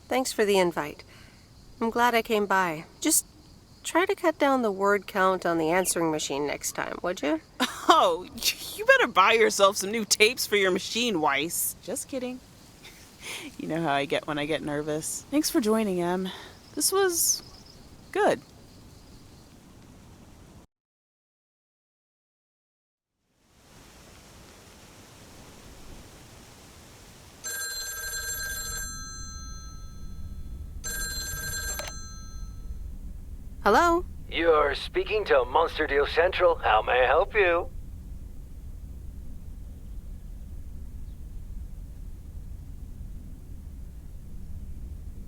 Thanks for the invite. I'm glad I came by. Just try to cut down the word count on the answering machine next time, would you? Oh, you better buy yourself some new tapes for your machine, Weiss. Just kidding. You know how I get when I get nervous. Thanks for joining, Em. This was good. Hello? You're speaking to Monster Deal Central. How may I help you?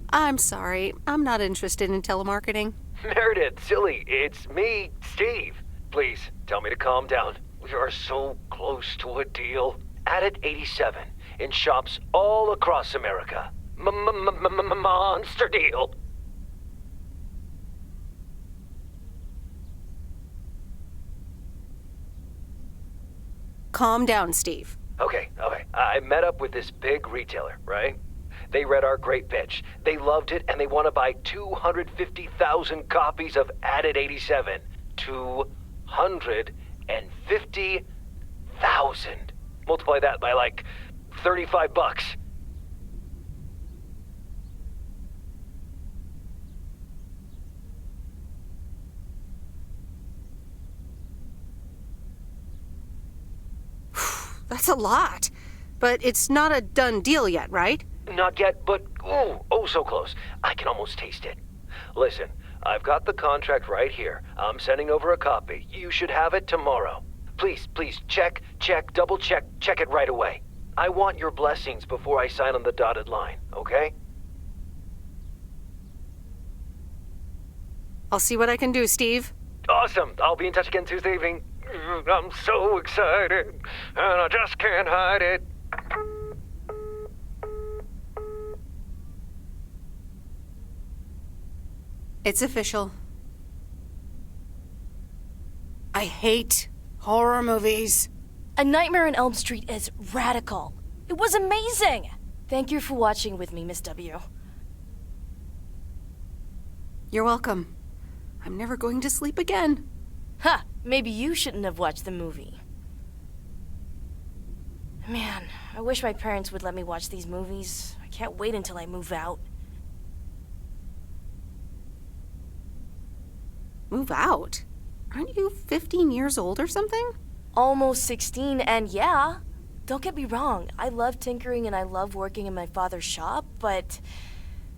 I'm sorry. I'm not interested in telemarketing. Meredith, silly, it's me, Steve. Please, tell me to calm down. We are so close to a deal. Addit 87 in shops all across America. Monster deal. Calm down, Steve. Okay. I met up with this big retailer, right? They read our great pitch. They loved it, and they want to buy 250,000 copies of Addit 87. 250,000. Multiply that by like $35. That's a lot. But it's not a done deal yet, right? Not yet, but oh, so close. I can almost taste it. Listen, I've got the contract right here. I'm sending over a copy. You should have it tomorrow. Please, check, double check it right away. I want your blessings before I sign on the dotted line, okay? I'll see what I can do, Steve. Awesome. I'll be in touch again Tuesday evening. I'm so excited, and I just can't hide it. It's official. I hate horror movies. A Nightmare on Elm Street is radical. It was amazing. Thank you for watching with me, Miss W. You're welcome. I'm never going to sleep again. Ha! Maybe you shouldn't have watched the movie. Man, I wish my parents would let me watch these movies. I can't wait until I move out. Move out? Aren't you 15 years old or something? Almost 16, and yeah. Don't get me wrong, I love tinkering and I love working in my father's shop, but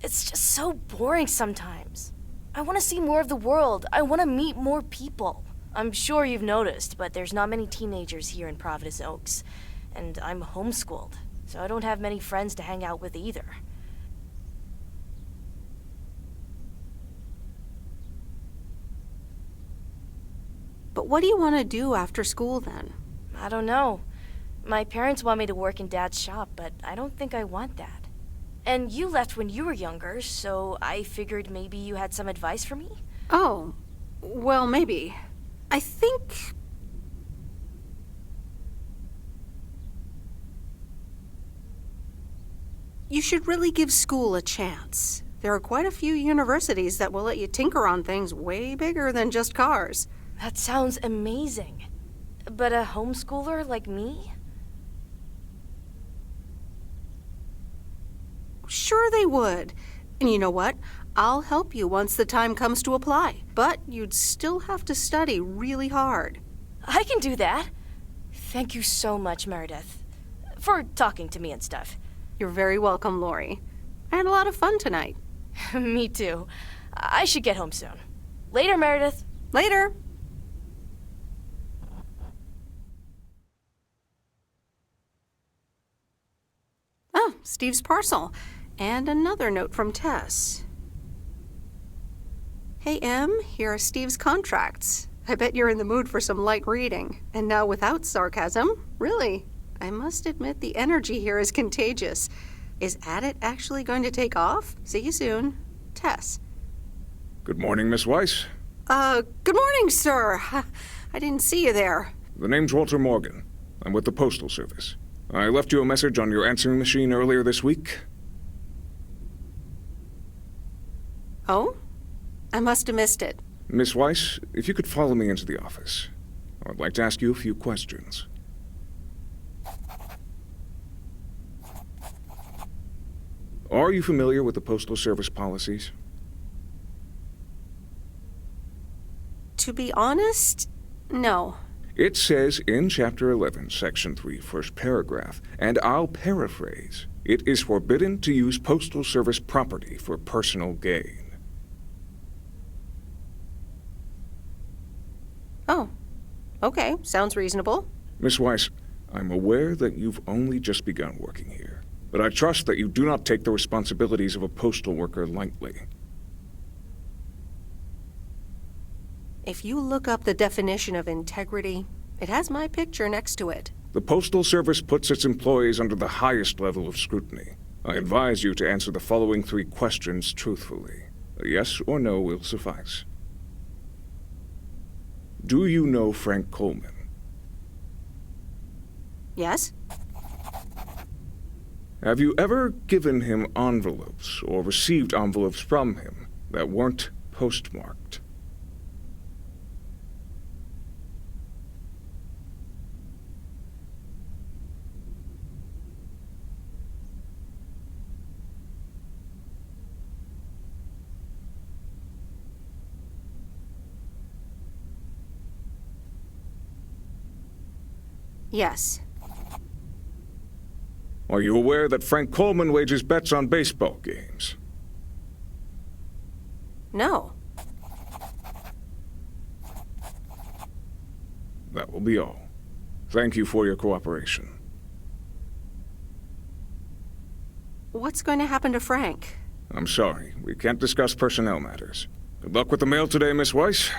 it's just so boring sometimes. I want to see more of the world. I want to meet more people. I'm sure you've noticed, but there's not many teenagers here in Providence Oaks. And I'm homeschooled, so I don't have many friends to hang out with either. But what do you want to do after school then? I don't know. My parents want me to work in Dad's shop, but I don't think I want that. And you left when you were younger, so I figured maybe you had some advice for me? Oh, well, maybe. I think... you should really give school a chance. There are quite a few universities that will let you tinker on things way bigger than just cars. That sounds amazing. But a homeschooler like me? Sure they would. And you know what? I'll help you once the time comes to apply. But you'd still have to study really hard. I can do that. Thank you so much, Meredith. For talking to me and stuff. You're very welcome, Lori. I had a lot of fun tonight. Me too. I should get home soon. Later, Meredith. Later. Oh, Steve's parcel. And another note from Tess. Hey, Em, here are Steve's contracts. I bet you're in the mood for some light reading. And now without sarcasm, really. I must admit the energy here is contagious. Is Addit actually going to take off? See you soon. Tess. Good morning, Miss Weiss. Good morning, sir. I didn't see you there. The name's Walter Morgan. I'm with the Postal Service. I left you a message on your answering machine earlier this week. Oh? I must have missed it. Miss Weiss, if you could follow me into the office, I'd like to ask you a few questions. Are you familiar with the Postal Service policies? To be honest, no. It says in Chapter 11, Section 3, first paragraph, and I'll paraphrase, it is forbidden to use Postal Service property for personal gain. Oh, okay. Sounds reasonable. Miss Weiss, I'm aware that you've only just begun working here, but I trust that you do not take the responsibilities of a postal worker lightly. If you look up the definition of integrity, it has my picture next to it. The Postal Service puts its employees under the highest level of scrutiny. I advise you to answer the following 3 questions truthfully. A yes or no will suffice. Do you know Frank Coleman? Yes? Have you ever given him envelopes or received envelopes from him that weren't postmarked? Yes. Are you aware that Frank Coleman wagers bets on baseball games? No. That will be all. Thank you for your cooperation. What's going to happen to Frank? I'm sorry, we can't discuss personnel matters. Good luck with the mail today, Miss Weiss.